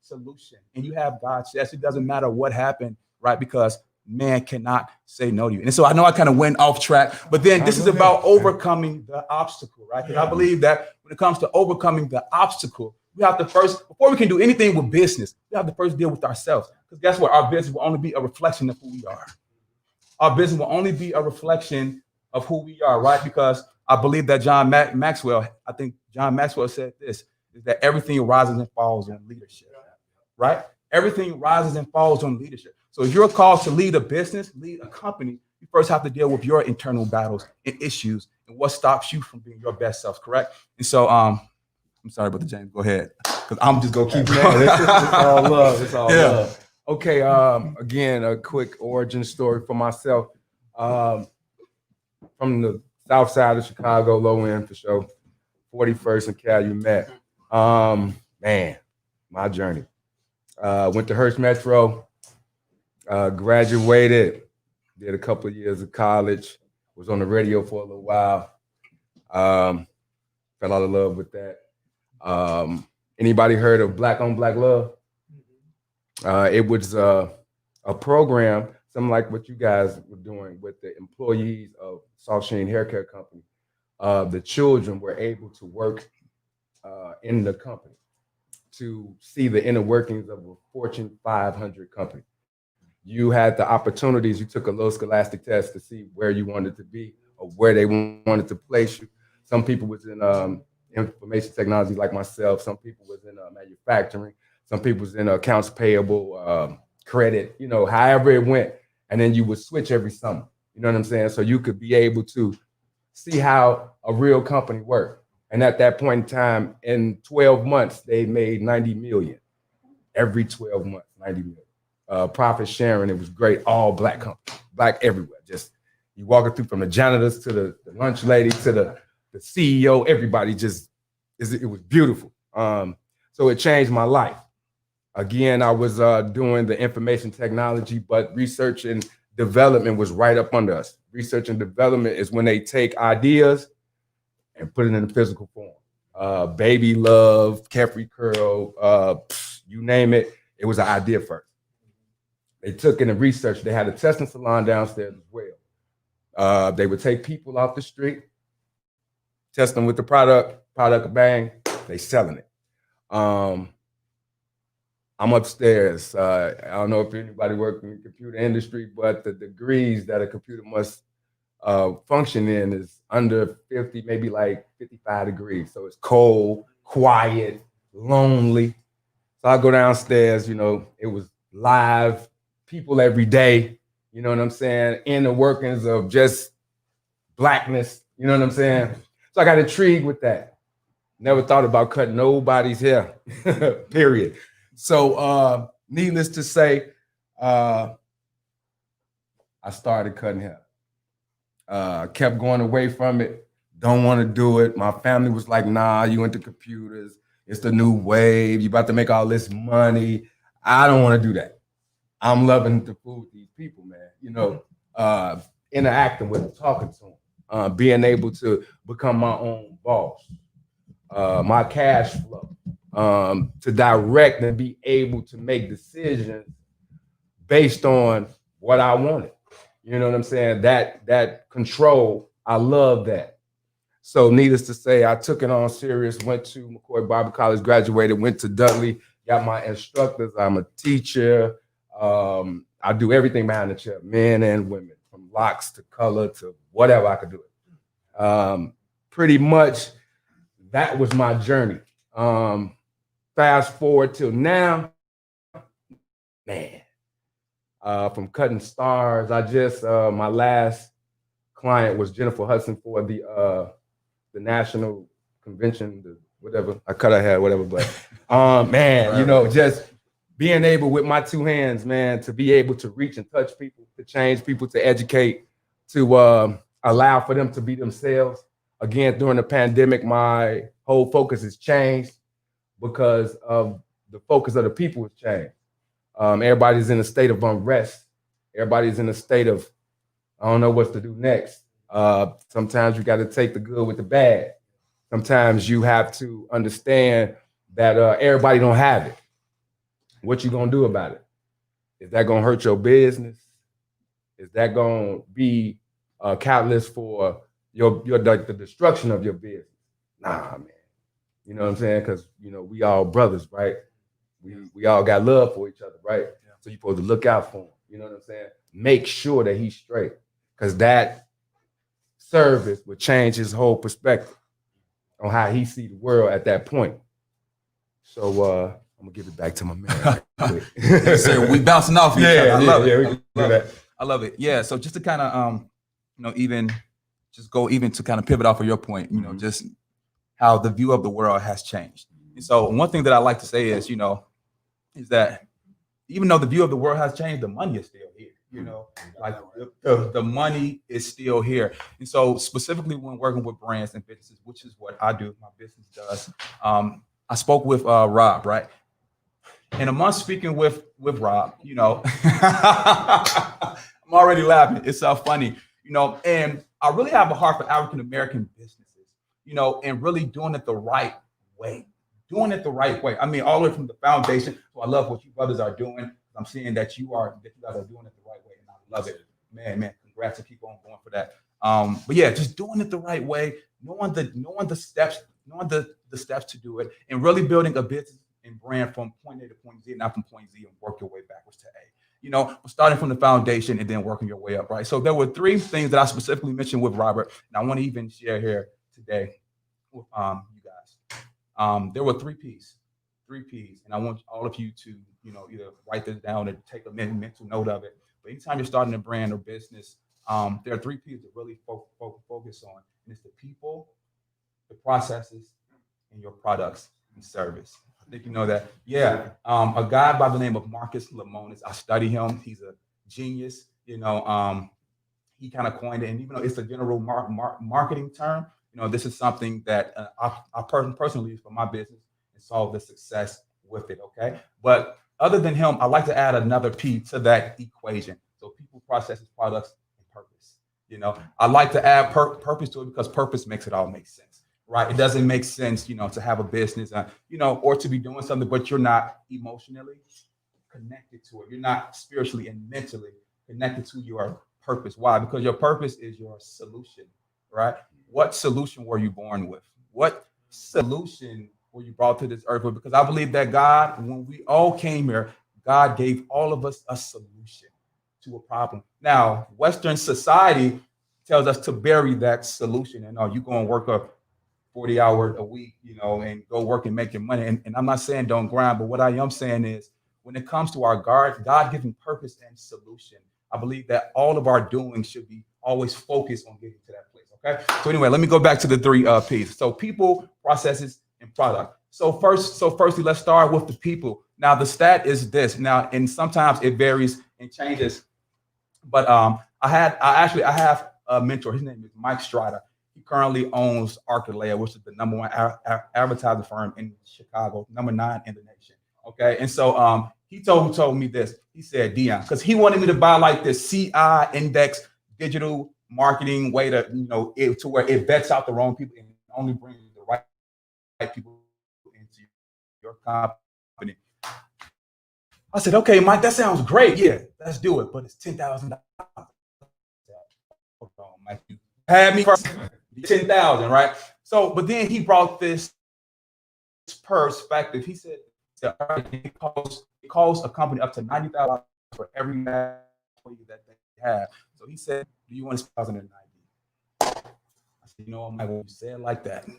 solution and you have God's yes, it doesn't matter what happened, right? Because man cannot say no to you. And so I know I kind of went off track, but then this is about overcoming the obstacle, right? Because I believe that when it comes to overcoming the obstacle, we have to first, before we can do anything with business, we have to first deal with ourselves. Because guess what? Our business will only be a reflection of who we are. Our business will only be a reflection of who we are, right? Because I believe that John Maxwell said this, is that everything rises and falls on leadership, right? Everything rises and falls on leadership. So if you're called to lead a business, lead a company, you first have to deal with your internal battles and issues and what stops you from being your best self, correct? And so I'm sorry, Brother James, go ahead. Because I'm just gonna keep going. It's all love. It's all love. Okay, again, a quick origin story for myself. From the south side of Chicago, low end for sure. 41st and Calumet. Man, my journey. Went to Hearst Metro. Graduated, did a couple of years of college, was on the radio for a little while. Fell out of love with that. Anybody heard of Black on Black Love? It was a program, something like what you guys were doing with the employees of Soft Sheen Hair Care Company. The children were able to work in the company to see the inner workings of a Fortune 500 company. You had the opportunities. You took a little scholastic test to see where you wanted to be or where they wanted to place you. Some people was in information technology like myself. Some people was in manufacturing. Some people was in accounts payable, credit, however it went. And then you would switch every summer. You know what I'm saying? So you could be able to see how a real company worked. And at that point in time, in 12 months, they made 90 million. Every 12 months, 90 million. Profit sharing, it was great. All black company, black everywhere. Just you walking through from the janitors to the lunch lady to the CEO, everybody just, it was beautiful. So it changed my life. Again, I was doing the information technology, but research and development was right up under us. Research and development is when they take ideas and put it in the physical form. Baby Love, Carefree Curl, you name it, it was an idea first. They took it and researched. They had a testing salon downstairs as well. They would take people off the street, test them with the product bang, they selling it. I'm upstairs. I don't know if anybody works in the computer industry, but the degrees that a computer must function in is under 50, maybe like 55 degrees. So it's cold, quiet, lonely. So I go downstairs, it was live, people every day, you know what I'm saying? In the workings of just blackness, you know what I'm saying? So I got intrigued with that. Never thought about cutting nobody's hair, period. So needless to say, I started cutting hair. Kept going away from it. Don't want to do it. My family was like, nah, you into computers. It's the new wave. You about to make all this money. I don't want to do that. I'm loving to fool with these people, man. Interacting with them, talking to them, being able to become my own boss, my cash flow, to direct and be able to make decisions based on what I wanted. You know what I'm saying? That control, I love that. So needless to say, I took it on serious, went to McCoy Bible College, graduated, went to Dudley, got my instructors. I'm a teacher. I do everything behind the chair, men and women, from locks to color to whatever I could do it. Pretty much that was my journey. Fast forward till now, man, from cutting stars, I just, my last client was Jennifer Hudson for the national convention, whatever. I cut her hair, whatever. But man, just being able with my two hands, man, to be able to reach and touch people, to change people, to educate, to allow for them to be themselves. Again, during the pandemic, my whole focus has changed because of the focus of the people has changed. Everybody's in a state of unrest. Everybody's in a state of, I don't know what to do next. Sometimes you got to take the good with the bad. Sometimes you have to understand that everybody don't have it. What you gonna do about it? Is that gonna hurt your business? Is that gonna be a catalyst for the destruction of your business? Nah, man. You know what I'm saying? Because we all brothers, right? We all got love for each other, right? Yeah. So you're supposed to look out for him. You know what I'm saying? Make sure that he's straight, because that service would change his whole perspective on how he see the world at that point. So I'm gonna give it back to my man. Yes, sir. We bouncing off each other. I love it. I love it. Yeah. So just to kind of even just go even to kind of pivot off of your point, just how the view of the world has changed. And so one thing that I like to say is, is that even though the view of the world has changed, the money is still here. Like the money is still here. And so specifically when working with brands and businesses, which is what I do, my business does, I spoke with Rob, right? And among speaking with Rob, I'm already laughing. It's so funny, and I really have a heart for African-American businesses, and really doing it the right way. I mean, all the way from the foundation. So I love what you brothers are doing. I'm seeing that you guys are doing it the right way, and I love it. Man, congrats and keep on going for that. But yeah, just doing it the right way, knowing the steps to do it, and really building a business and brand from point A to point Z, not from point Z and work your way backwards to A. starting from the foundation and then working your way up, right? So there were 3 things that I specifically mentioned with Robert, and I want to even share here today with you guys. There were 3 P's, and I want all of you to, either write this down or take a mental note of it. But anytime you're starting a brand or business, there are 3 P's to really focus on, and it's the people, the processes, and your products and service. I think you know that. Yeah. A guy by the name of Marcus Lemonis, I study him. He's a genius. He kind of coined it, and even though it's a general marketing term, this is something that I personally use for my business and saw the success with it. Okay. But other than him, I like to add another P to that equation. So people, processes, products, and purpose. I like to add purpose to it because purpose makes it all make sense. Right. It doesn't make sense, to have a business, or to be doing something, but you're not emotionally connected to it. You're not spiritually and mentally connected to your purpose. Why? Because your purpose is your solution, right? What solution were you born with? What solution were you brought to this earth with? Because I believe that God, when we all came here, God gave all of us a solution to a problem. Now, Western society tells us to bury that solution and you go and work a 40 hours a week, and go work and make your money. And I'm not saying don't grind, but what I am saying is when it comes to our God-given purpose and solution, I believe that all of our doing should be always focused on getting to that place. Okay. So anyway, let me go back to the 3 P's. So people, processes, and product. So firstly, let's start with the people. Now the stat is this. Now, and sometimes it varies and changes, but I have a mentor. His name is Mike Strider. He currently owns Arcalea, which is the #1 advertising firm in Chicago, #9 in the nation. Okay. And so he told me this. He said, Dion, because he wanted me to buy like this CI index digital marketing way to, to where it vets out the wrong people and only brings the right people into your company. I said, okay, Mike, that sounds great. Yeah, let's do it. But it's $10,000. Hold on, Mike, you had me first. 10,000, right? So, but then he brought this perspective. He said it costs a company up to $90,000 for every employee that they have. So he said, "Do you want to spend $1,090?" I said, Mike, when you say it like that,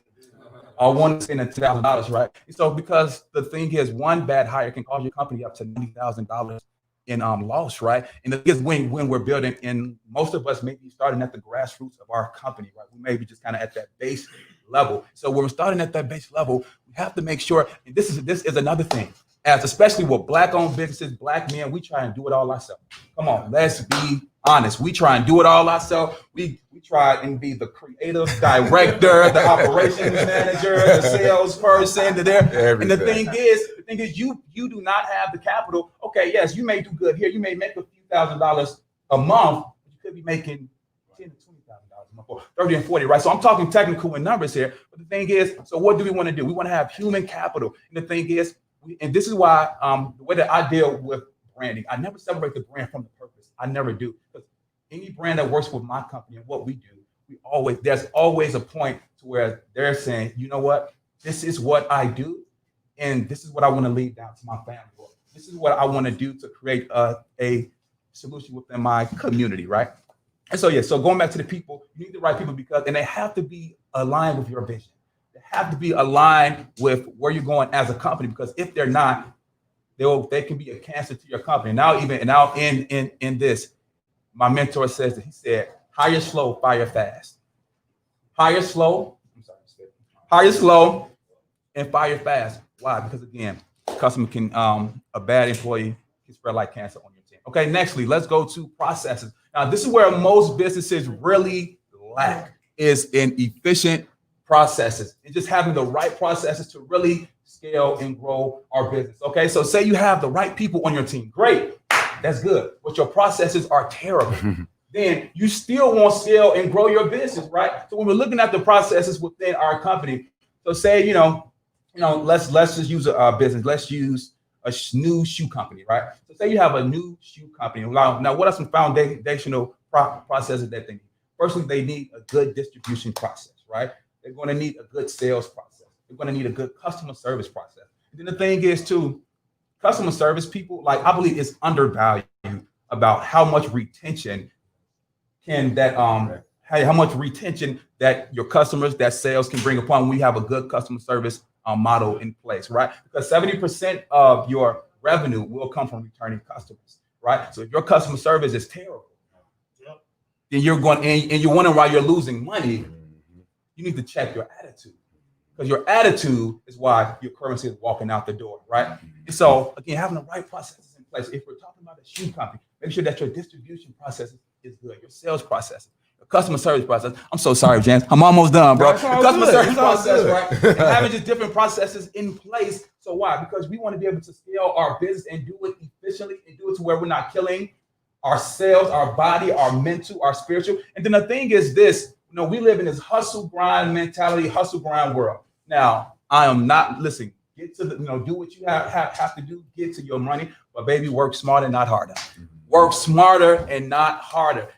I want to spend $10,000, right? So because the thing is, one bad hire can cost your company up to $90,000 in loss, right? And the thing is, when we're building, and most of us may be starting at the grassroots of our company, right? We may be just kind of at that base level. So when we're starting at that base level, we have to make sure, and this is another thing, especially with Black-owned businesses, Black men, we try and do it all ourselves. Come on, let's be honest. We try and do it all ourselves. We try and be the creative director, the operations manager, the salesperson, and the thing is, you do not have the capital. Okay, yes, you may do good here. You may make a few $1,000s a month, but you could be making $10,000 to $20,000 a month, or 30 and 40, right? So I'm talking technical in numbers here. But the thing is, so what do we want to do? We want to have human capital. And the thing is, and this is why the way that I deal with branding, I never separate the brand from the purpose. I never do. Because any brand that works with my company and what we do, there's always a point to where they're saying, you know what, this is what I do, and this is what I want to leave down to my family. This is what I want to do to create a solution within my community, right? And so, so going back to the people, you need the right people and they have to be aligned with your vision. They have to be aligned with where you're going as a company, because if they're not, they can be a cancer to your company. Now in this, my mentor says that he said, hire slow, fire fast. Hire slow, and fire fast. Why? Because again, customer can a bad employee can spread like cancer on your team. Okay, nextly, let's go to processes. Now, this is where most businesses really lack, is in efficient processes and just having the right processes to really scale and grow our business. Okay, so say you have the right people on your team. Great, that's good. But your processes are terrible. Then you still won't scale and grow your business, right? So when we're looking at the processes within our company, so say, let's just use a business. Let's use a new shoe company, right? So say you have a new shoe company. Now, what are some foundational processes that they need? Firstly, they need a good distribution process, right? They're going to need a good sales process. They're going to need a good customer service process. And then the thing is too, customer service people, I believe, is undervalued about how much retention can that how much retention that your customers, that sales can bring upon when we have a good customer service model in place, right? Because 70% of your revenue will come from returning customers, right? So if your customer service is terrible, then you're going and you're wondering why you're losing money. You need to check your attitude, because your attitude is why your currency is walking out the door, right? And so again, having the right processes in place. If we're talking about a shoe company, make sure that your distribution process is good, your sales process, your customer service process. I'm so sorry, James. I'm almost done, bro. The customer service process, right? And having just different processes in place. So why? Because we want to be able to scale our business and do it efficiently and do it to where we're not killing ourselves, our body, our mental, our spiritual. And then the thing is this, we live in this hustle grind mentality, hustle grind world. Now, I am not listening. Get to the, do what you have to do, get to your money, but baby, work smarter, not harder. Work smarter and not harder.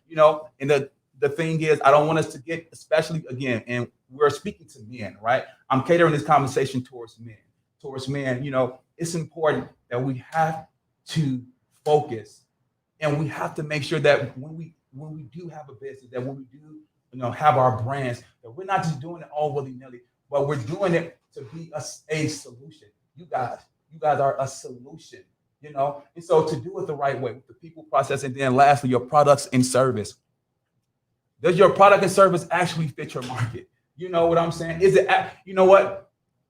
And the thing is, I don't want us to get, especially again, and we're speaking to men, right? I'm catering this conversation towards men. It's important that we have to focus, and we have to make sure that when we do have a business, that when we do have our brands, that we're not just doing it all willy-nilly, but we're doing it to be a solution. You guys are a solution, and so to do it the right way with the people, process, and then lastly, your products and service. Does your product and service actually fit your market? You know what I'm saying? Is it,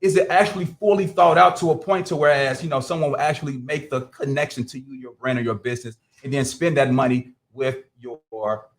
is it actually fully thought out to a point to whereas, someone will actually make the connection to you, your brand or your business, and then spend that money with your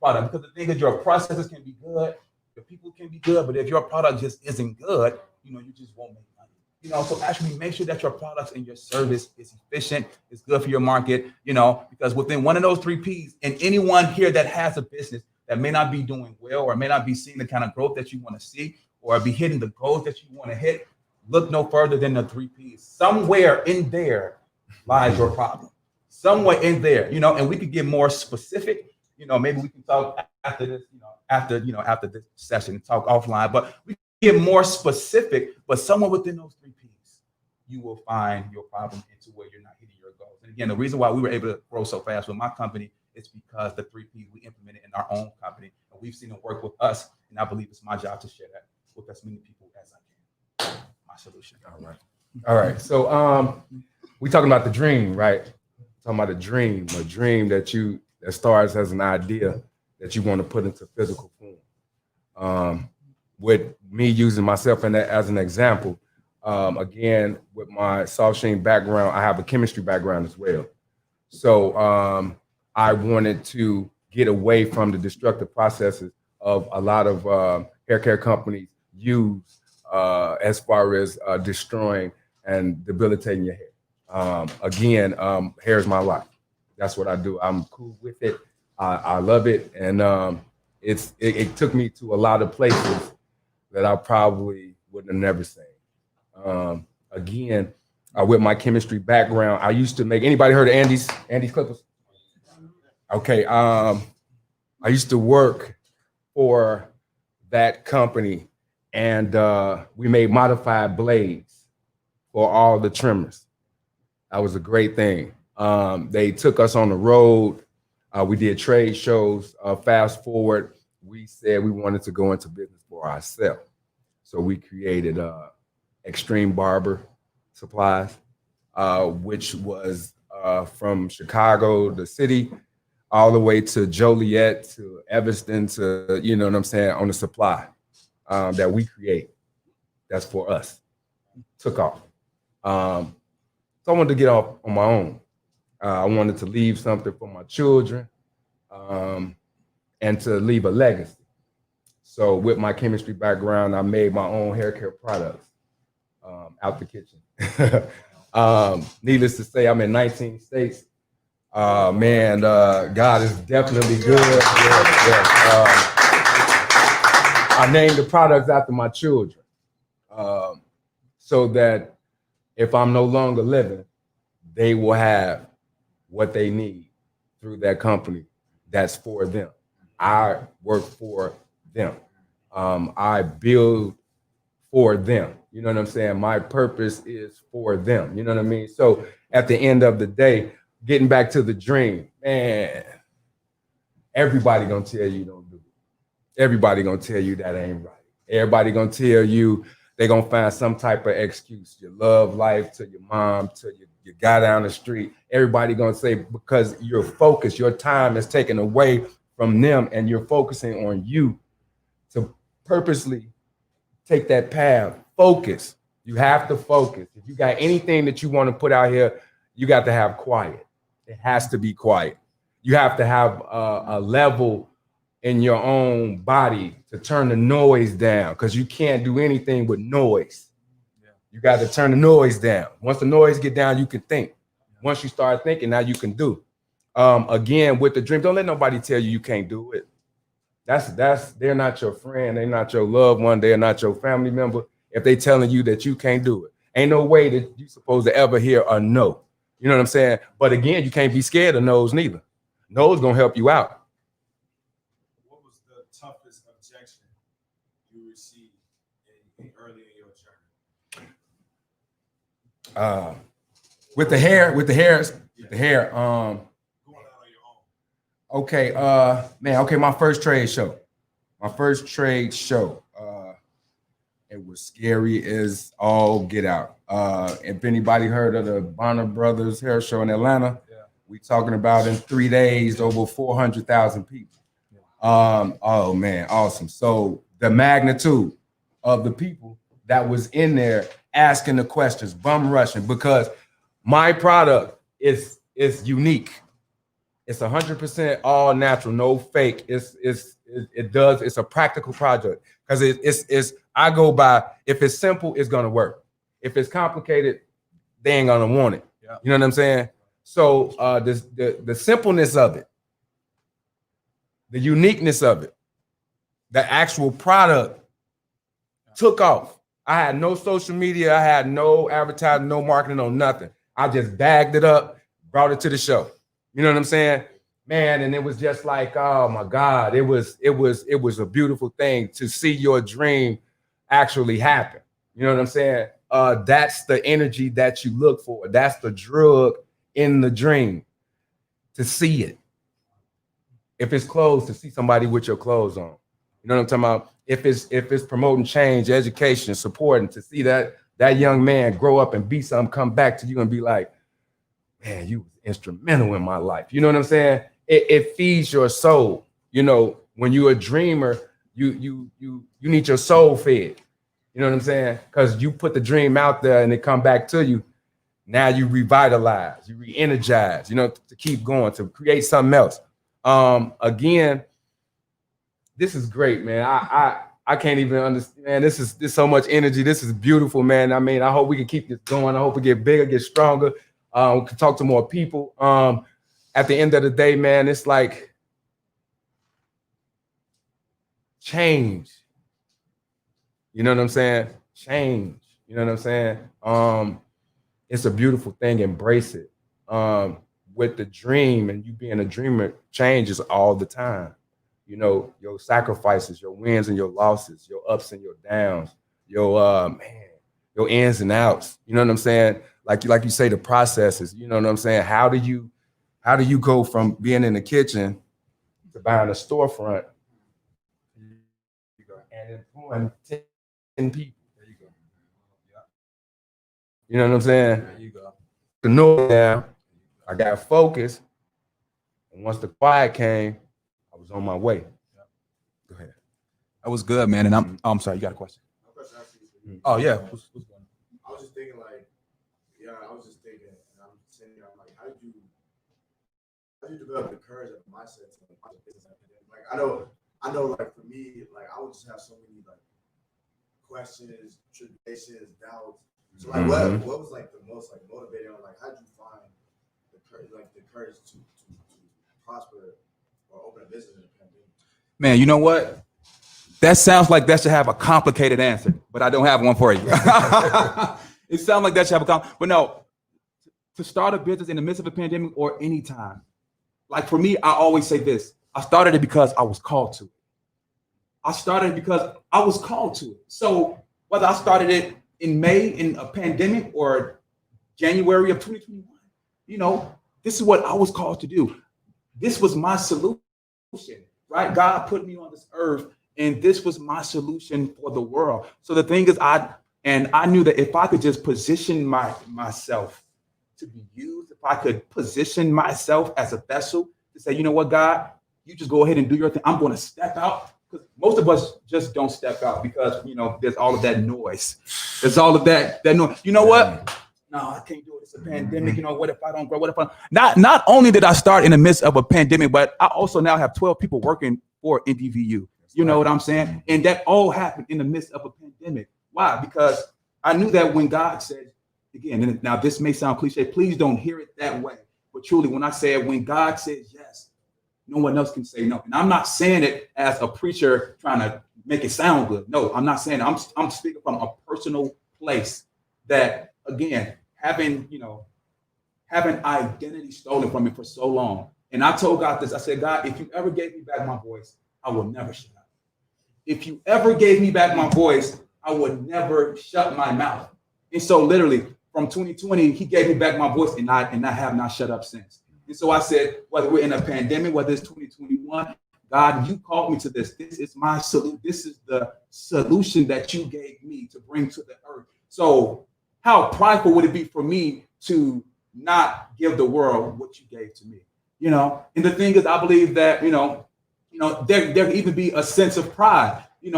product? Because the thing is, your processes can be good, your people can be good, but if your product just isn't good, you just won't make money. So actually make sure that your products and your service is efficient, is good for your market, because within one of those 3 Ps, and anyone here that has a business that may not be doing well or may not be seeing the kind of growth that you want to see or be hitting the goals that you want to hit, look no further than the 3 Ps. Somewhere in there lies your problem. Somewhere in there, and we could get more specific. Maybe we can talk after this, after this session and talk offline, but we can get more specific, but somewhere within those 3 Ps, you will find your problem into where you're not hitting your goals. And again, the reason why we were able to grow so fast with my company is because the 3 Ps we implemented in our own company, and we've seen it work with us. And I believe it's my job to share that with as many people as I can. My solution. All right. So we talking about the dream, right? Talking about a dream that starts as an idea that you want to put into physical form. With me using myself as an example, again, with my soft sheen background, I have a chemistry background as well. So I wanted to get away from the destructive processes of a lot of hair care companies use as far as destroying and debilitating your hair. Again, hair is my life. That's what I do. I'm cool with it. I love it. And it took me to a lot of places that I probably wouldn't have never seen. Again, with my chemistry background, I used to make, anybody heard of Andy's Clippers? Okay. I used to work for that company, and we made modified blades for all the trimmers. That was a great thing. They took us on the road. We did trade shows. Fast forward, we said we wanted to go into business for ourselves. So we created Extreme Barber Supplies, which was from Chicago, the city, all the way to Joliet, to Evanston, to, you know what I'm saying, on the supply that we create. That's for us. Took off. So I wanted to get off on my own. I wanted to leave something for my children and to leave a legacy. So with my chemistry background, I made my own hair care products out the kitchen. Needless to say, I'm in 19 states. Man, God is definitely good. I named the products after my children so that if I'm no longer living, they will have what they need through that company that's for them. I work for them. I build for them. You know what I'm saying? My purpose is for them. You know what I mean? So at the end of the day, getting back to the dream, man, everybody gonna tell you don't do it. Everybody gonna tell you that ain't right. Everybody gonna tell you they gonna find some type of excuse. Your love life, to your mom, to your guy down the street. Everybody gonna say, because you're focused, your time is taken away from them and you're focusing on you to purposely take that path. Focus. You have to focus. If you got anything that you want to put out here, you got to have quiet. It has to be quiet. You have to have a level in your own body to turn the noise down, because you can't do anything with noise. You got to turn the noise down. Once the noise get down, you can think. Once you start thinking, now you can do. Again, with the dream, don't let nobody tell you can't do it. They're not your friend. They're not your loved one. They're not your family member. If they telling you that you can't do it, ain't no way that you supposed to ever hear a no. You know what I'm saying? But again, you can't be scared of no's neither. No's gonna help you out. What was the toughest objection you received early in your journey? With the hair. Okay, my first trade show. It was scary as all get out. If anybody heard of the Bonner Brothers hair show in Atlanta, we talking about in 3 days over 400,000 people. Oh man, awesome. So the magnitude of the people that was in there asking the questions, bum rushing, because my product is unique. It's 100% all natural, no fake. It's a practical project, because it's I go by, if it's simple, it's gonna work. If it's complicated, they ain't gonna want it. Yeah. You know what I'm saying? So the simpleness of it, the uniqueness of it, the actual product took off. I had no social media, I had no advertising, no marketing, no nothing. I just bagged it up, brought it to the show. You know what I'm saying? Man, and it was just like, oh my God, it was a beautiful thing to see your dream actually happen. You know what I'm saying? That's the energy that you look for. That's the drug in the dream, to see it. If it's clothes, to see somebody with your clothes on. You know what I'm talking about? If it's promoting change, education, supporting, to see that young man grow up and be something, come back to you and be like, man, you was instrumental in my life. You know what I'm saying? It feeds your soul. You know, when you're a dreamer, you need your soul fed. You know what I'm saying? Because you put the dream out there and it come back to you. Now you revitalize, you re-energize, you know, to keep going, to create something else. Again, this is great, man. I can't even understand, man. This so much energy. This is beautiful, man. I mean, I hope we can keep this going. I hope we get bigger, get stronger. We can talk to more people. At the end of the day, man, it's like change. You know what I'm saying? Change. You know what I'm saying? It's a beautiful thing. Embrace it. With the dream, and you being a dreamer, changes all the time. You know, your sacrifices, your wins and your losses, your ups and your downs, your ins and outs. You know what I'm saying? Like you say, the processes. You know what I'm saying? How do you go from being in the kitchen to buying a storefront and employing 10 people? There you go. Yeah. You know what I'm saying? There you go. The noise down, I got focused, and once the quiet came, I was on my way. Go ahead. That was good, man. And I'm sorry, you got a question? Oh yeah. What's going on? I was just thinking, like, and I'm saying, like, how did you develop the courage and mindset to like business? Like, I know, like for me, like I would just have so many like questions, tribulations, doubts. So like, what was like the most like motivating? Like, how did you find the courage to prosper or open a business in the pandemic? Man, you know what? That sounds like that should have a complicated answer, but I don't have one for you. It sounds like that should have but no, to start a business in the midst of a pandemic or any time, like for me, I always say this: I started it because I was called to it. I started it because I was called to it. So whether I started it in May in a pandemic or January of 2021, you know, this is what I was called to do. This was my solution, right? God put me on this earth, and this was my solution for the world. So the thing is, I knew that if I could just position myself to be used, if I could position myself as a vessel to say, you know what, God, you just go ahead and do your thing. I'm going to step out. Because most of us just don't step out because, there's all of that noise. There's all of that noise. You know what? No, I can't do it. It's a pandemic. What if I don't grow? What if I not only did I start in the midst of a pandemic, but I also now have 12 people working for NDVU. You know what I'm saying? And that all happened in the midst of a pandemic. Why? Because I knew that when God said, again, and now this may sound cliche, please don't hear it that way. But truly, when I say it, when God says yes, no one else can say no. And I'm not saying it as a preacher trying to make it sound good. No, I'm not saying it. I'm speaking from a personal place that, again, having identity stolen from me for so long. And I told God this. I said, God, if you ever gave me back my voice, I will never shut up. If you ever gave me back my voice, I would never shut my mouth. And so literally from 2020, he gave me back my voice, and I have not shut up since. And so I said, whether we're in a pandemic, whether it's 2021, God, you called me to this. This is my solution. This is the solution that you gave me to bring to the earth. So how prideful would it be for me to not give the world what you gave to me? And the thing is, I believe that, there can even be a sense of pride, and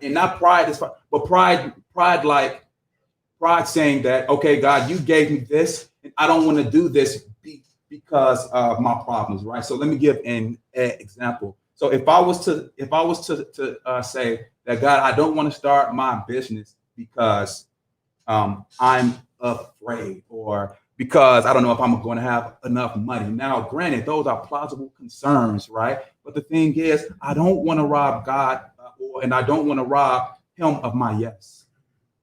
not pride is, but pride saying that, okay, God, you gave me this, and I don't want to do this because of my problems, right? So let me give an example. So if I was to say that, God, I don't want to start my business because I'm afraid, or because I don't know if I'm going to have enough money. Now, granted, those are plausible concerns, right? But the thing is, I don't want to rob God, and I don't want to rob him of my yes.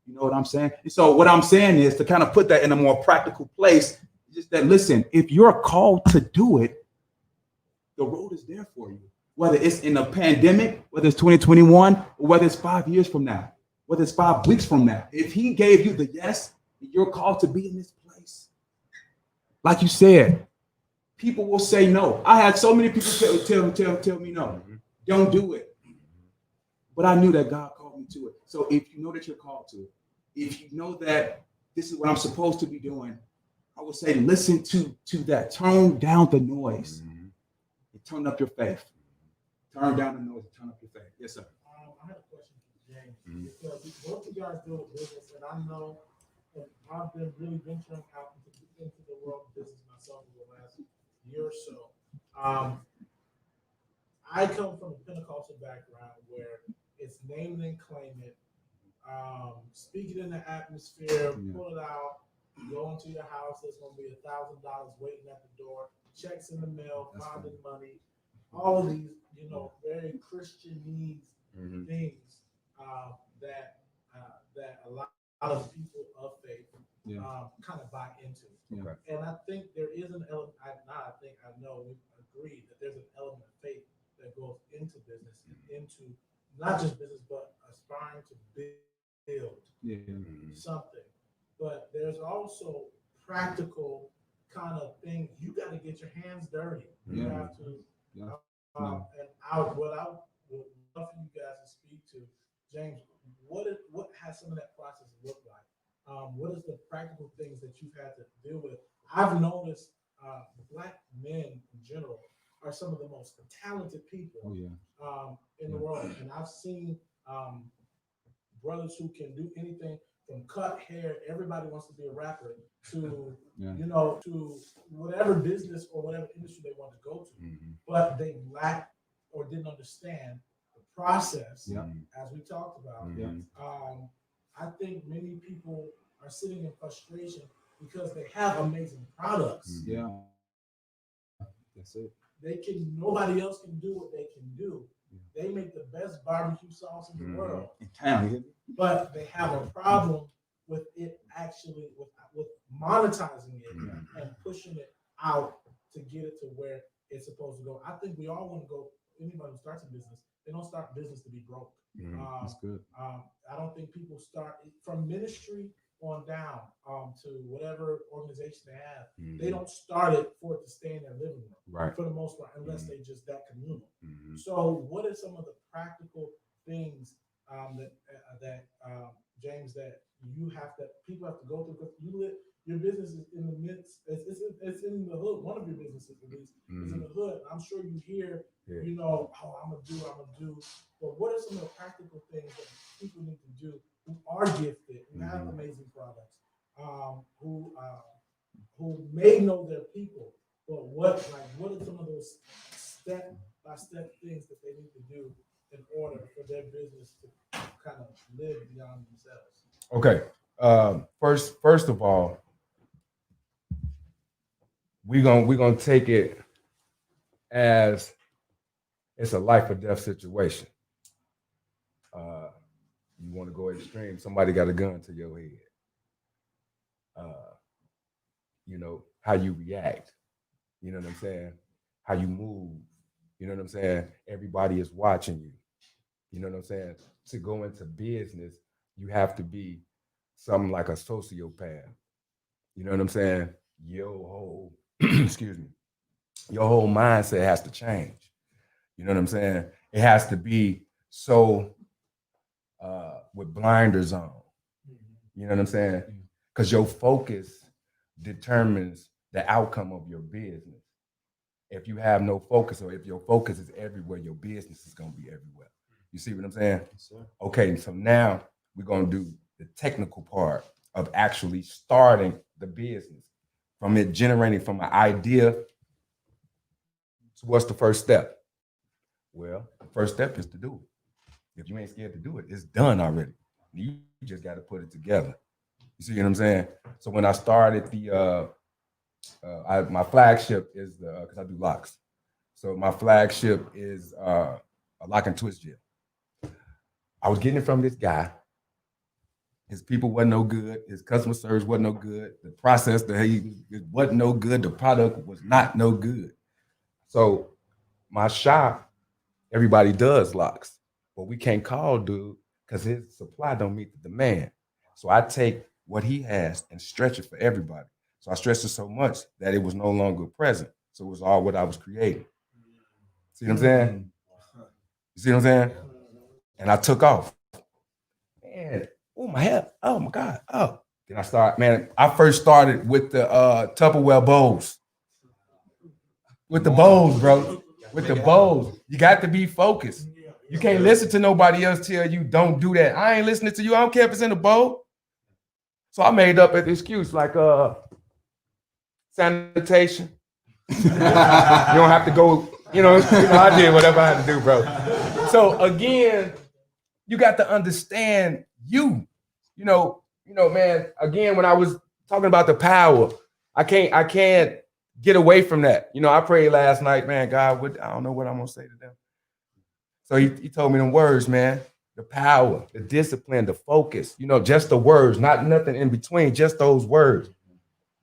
You know what I'm saying? And so what I'm saying is to kind of put that in a more practical place, just that, listen, if you're called to do it, the road is there for you. Whether it's in a pandemic, whether it's 2021, or whether it's 5 years from now, whether it's 5 weeks from now. If he gave you the yes, you're called to be in this place. Like you said, people will say no. I had so many people tell me no. Don't do it. But I knew that God called me to it. So if you know that you're called to it, if you know that this is what I'm supposed to be doing, I would say listen to that. Turn down the noise. And turn up your faith. Turn down the noise and turn up your faith. Yes, sir. I have a question for James. Because both of you guys deal with business, and I know that I've been really venturing out into the world of business myself over the last year or so. I come from a Pentecostal background where it's name it and claim it, speak it in the atmosphere, pull it out, go into your house. There's going to be $1,000 waiting at the door, checks in the mail, finding money, all of these, very Christian needs things that a lot of people of faith kind of buy into. And I think there is an element. I know we agree that there's an element of faith that goes into business, into not just business, but aspiring to build something. But there's also practical kind of things. You got to get your hands dirty. You have to. And I would love for you guys to speak to James. What has some of that process looked like? What is the practical things that you've had to deal with? I've noticed Black men in general are some of the most talented people in the world, and I've seen brothers who can do anything from cut hair. Everybody wants to be a rapper to to whatever business or whatever industry they want to go to, but they lack or didn't understand the process as we talked about. I think many people are sitting in frustration because they have amazing products. That's it. Nobody else can do what they can do. They make the best barbecue sauce in the world. In town, but they have a problem with it actually with monetizing it and pushing it out to get it to where it's supposed to go. I think we all want to go. Anybody who starts a business, they don't start business to be broke. That's good. I don't think people start from ministry on down to whatever organization they have, Mhm. they don't start it for it to stay in their living room, Right. for the most part, unless they just that communal. Mhm. So, what are some of the practical things that James, that you have to people have to go through, because you live your business is in the midst. It's in the hood. One of your businesses, at least, is in the hood. I'm sure you hear, you know, oh, I'm gonna do. But what are some of the practical things that people need to do who are gifted, who have amazing products, who may know their people, but what are some of those step by step things that they need to do in order for their business to kind of live beyond themselves? Okay. First of all, we're gonna take it as it's a life or death situation. You want to go extreme, somebody got a gun to your head. You know, how you react, you know what I'm saying? How you move, you know what I'm saying? Everybody is watching you. You know what I'm saying? To go into business, you have to be something like a sociopath. You know what I'm saying? Your whole, excuse me, your whole mindset has to change. You know what I'm saying? It has to be so with blinders on. You know what I'm saying? Because your focus determines the outcome of your business. If you have no focus, or if your focus is everywhere, your business is going to be everywhere. You see what I'm saying? Yes, sir. Okay, so now we're going to do the technical part of actually starting the business, from it generating from an idea. So what's the first step? Well, the first step is to do it. If you ain't scared to do it, it's done already. You just got to put it together. You see what I'm saying? So when I started my flagship is because I do locks. So my flagship is a lock and twist gel. I was getting it from this guy. His people wasn't no good. His customer service wasn't no good. The process it wasn't no good. The product was not no good. So my shop, everybody does locks, but we can't call dude because his supply don't meet the demand. So I take what he has and stretch it for everybody. So I stretched it so much that it was no longer present. So it was all what I was creating. See what I'm saying? You see what I'm saying? And I took off. Man, oh my head, oh my God, oh. Then I first started with the Tupperware bowls. With the bowls, bro. With the bowls. You got to be focused. You can't listen to nobody else tell you don't do that. I ain't listening to you. I don't care if it's in a bowl. So I made up an excuse like sanitation. You don't have to go, I did whatever I had to do, bro. So again, you got to understand you know, man, again, when I was talking about the power, I can't get away from that. I prayed last night, man, God, I don't know what I'm gonna say to them. So he told me them words, man, the power, the discipline, the focus, just the words, not nothing in between, just those words.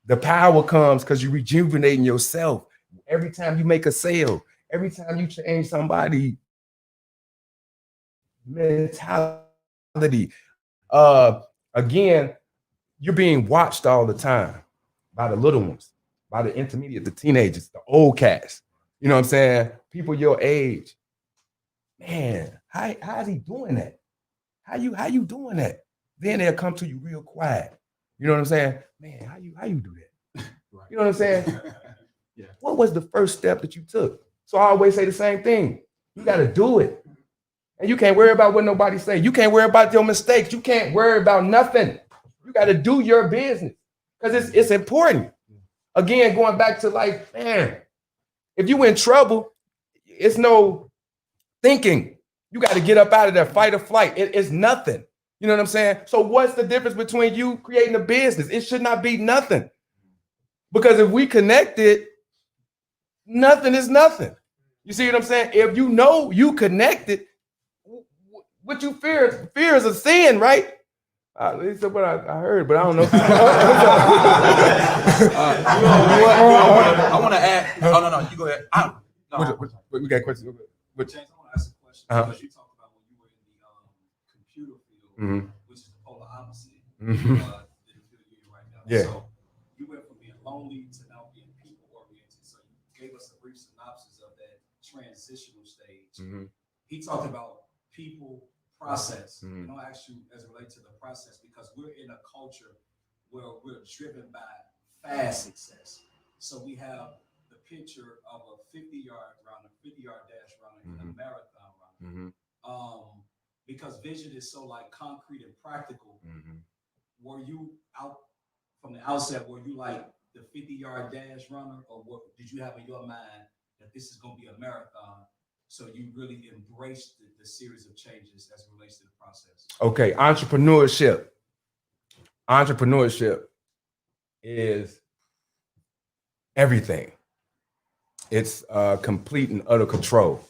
The power comes because you're rejuvenating yourself. Every time you make a sale, every time you change somebody mentality, again, you're being watched all the time by the little ones, by the intermediate, the teenagers, the old cats. You know what I'm saying? People your age. Man, how is he doing that? How you doing that? Then they'll come to you real quiet. You know what I'm saying? Man, how you do that? Right. You know what I'm saying? Yeah. What was the first step that you took? So I always say the same thing. You got to do it. And you can't worry about what nobody say. You can't worry about your mistakes. You can't worry about nothing. You got to do your business because it's important. Again, going back to like, man, if you in trouble, it's no thinking. You got to get up out of there, fight or flight. It's nothing. You know what I'm saying? So what's the difference between you creating a business? It should not be nothing. Because if we connected, nothing is nothing. You see what I'm saying? If you know you connected, what you fear is a sin, right? At least what I heard, but I don't know. I want to add. Oh, no, you go ahead. We got questions. James, I want to ask a question because you talked about when you were in the computer field, which is the polar opposite. The Yeah. So you went from being lonely to now being people oriented. So you gave us a brief synopsis of that transitional stage. He talked about people, process. And I'll ask you as it relates to the process, because we're in a culture where we're driven by fast success. So we have the picture of a 50-yard runner, 50-yard dash runner, and a marathon runner. Because vision is so like concrete and practical. Were you out from the outset? Were you like the 50-yard dash runner, or what did you have in your mind that this is going to be a marathon? So you really embraced the series of changes as it relates to the process. Okay, entrepreneurship. Entrepreneurship is everything. It's complete and utter control.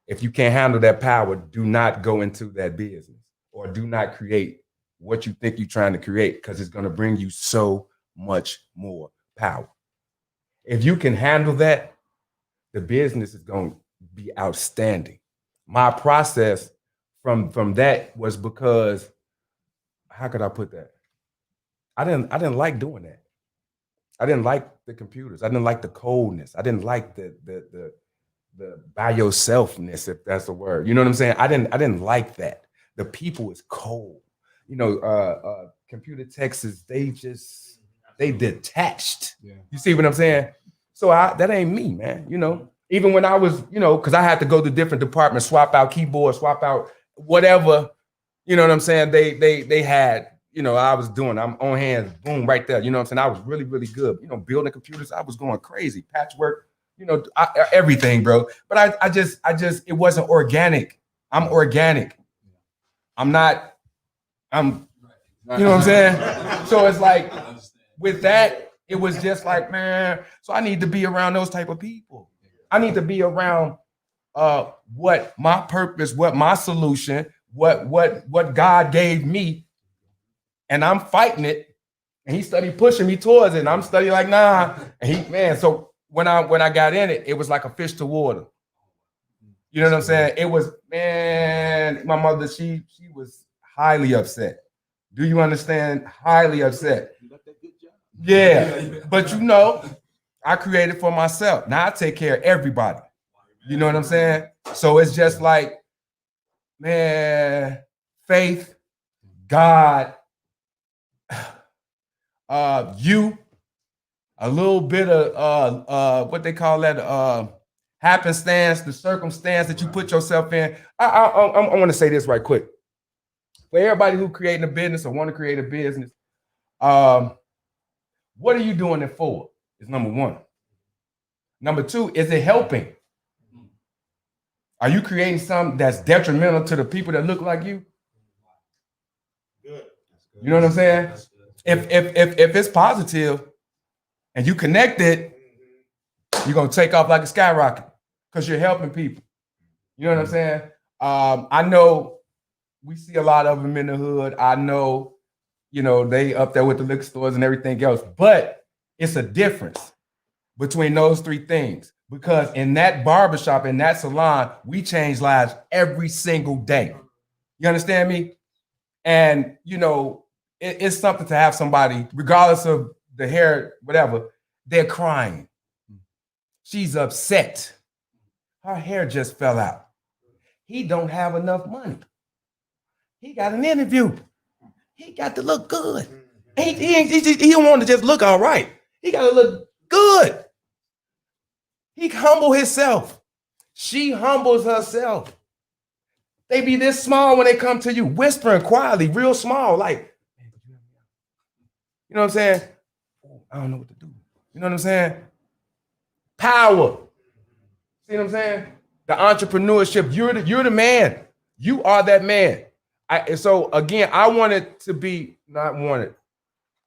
If you can't handle that power, do not go into that business, or do not create what you think you're trying to create, because it's going to bring you so much more power. If you can handle that, the business is going to be outstanding. My process from that was because, how could I put that? I didn't like doing that. I didn't like the computers. I didn't like the coldness. I didn't like the by yourselfness, if that's the word. You know what I'm saying? I didn't like that. The people is cold. You know, computer techs is they detached. Yeah. You see what I'm saying? So that ain't me, man. You know, even when I was, you know, because I had to go to different departments, swap out keyboards, swap out whatever. You know what I'm saying? They had, you know, I was doing, I'm on hands, boom, right there. You know what I'm saying? I was really, really good. You know, building computers, I was going crazy. Patchwork, you know, everything, bro. But I just, it wasn't organic. I'm organic. I'm, you know what I'm saying? So it's like, with that, it was just like, man, so I need to be around those type of people. I need to be around what my purpose, what my solution, what God gave me, and I'm fighting it, and he studied pushing me towards it, and I'm studying like, nah, and he, man, so when I got in it, it was like a fish to water. You know what I'm saying? It was, man, my mother, she was highly upset. Do you understand? Highly upset. Yeah, but you know, I created for myself. Now I take care of everybody. You know what I'm saying? So it's just like, man, faith, God, you, a little bit of what they call that, happenstance, the circumstance that you put yourself in. I want to say this right quick. For everybody who creating a business or want to create a business, what are you doing it for? Is number one. Number two, is it helping? Are you creating something that's detrimental to the people that look like you? Good. You know what I'm saying? If it's positive and you connect it, you're gonna take off like a skyrocket because you're helping people. You know what I'm saying? I know we see a lot of them in the hood. I know, you know, they up there with the liquor stores and everything else, but it's a difference between those three things, because in that barbershop, in that salon, we change lives every single day. You understand me? And, you know, it's something to have somebody, regardless of the hair, whatever, they're crying. She's upset. Her hair just fell out. He don't have enough money. He got an interview. He got to look good. He don't want to just look all right. He got to look good. He humble himself. She humbles herself. They be this small when they come to you, whispering quietly, real small, like, you know what I'm saying? I don't know what to do. You know what I'm saying? Power. See what I'm saying? The entrepreneurship. You're the man. You are that man. So again, I wanted to be, not wanted.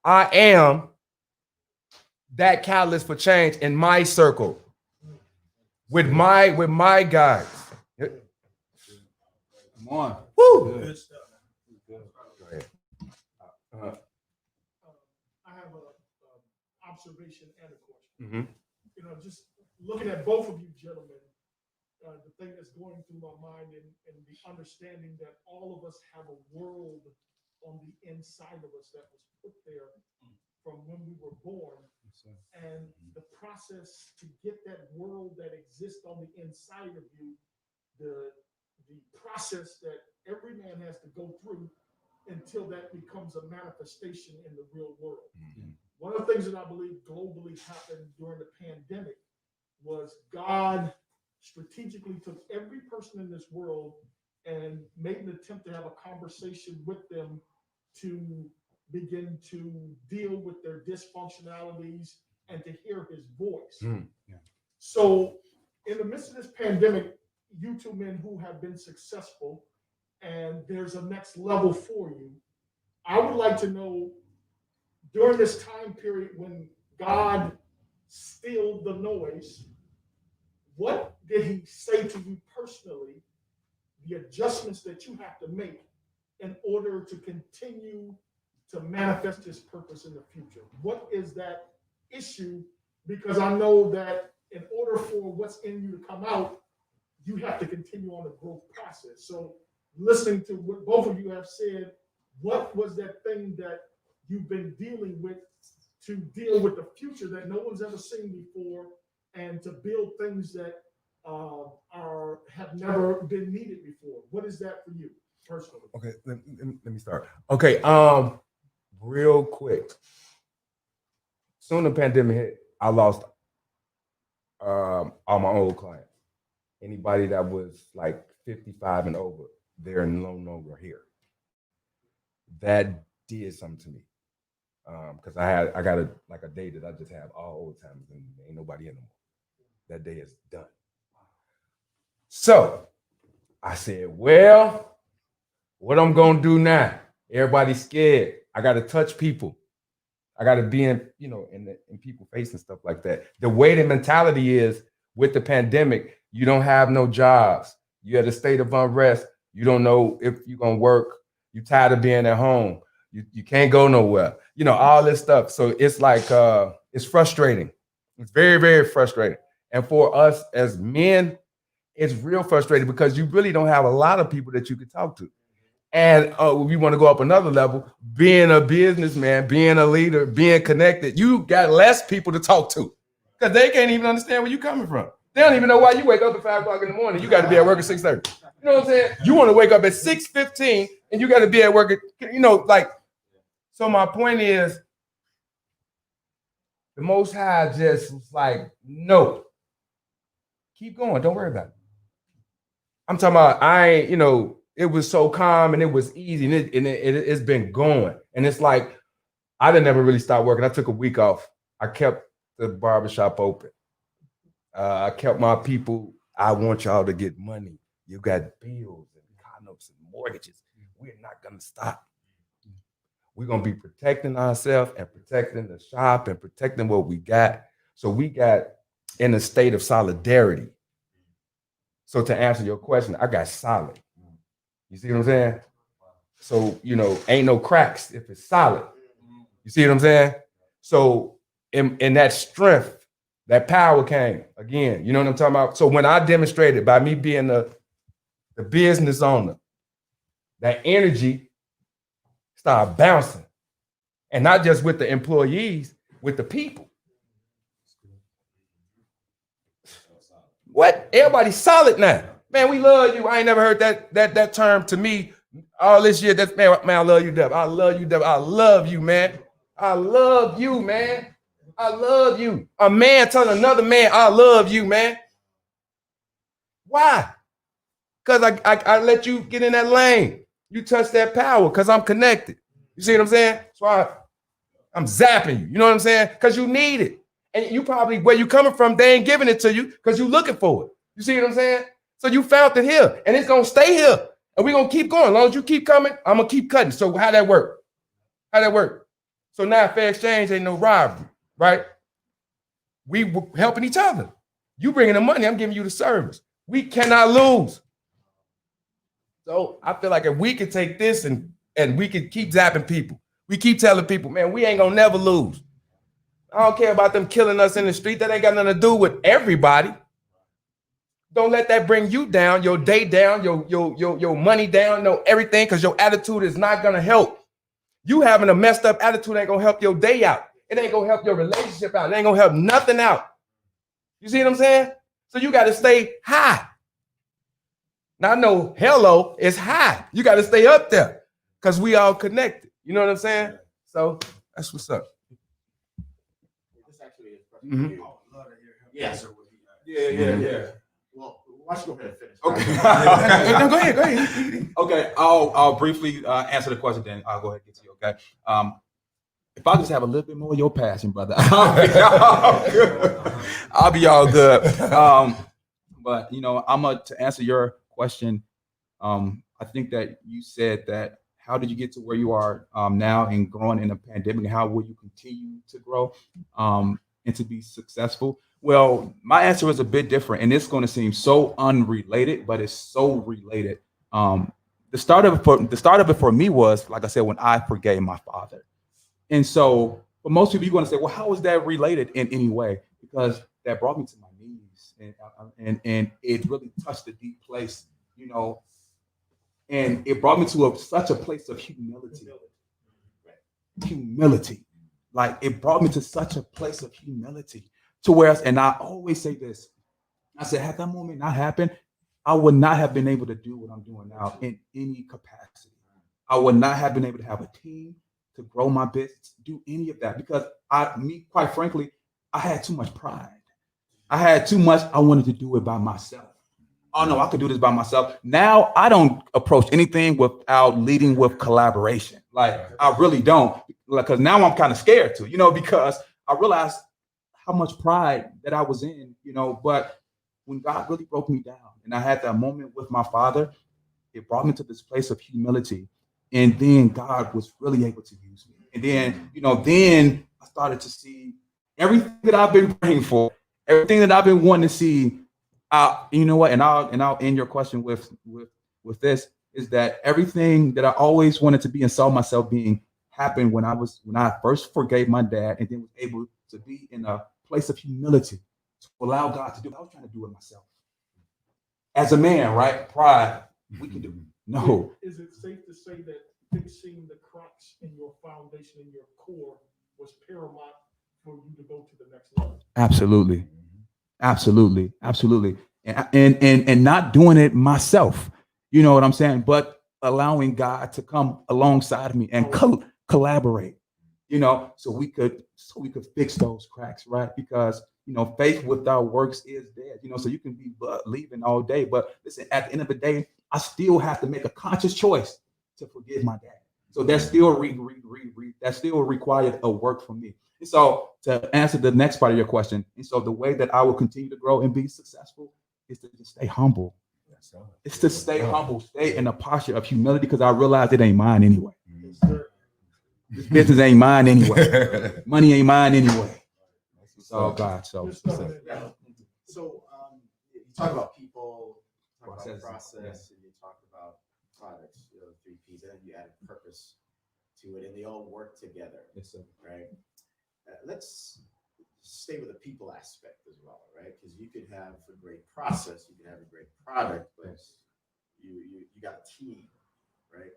I am that catalyst for change in my circle. With my guys. Come on. Woo! I have an observation and a question. You know, just looking at both of you gentlemen, the thing that's going through my mind and the understanding that all of us have a world on the inside of us that was put there from when we were born. And the process to get that world that exists on the inside of you, the process that every man has to go through until that becomes a manifestation in the real world. One of the things that I believe globally happened during the pandemic was God strategically took every person in this world and made an attempt to have a conversation with them to begin to deal with their dysfunctionalities and to hear his voice. So in the midst of this pandemic, you two men who have been successful, and there's a next level for you, I would like to know, during this time period when God stilled the noise, what did he say to you personally, the adjustments that you have to make in order to continue to manifest his purpose in the future? What is that issue? Because I know that in order for what's in you to come out, you have to continue on the growth process. So listening to what both of you have said, what was that thing that you've been dealing with to deal with the future that no one's ever seen before, and to build things that have never been needed before? What is that for you personally? Okay, let me start. Okay, real quick. Soon the pandemic hit, I lost all my old clients. Anybody that was like 55 and over, they're no longer here. That did something to me. Because I got a day that I just have all old timers and ain't nobody in no more. That day is done. So I said, well, what I'm gonna do now? Everybody's scared. I gotta touch people. I gotta be in people's face and stuff like that. The way the mentality is with the pandemic, you don't have no jobs. You're at a state of unrest. You don't know if you're gonna work. You're tired of being at home. You can't go nowhere. All this stuff. So it's like it's frustrating. It's very, very frustrating. And for us as men, it's real frustrating because you really don't have a lot of people that you can talk to. And if you want to go up another level, being a businessman, being a leader, being connected, you got less people to talk to because they can't even understand where you're coming from. They don't even know why you wake up at 5 o'clock in the morning. You got to be at work at 6:30. You know what I'm saying? You want to wake up at 6:15 and you got to be at work at, So my point is, the Most High just was like, no, keep going. Don't worry about it. I'm talking about, it was so calm and it was easy and it's been going. And it's like, I didn't ever really stop working. I took a week off. I kept the barbershop open. I kept my people. I want y'all to get money. You got bills and condos and mortgages. We're not going to stop. We're going to be protecting ourselves and protecting the shop and protecting what we got. So we got in a state of solidarity. So to answer your question, I got solid. You see what I'm saying? So, ain't no cracks if it's solid. You see what I'm saying? So in that strength, that power came again. You know what I'm talking about? So when I demonstrated by me being the business owner, that energy started bouncing. And not just with the employees, with the people. What? Everybody's solid now. Man, we love you. I ain't never heard that term to me all this year. That's man, I love you, Deb. I love you, Deb. I love you, man. I love you, man. I love you. A man telling another man, I love you, man. Why? Because I let you get in that lane. You touch that power because I'm connected. You see what I'm saying? That's why I'm zapping you. You know what I'm saying? Because you need it. And you probably, where you coming from, they ain't giving it to you because you looking for it. You see what I'm saying? So you found it here, and it's going to stay here. And we're going to keep going. As long as you keep coming, I'm going to keep cutting. So how that work? How that work? So now fair exchange ain't no rivalry, right? We helping each other. You bringing the money, I'm giving you the service. We cannot lose. So I feel like if we could take this and we could keep zapping people, we keep telling people, man, we ain't going to never lose. I don't care about them killing us in the street. That ain't got nothing to do with everybody. Don't let that bring you down, your day down, your money down, everything, because your attitude is not going to help. You having a messed up attitude ain't going to help your day out. it ain't gonna help your relationship out. It ain't gonna help nothing out. You see what I'm saying? So you got to stay high. Now I know hello is high. You got to stay up there because we all connected. You know what I'm saying? So that's what's up. This actually is a question for you. Yes. Yeah. Well, why don't you go ahead and finish? Okay. No, go ahead. Okay, I'll briefly answer the question, then I'll go ahead and get to you. Okay. If I just have a little bit more of your passion, brother, I'll be all good. But to answer your question, I think that you said that how did you get to where you are now and growing in a pandemic? And how will you continue to grow and to be successful? Well, my answer is a bit different, and it's going to seem so unrelated, but it's so related. The start of it for me was, like I said, when I forgave my father. And so for most people, you're going to say, well, how is that related in any way? Because that brought me to my knees, and it really touched a deep place, and it brought me to such a place of humility. Like it brought me to such a place of humility to where, and I always say this, I said, had that moment not happened, I would not have been able to do what I'm doing now in any capacity. I would not have been able to have a team, to grow my business, do any of that, because quite frankly, I had too much pride. I had too much. I wanted to do it by myself. Oh no, I could do this by myself. Now I don't approach anything without leading with collaboration. Like I really don't, because now I'm kind of scared to, because I realized how much pride that I was in, but when God really broke me down and I had that moment with my father, it brought me to this place of humility. And then God was really able to use me. And then, then I started to see everything that I've been praying for, everything that I've been wanting to see. You know what? And I'll end your question with this, is that everything that I always wanted to be and saw myself being happened when I first forgave my dad, and then was able to be in a place of humility to allow God to do. I was trying to do it myself. As a man, right? Pride, we can do it. No. Is it safe to say that fixing the cracks in your foundation, in your core, was paramount for you to go to the next level? Absolutely. And not doing it myself. You know what I'm saying? But allowing God to come alongside me and collaborate, so we could fix those cracks, right? Because faith without works is dead. So you can be believing all day, but listen, at the end of the day, I still have to make a conscious choice to forgive my dad. So that's still that still required a work from me. And so to answer the next part of your question, and so the way that I will continue to grow and be successful is to just stay humble. It's to stay humble, stay in a posture of humility, because I realize it ain't mine anyway. This business ain't mine anyway. Money ain't mine anyway. So God, So you talk about people, talk about process, and you talk about products, 3 P's, and then you added purpose to it, and they all work together. Yes, sir. Right? Let's stay with the people aspect as well, right? Because you could have a great process, you could have a great product, but you got a team, right?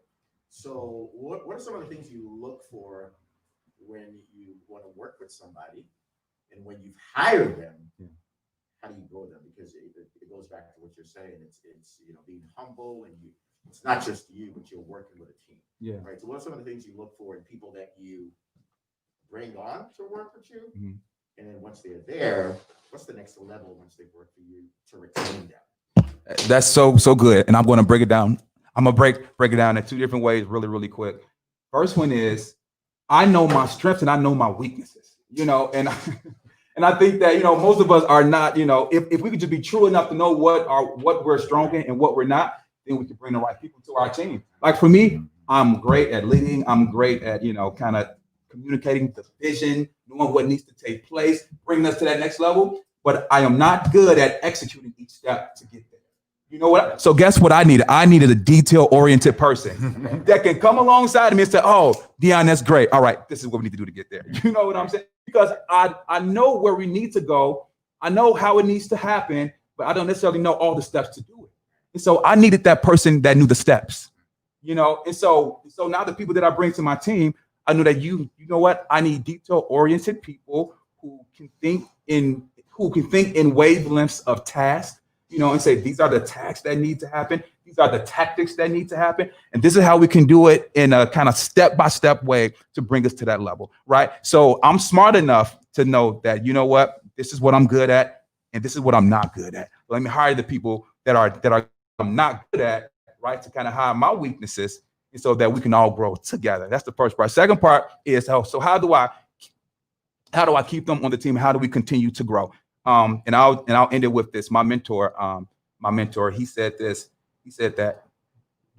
So what are some of the things you look for when you want to work with somebody, and when you've hired them? How do you grow them? Because it goes back to what you're saying. It's being humble, and it's not just you, but you're working with a team. Yeah. Right. So what are some of the things you look for in people that you bring on to work with you? Mm-hmm. And then once they're there, what's the next level once they work for you to retain them? That's so good. And I'm going to break it down. I'm going to break it down in 2 different ways really, really quick. First one is, I know my strengths and I know my weaknesses, and and I think that, most of us are not, if we could just be true enough to know what we're strong in and what we're not, then we can bring the right people to our team. Like for me, I'm great at leading. I'm great at, kind of communicating the vision, knowing what needs to take place, bringing us to that next level. But I am not good at executing each step to get there. You know what? So guess what I needed? I needed a detail-oriented person that can come alongside me and say, oh, Dion, that's great. All right, this is what we need to do to get there. You know what I'm saying? Because I know where we need to go. I know how it needs to happen, but I don't necessarily know all the steps to do it. And so I needed that person that knew the steps, And so now the people that I bring to my team, I knew that you know what? I need detail-oriented people who can think in wavelengths of tasks, and say these are the tasks that need to happen. These are the tactics that need to happen. And this is how we can do it in a kind of step-by-step way to bring us to that level, right? So I'm smart enough to know that, you know what, this is what I'm good at, and this is what I'm not good at. Let me hire the people that I'm not good at, right? To kind of hide my weaknesses, and so that we can all grow together. That's the first part. Second part is so how do I keep them on the team? How do we continue to grow? And I'll end it with this. My mentor, he said this. He said that,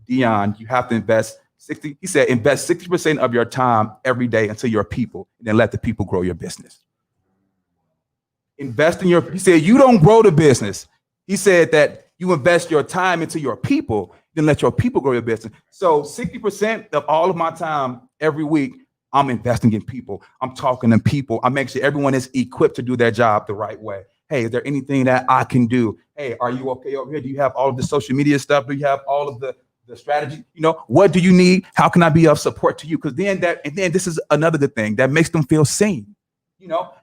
Dion, you have to invest 60% of your time every day into your people, and then let the people grow your business. He said, you don't grow the business. He said that you invest your time into your people, then let your people grow your business. So 60% of all of my time every week, I'm investing in people. I'm talking to people. I make sure everyone is equipped to do their job the right way. Hey, is there anything that I can do? Hey, are you okay over here? Do you have all of the social media stuff? Do you have all of the strategy? What do you need? How can I be of support to you? Because then this is another good thing that makes them feel seen.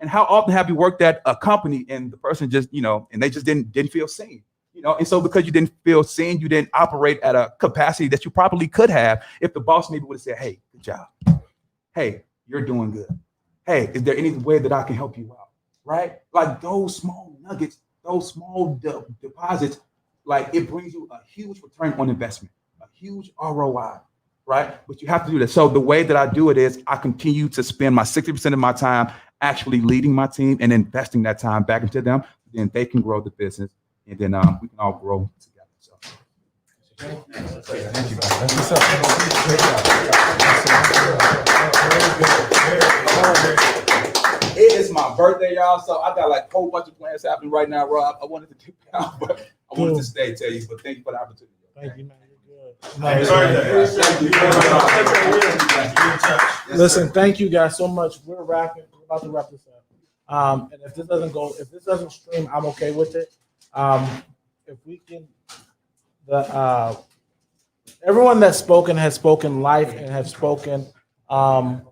And how often have you worked at a company and the person just, and they just didn't feel seen? And so because you didn't feel seen, you didn't operate at a capacity that you probably could have if the boss maybe would have said, hey, good job. Hey, you're doing good. Hey, is there any way that I can help you out? Right? Like those small nuggets, those small deposits, like it brings you a huge return on investment, a huge ROI, right? But you have to do that. So the way that I do it is I continue to spend my 60% of my time actually leading my team and investing that time back into them. Then they can grow the business, and then we can all grow together. So. Thank you. That's what's up. It is my birthday, y'all. So I got like a whole bunch of plans happening right now, Rob. I wanted to do that, but I wanted to stay, tell you. But thank you for the opportunity. Thank you, man. You're good. Listen, thank you guys so much. We're about to wrap this up. And if this doesn't stream, I'm okay with it. If we can, everyone that's spoken has spoken life and have spoken some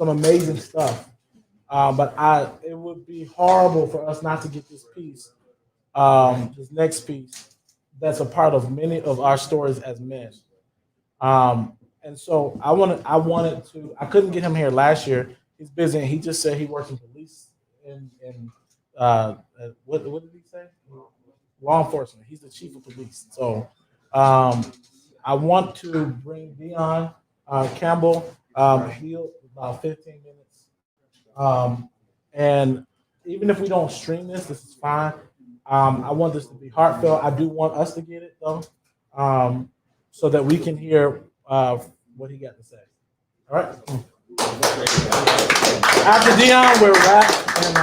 amazing stuff. But it would be horrible for us not to get this piece, this next piece, that's a part of many of our stories as men. And so I couldn't get him here last year. He's busy, and he just said he works in police what did he say? Law enforcement. He's the chief of police. So I want to bring Dion Campbell. He'll about 15 minutes. And even if we don't stream this is fine. I want this to be heartfelt. I do want us to get it though, so that we can hear what he got to say. All right. After Dion, we're wrapped. And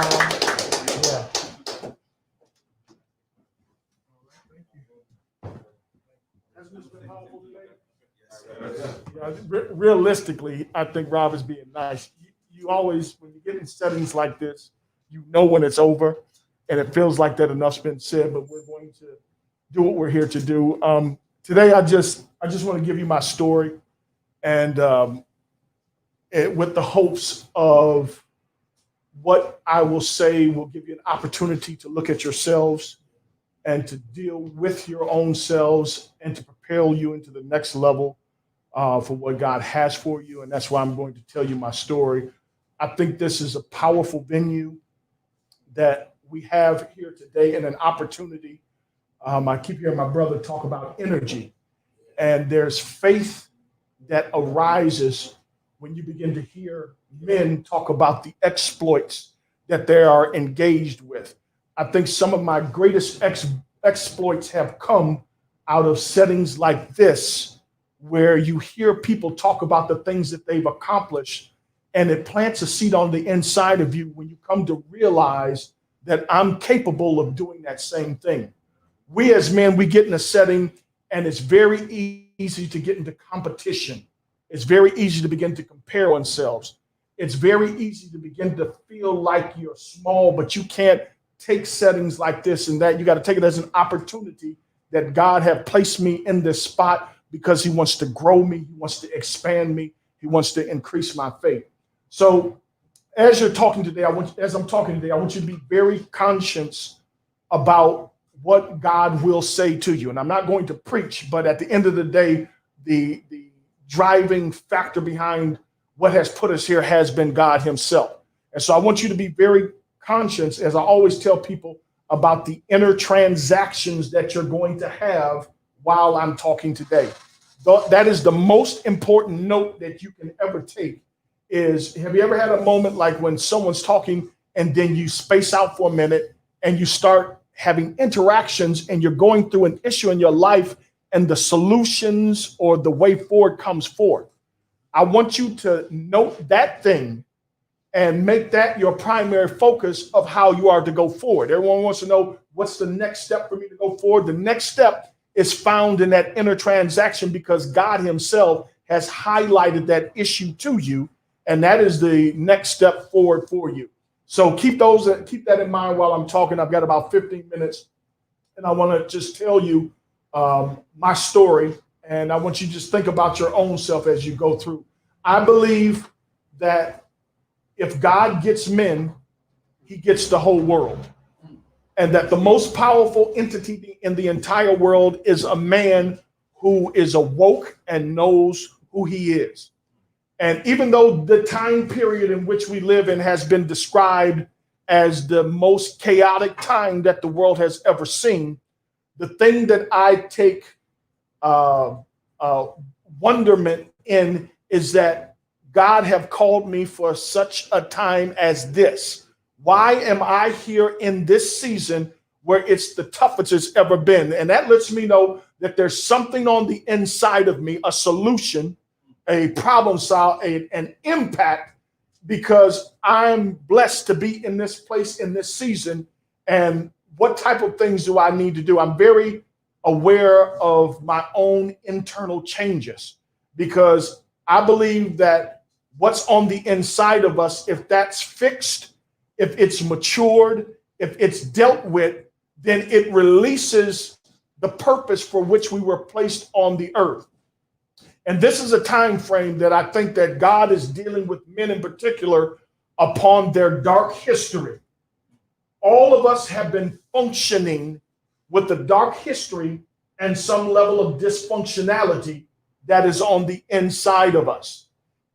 realistically, I think Rob is being nice. You always, when you get in settings like this, you know when it's over, and it feels like that enough's been said. But we're going to do what we're here to do. Today, I just want to give you my story, and with the hopes of what I will say will give you an opportunity to look at yourselves and to deal with your own selves and to propel you into the next level for what God has for you. And that's why I'm going to tell you my story. I think this is a powerful venue that we have here today and an opportunity. I keep hearing my brother talk about energy, and there's faith that arises when you begin to hear men talk about the exploits that they are engaged with. I think some of my greatest exploits have come out of settings like this, where you hear people talk about the things that they've accomplished, and it plants a seed on the inside of you when you come to realize that I'm capable of doing that same thing. We as men, we get in a setting, and it's very easy to get into competition. It's very easy to begin to compare ourselves. It's very easy to begin to feel like you're small, but you can't take settings like this and that. You got to take it as an opportunity that God have placed me in this spot because he wants to grow me. He wants to expand me. He He wants to increase my faith. So as I'm talking today, I want you to be very conscious about what God will say to you. And I'm not going to preach, but at the end of the day, the driving factor behind what has put us here has been God himself. And so I want you to be very conscious, as I always tell people, about the inner transactions that you're going to have while I'm talking today. That is the most important note that you can ever take. Have you ever had a moment like when someone's talking and then you space out for a minute and you start having interactions and you're going through an issue in your life and the solutions or the way forward comes forth? I want you to note that thing and make that your primary focus of how you are to go forward. Everyone wants to know, what's the next step for me to go forward? The next step is found in that inner transaction, because God himself has highlighted that issue to you, and that is the next step forward for you. So keep that in mind while I'm talking. I've got about 15 minutes, and I want to just tell you my story, and I want you to just think about your own self as you go through. I believe that if God gets men, he gets the whole world. And that the most powerful entity in the entire world is a man who is awoke and knows who he is. And even though the time period in which we live in has been described as the most chaotic time that the world has ever seen, the thing that I take wonderment in is that God have called me for such a time as this. Why am I here in this season where it's the toughest it's ever been? And that lets me know that there's something on the inside of me, a solution, a problem solve, an impact, because I'm blessed to be in this place in this season. And what type of things do I need to do? I'm very aware of my own internal changes, because I believe that what's on the inside of us, if that's fixed, if it's matured, if it's dealt with, then it releases the purpose for which we were placed on the earth. And this is a time frame that I think that God is dealing with men in particular upon their dark history. All of us have been functioning with the dark history and some level of dysfunctionality that is on the inside of us.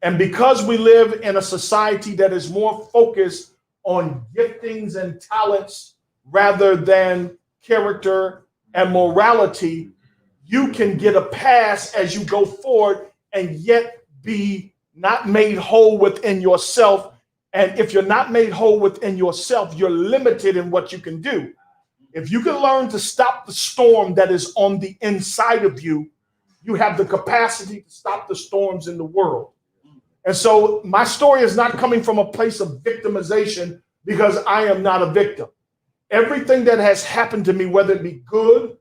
And because we live in a society that is more focused on giftings and talents rather than character and morality, you can get a pass as you go forward and yet be not made whole within yourself. And if you're not made whole within yourself, you're limited in what you can do. If you can learn to stop the storm that is on the inside of you, you have the capacity to stop the storms in the world. And so my story is not coming from a place of victimization, because I am not a victim. Everything that has happened to me, whether it be good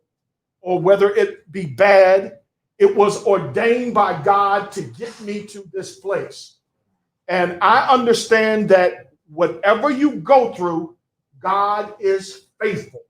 or whether it be bad, it was ordained by God to get me to this place. And I understand that whatever you go through, God is faithful.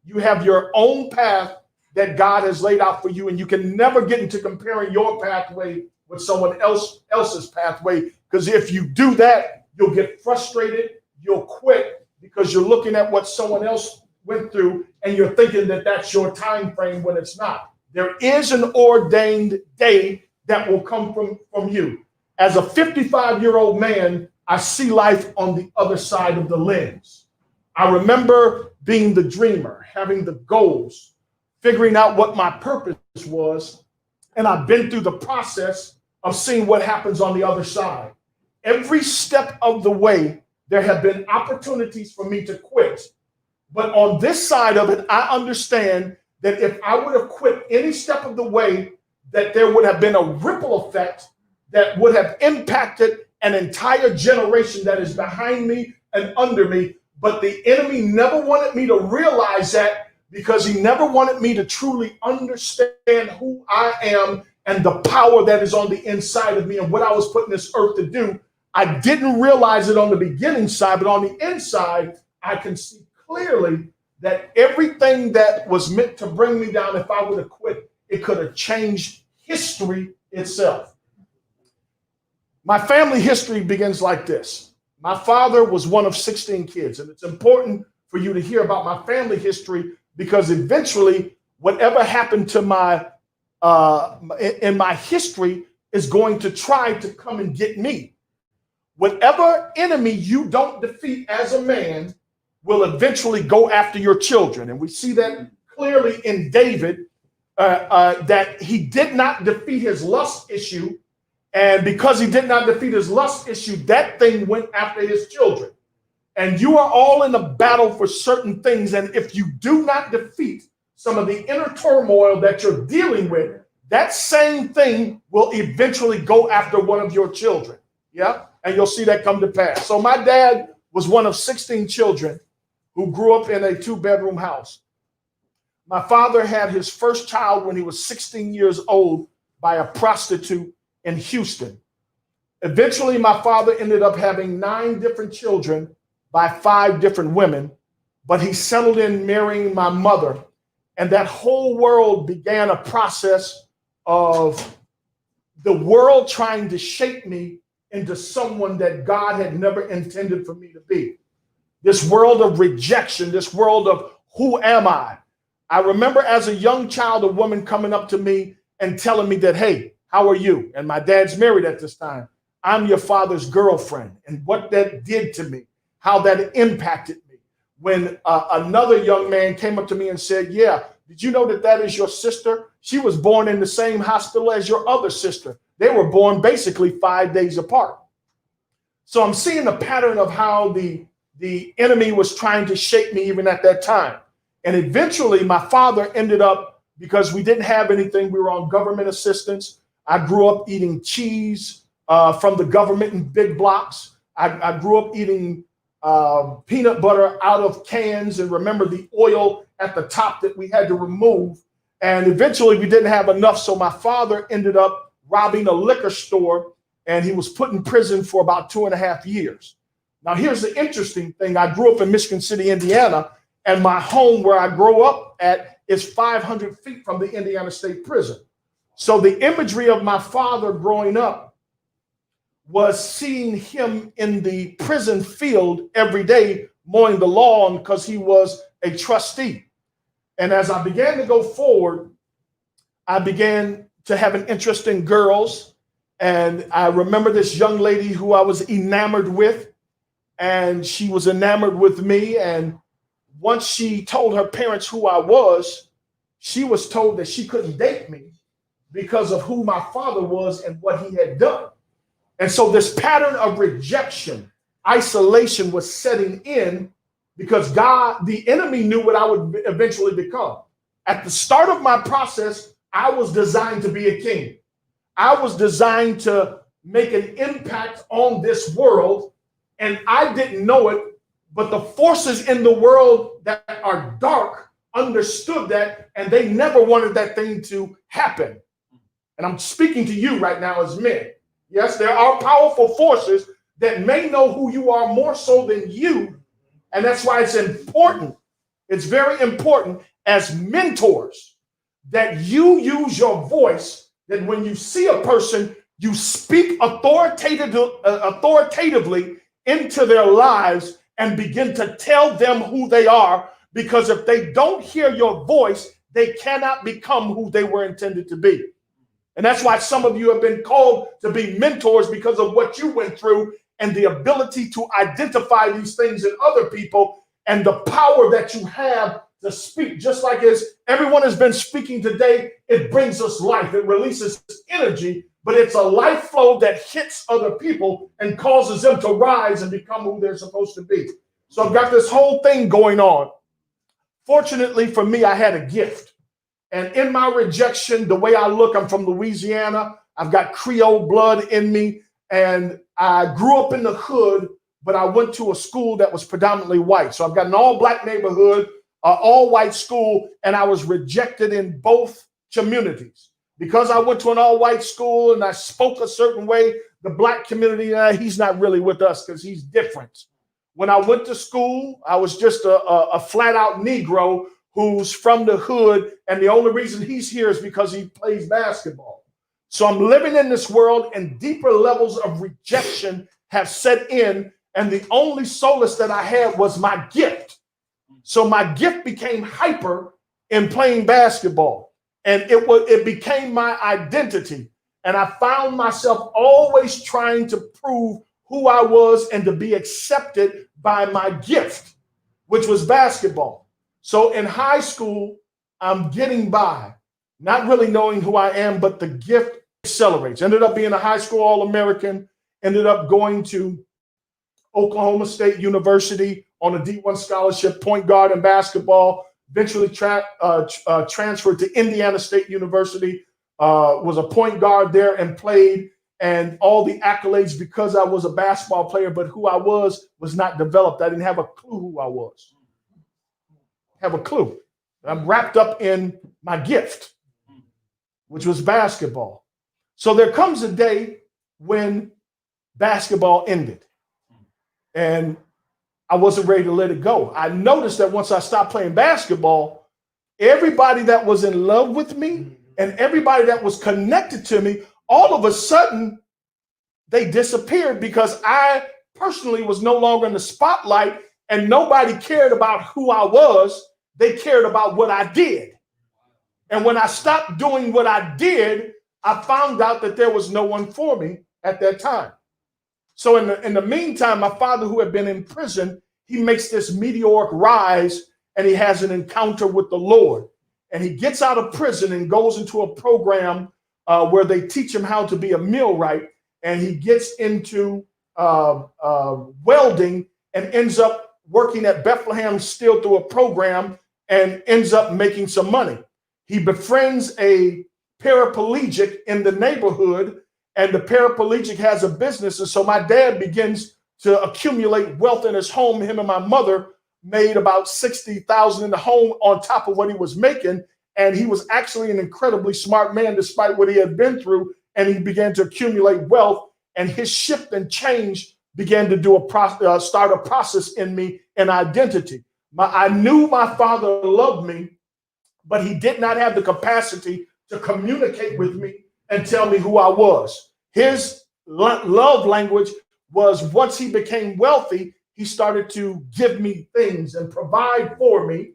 You have your own path that God has laid out for you, and you can never get into comparing your pathway with someone else's pathway, because if you do that, you'll get frustrated, you'll quit, because you're looking at what someone else went through and you're thinking that that's your time frame when it's not. There is an ordained day that will come from you. As a 55-year-old man, I see life on the other side of the lens. I remember being the dreamer, having the goals, figuring out what my purpose was, and I've been through the process of seeing what happens on the other side. Every step of the way, there have been opportunities for me to quit. But on this side of it, I understand that if I would have quit any step of the way, that there would have been a ripple effect that would have impacted an entire generation that is behind me and under me. But the enemy never wanted me to realize that, because he never wanted me to truly understand who I am and the power that is on the inside of me and what I was put in this earth to do. I didn't realize it on the beginning side, but on the inside, I can see clearly that everything that was meant to bring me down, if I would have quit, it could have changed history itself. My family history begins like this. My father was one of 16 kids, and it's important for you to hear about my family history because eventually whatever happened to my in my history is going to try to come and get me. Whatever enemy you don't defeat as a man will eventually go after your children. And we see that clearly in David, that he did not defeat his lust issue. And because he did not defeat his lust issue, that thing went after his children. And you are all in a battle for certain things. And if you do not defeat some of the inner turmoil that you're dealing with, that same thing will eventually go after one of your children. Yeah. And you'll see that come to pass. So my dad was one of 16 children who grew up in a 2-bedroom house. My father had his first child when he was 16 years old by a prostitute in Houston. Eventually, my father ended up having 9 different children by 5 different women, but he settled in marrying my mother. And that whole world began a process of the world trying to shape me into someone that God had never intended for me to be. This world of rejection, this world of who am I? I remember as a young child, a woman coming up to me and telling me that, hey, how are you? And my dad's married at this time. I'm your father's girlfriend. And what that did to me, how that impacted me. When another young man came up to me and said, yeah, did you know that that is your sister? She was born in the same hospital as your other sister. They were born basically 5 days apart. So I'm seeing a pattern of how the enemy was trying to shape me even at that time. And eventually my father ended up, because we didn't have anything, we were on government assistance. I grew up eating cheese from the government in big blocks. I grew up eating peanut butter out of cans, and remember the oil at the top that we had to remove. And eventually we didn't have enough. So my father ended up robbing a liquor store, and he was put in prison for about 2.5 years. Now, here's the interesting thing. I grew up in Michigan City, Indiana, and my home where I grew up at is 500 feet from the Indiana State Prison. So the imagery of my father growing up was seeing him in the prison field every day mowing the lawn because he was a trustee. And as I began to go forward, I began to have an interest in girls. And I remember this young lady who I was enamored with, and she was enamored with me. And once she told her parents who I was, she was told that she couldn't date me because of who my father was and what he had done. And so this pattern of rejection, isolation was setting in because God, the enemy, knew what I would eventually become. At the start of my process, I was designed to be a king. I was designed to make an impact on this world, and I didn't know it, but the forces in the world that are dark understood that, and they never wanted that thing to happen. And I'm speaking to you right now as men. Yes, there are powerful forces that may know who you are more so than you. And that's why it's important. It's very important as mentors that you use your voice, that when you see a person, you speak authoritatively into their lives and begin to tell them who they are. Because if they don't hear your voice, they cannot become who they were intended to be. And that's why some of you have been called to be mentors because of what you went through and the ability to identify these things in other people and the power that you have to speak. Just like as everyone has been speaking today, it brings us life. It releases energy, but it's a life flow that hits other people and causes them to rise and become who they're supposed to be. So I've got this whole thing going on. Fortunately for me, I had a gift. And in my rejection, the way I look, I'm from Louisiana. I've got Creole blood in me. And I grew up in the hood, but I went to a school that was predominantly white. So I've got an all-black neighborhood, all-white school, and I was rejected in both communities. Because I went to an all-white school and I spoke a certain way, the black community, he's not really with us because he's different. When I went to school, I was just a flat-out Negro who's from the hood, and the only reason he's here is because he plays basketball. So I'm living in this world and deeper levels of rejection have set in. And the only solace that I had was my gift. So my gift became hyper in playing basketball. And it became my identity. And I found myself always trying to prove who I was and to be accepted by my gift, which was basketball. So in high school, I'm getting by, not really knowing who I am, but the gift accelerates. Ended up being a high school All-American, ended up going to Oklahoma State University on a D1 scholarship, point guard in basketball, eventually transferred to Indiana State University, was a point guard there and played, and all the accolades because I was a basketball player, but who I was not developed. I didn't have a clue who I was. Have a clue. I'm wrapped up in my gift, which was basketball. So there comes a day when basketball ended and I wasn't ready to let it go. I noticed that once I stopped playing basketball, everybody that was in love with me and everybody that was connected to me, all of a sudden they disappeared because I personally was no longer in the spotlight and nobody cared about who I was. They cared about what I did. And when I stopped doing what I did, I found out that there was no one for me at that time. So in the meantime, my father, who had been in prison, he makes this meteoric rise and he has an encounter with the Lord. And he gets out of prison and goes into a program where they teach him how to be a millwright. And he gets into welding and ends up working at Bethlehem Steel through a program and ends up making some money. He befriends a paraplegic in the neighborhood, and the paraplegic has a business. And so my dad begins to accumulate wealth in his home. Him and my mother made about $60,000 in the home on top of what he was making. And he was actually an incredibly smart man despite what he had been through. And he began to accumulate wealth, and his shift and change began to do start a process in me, an identity. I knew my father loved me, but he did not have the capacity to communicate with me and tell me who I was. His love language was once he became wealthy, he started to give me things and provide for me,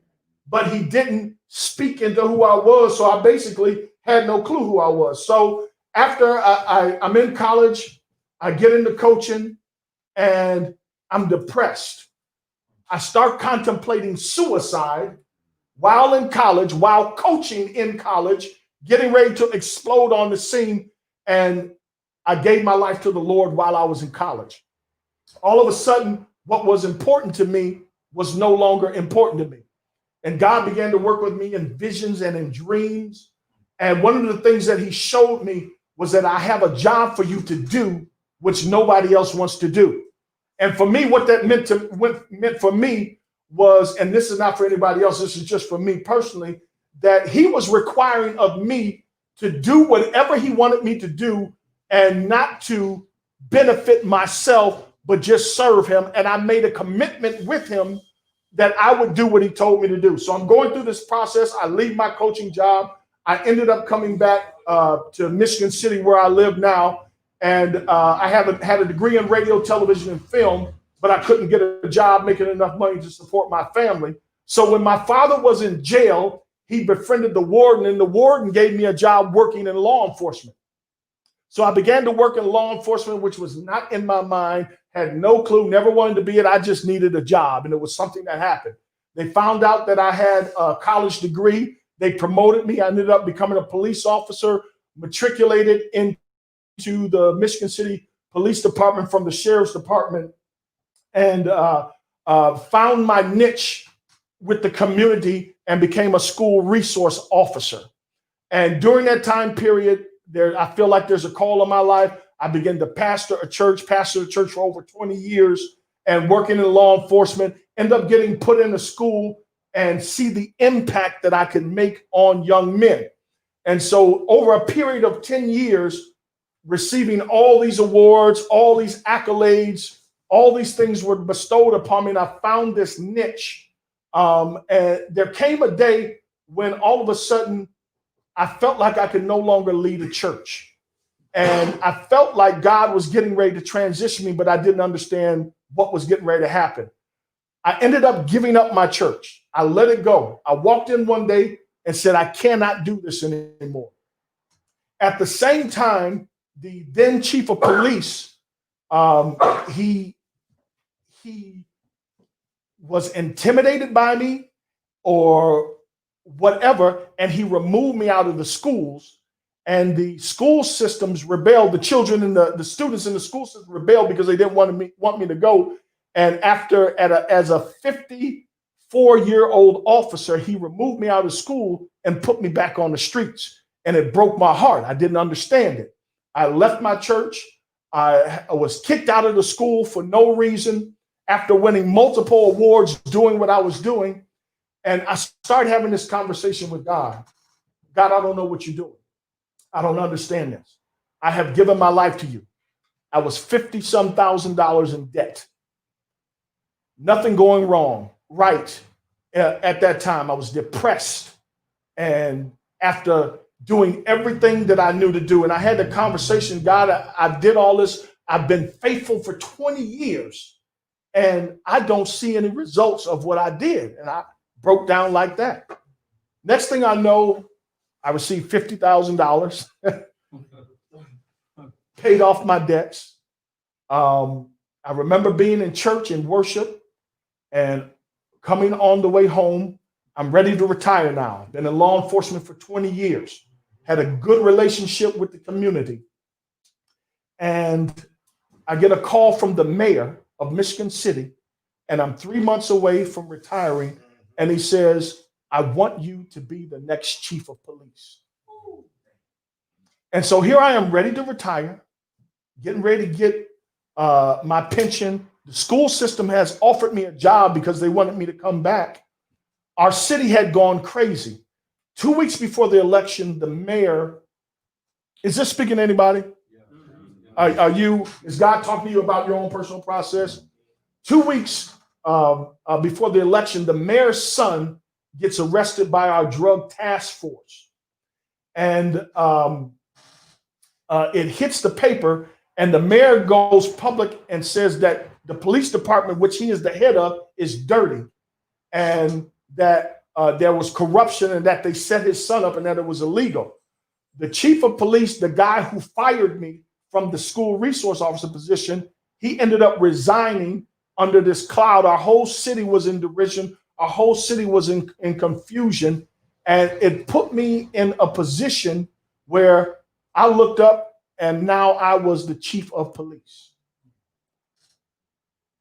but he didn't speak into who I was. So I basically had no clue who I was. So after I'm in college, I get into coaching and I'm depressed. I start contemplating suicide while in college, while coaching in college, getting ready to explode on the scene. And I gave my life to the Lord while I was in college. All of a sudden, what was important to me was no longer important to me. And God began to work with me in visions and in dreams. And one of the things that he showed me was that I have a job for you to do, which nobody else wants to do. And for me, what that meant for me was, and this is not for anybody else, this is just for me personally, that he was requiring of me to do whatever he wanted me to do and not to benefit myself, but just serve him. And I made a commitment with him that I would do what he told me to do. So I'm going through this process. I leave my coaching job. I ended up coming back to Michigan City, where I live now. And I had a degree in radio, television, and film, but I couldn't get a job making enough money to support my family. So when my father was in jail, he befriended the warden, and the warden gave me a job working in law enforcement. So I began to work in law enforcement, which was not in my mind, had no clue, never wanted to be it. I just needed a job, and it was something that happened. They found out that I had a college degree. They promoted me. I ended up becoming a police officer, matriculated into the Michigan City Police Department from the Sheriff's Department, and found my niche with the community and became a school resource officer. And during that time period, I feel like there's a call in my life. I began to pastor a church for over 20 years and working in law enforcement, end up getting put into school and see the impact that I could make on young men. And so over a period of 10 years, receiving all these awards, all these accolades, all these things were bestowed upon me, and I found this niche. And there came a day when all of a sudden I felt like I could no longer lead a church. And I felt like God was getting ready to transition me, but I didn't understand what was getting ready to happen. I ended up giving up my church. I let it go. I walked in one day and said, I cannot do this anymore. At the same time, the then chief of police, he was intimidated by me or whatever, and he removed me out of the schools. And the school systems rebelled. The children and the students in the school system rebelled because they didn't want me to go. And after, as a 54-year-old officer, he removed me out of school and put me back on the streets. And it broke my heart. I didn't understand it. I left my church. I was kicked out of the school for no reason after winning multiple awards doing what I was doing. And I started having this conversation with God. God, I don't know what you're doing. I don't understand this. I have given my life to you. I was $50-some thousand in debt. Nothing going wrong. Right. At that time, I was depressed. And after doing everything that I knew to do, and I had the conversation, God, I did all this. I've been faithful for 20 years, and I don't see any results of what I did. And I broke down like that. Next thing I know, I received $50,000, paid off my debts. I remember being in church and worship and coming on the way home. I'm ready to retire now. Been in law enforcement for 20 years. Had a good relationship with the community. And I get a call from the mayor of Michigan City, and I'm 3 months away from retiring. And he says, I want you to be the next chief of police. And so here I am ready to retire, getting ready to get my pension. The school system has offered me a job because they wanted me to come back. Our city had gone crazy. 2 weeks before the election, the mayor, is this speaking to anybody? Is God talking to you about your own personal process? 2 weeks before the election, the mayor's son gets arrested by our drug task force. And it hits the paper, and the mayor goes public and says that the police department, which he is the head of, is dirty, and that there was corruption, and that they set his son up, and that it was illegal. The chief of police, the guy who fired me from the school resource officer position, he ended up resigning under this cloud. Our whole city was in derision. Our whole city was in confusion. And it put me in a position where I looked up, and now I was the chief of police.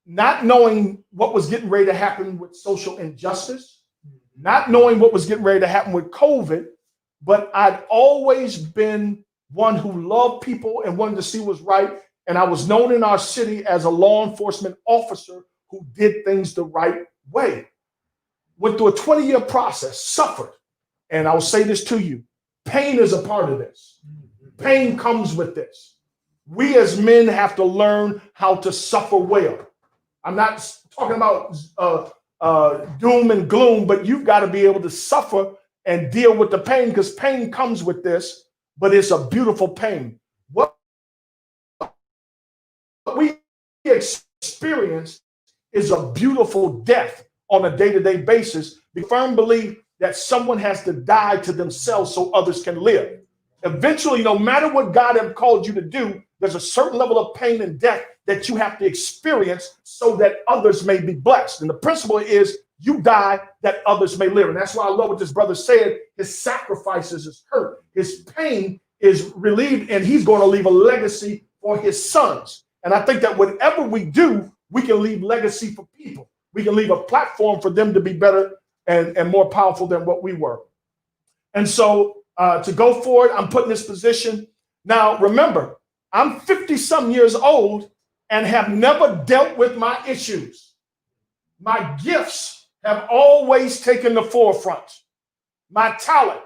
Not knowing what was getting ready to happen with social injustice, not knowing what was getting ready to happen with COVID, but I'd always been one who loved people and wanted to see what's right. And I was known in our city as a law enforcement officer who did things the right way. Went through a 20-year process, suffered. And I'll say this to you, pain is a part of this. Pain comes with this. We as men have to learn how to suffer well. I'm not talking about doom and gloom, but you've got to be able to suffer and deal with the pain, because pain comes with this, but it's a beautiful pain. What we experience is a beautiful death on a day-to-day basis. The firm belief that someone has to die to themselves so others can live. Eventually, no matter what God has called you to do, there's a certain level of pain and death that you have to experience so that others may be blessed. And the principle is you die that others may live. And that's why I love what this brother said. His sacrifices is hurt. His pain is relieved, and he's going to leave a legacy for his sons. And I think that whatever we do, we can leave legacy for people. We can leave a platform for them to be better and more powerful than what we were. And so to go forward, I'm put in this position. Now, remember, I'm 50-some years old and have never dealt with my issues. My gifts have always taken the forefront. My talent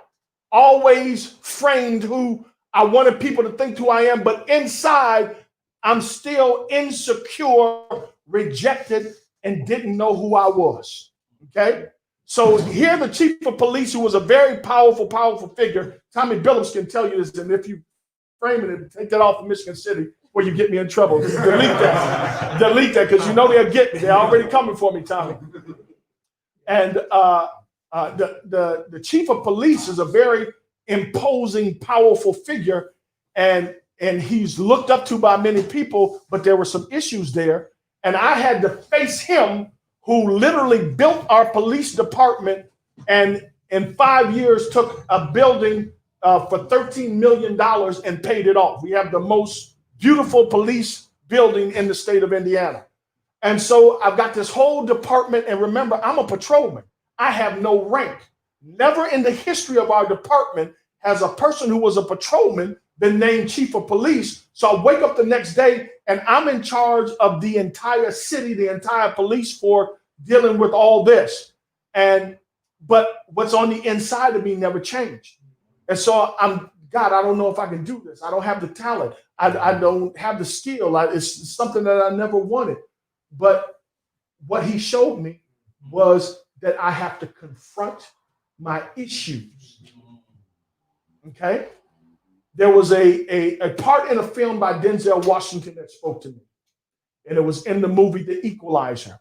always framed who I wanted people to think who I am, but inside, I'm still insecure, rejected, and didn't know who I was, okay? So here the chief of police, who was a very powerful figure, Tommy Billups can tell you this, and if you framing it. Take that off of Michigan City before you get me in trouble. Delete that. Delete that, because you know they'll get me. They're already coming for me, Tommy. And the chief of police is a very imposing, powerful figure, and he's looked up to by many people, but there were some issues there. And I had to face him, who literally built our police department and in 5 years took a building for $13 million and paid it off. We have the most beautiful police building in the state of Indiana. And so I've got this whole department, and remember, I'm a patrolman. I have no rank. Never in the history of our department has a person who was a patrolman been named chief of police. So I wake up the next day and I'm in charge of the entire city, the entire police force, dealing with all this. But what's on the inside of me never changed. And so God, I don't know if I can do this. I don't have the talent. I don't have the skill. It's something that I never wanted. But what he showed me was that I have to confront my issues. Okay? There was a part in a film by Denzel Washington that spoke to me. And it was in the movie The Equalizer.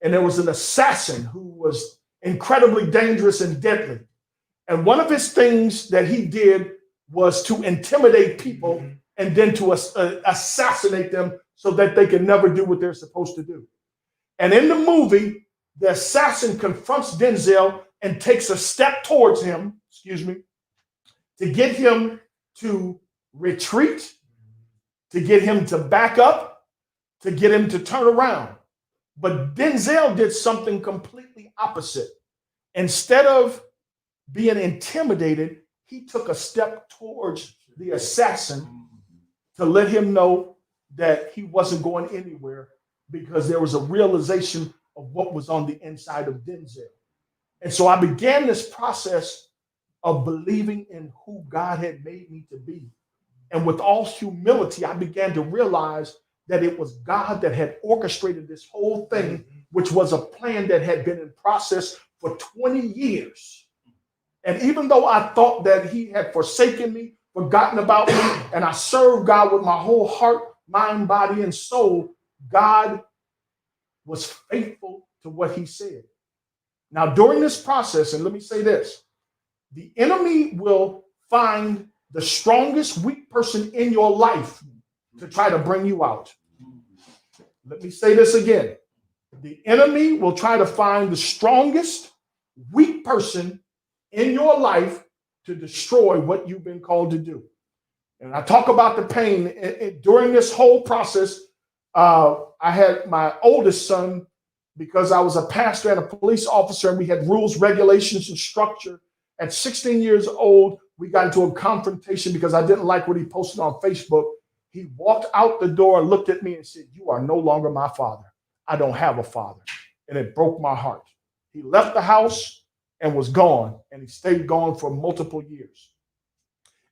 And there was an assassin who was incredibly dangerous and deadly. And one of his things that he did was to intimidate people and then to assassinate them so that they can never do what they're supposed to do. And in the movie, the assassin confronts Denzel and takes a step towards him, to get him to retreat, to get him to back up, to get him to turn around. But Denzel did something completely opposite. Instead of being intimidated, he took a step towards the assassin to let him know that he wasn't going anywhere, because there was a realization of what was on the inside of Denzel. And so I began this process of believing in who God had made me to be. And with all humility, I began to realize that it was God that had orchestrated this whole thing, which was a plan that had been in process for 20 years. And even though I thought that he had forsaken me, forgotten about me, and I served God with my whole heart, mind, body, and soul, God was faithful to what he said. Now, during this process, and let me say this, the enemy will find the strongest weak person in your life to try to bring you out. Let me say this again. The enemy will try to find the strongest weak person in your life to destroy what you've been called to do. And I talk about the pain. During this whole process, I had my oldest son, because I was a pastor and a police officer, and we had rules, regulations, and structure. At 16 years old, we got into a confrontation because I didn't like what he posted on Facebook. He walked out the door and looked at me and said, "You are no longer my father. I don't have a father." And it broke my heart. He left the house and was gone, and he stayed gone for multiple years.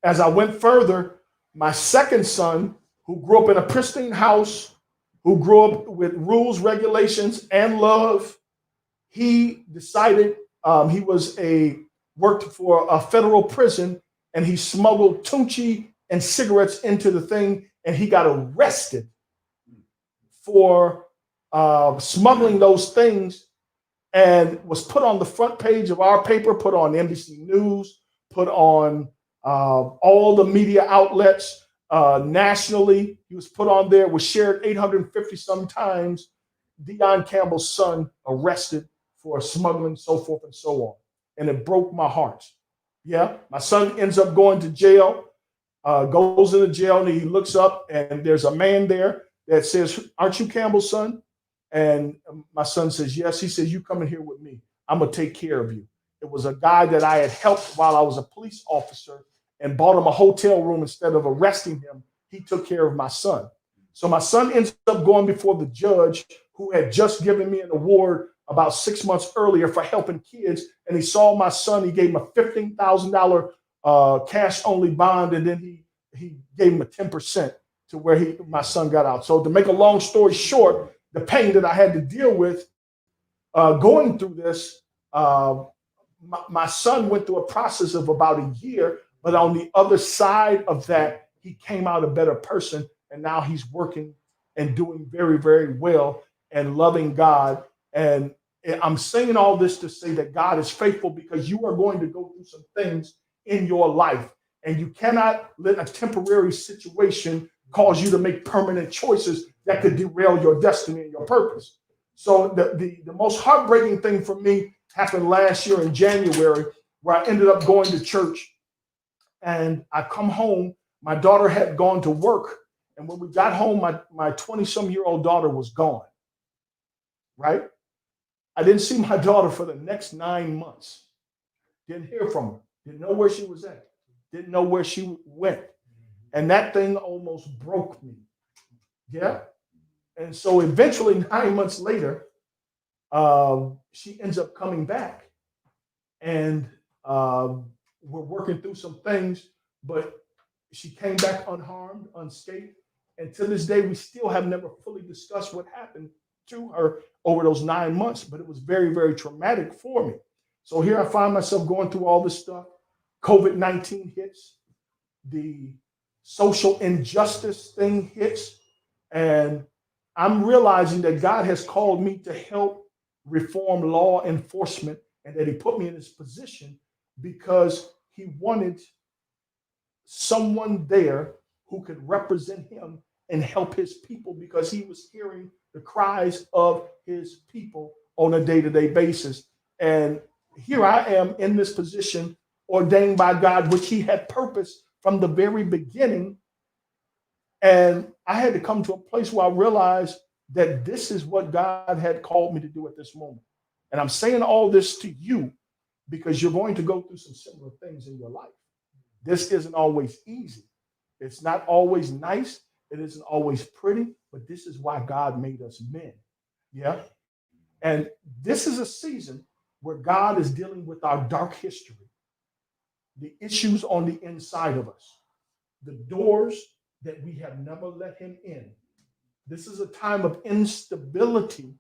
As I went further, my second son, who grew up in a pristine house, who grew up with rules, regulations, and love, he decided he worked for a federal prison, and he smuggled Tunchi and cigarettes into the thing, and he got arrested for smuggling those things, and was put on the front page of our paper, put on NBC News, put on all the media outlets nationally. He was put on there, was shared 850 some times. Deion Campbell's son arrested for smuggling, so forth and so on. And it broke my heart. Yeah, my son ends up going to jail, goes into jail, and he looks up, and there's a man there that says, "Aren't you Campbell's son?" And my son says, "Yes." He says, "You come in here with me. I'm going to take care of you." It was a guy that I had helped while I was a police officer and bought him a hotel room instead of arresting him. He took care of my son. So my son ends up going before the judge, who had just given me an award about 6 months earlier for helping kids. And he saw my son. He gave him a $15,000 cash only bond. And then he gave him a 10% to where my son got out. So to make a long story short, the pain that I had to deal with going through this, my son went through a process of about a year. But on the other side of that, he came out a better person, and now he's working and doing very, very well and loving God. And I'm saying all this to say that God is faithful, because you are going to go through some things in your life, and you cannot let a temporary situation cause you to make permanent choices that could derail your destiny and your purpose. So the most heartbreaking thing for me happened last year in January, where I ended up going to church, and I come home. My daughter had gone to work, and when we got home, my 20-some-year-old daughter was gone, right? I didn't see my daughter for the next 9 months. Didn't hear from her. Didn't know where she was at. Didn't know where she went. And that thing almost broke me. Yeah. And so eventually, 9 months later, she ends up coming back. And we're working through some things, but she came back unharmed, unscathed. And to this day, we still have never fully discussed what happened to her over those 9 months, but it was very, very traumatic for me. So here I find myself going through all this stuff. COVID-19 hits, the social injustice thing hits, and I'm realizing that God has called me to help reform law enforcement, and that he put me in this position because he wanted someone there who could represent him and help his people, because he was hearing the cries of his people on a day-to-day basis. And here I am in this position ordained by God, which he had purposed from the very beginning. And I had to come to a place where I realized that this is what God had called me to do at this moment. And I'm saying all this to you because you're going to go through some similar things in your life. This isn't always easy. It's not always nice. It isn't always pretty, but this is why God made us men. Yeah. And this is a season where God is dealing with our dark history, the issues on the inside of us, the doors that we have never let him in. This is a time of instability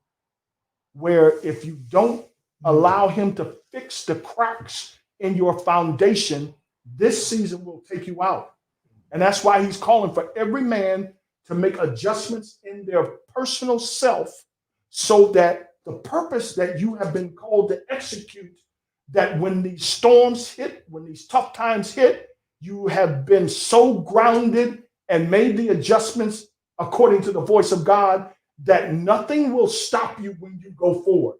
where if you don't allow him to fix the cracks in your foundation, this season will take you out. And that's why he's calling for every man to make adjustments in their personal self, so that the purpose that you have been called to execute, that when these storms hit, when these tough times hit, you have been so grounded and made the adjustments according to the voice of God that nothing will stop you when you go forward.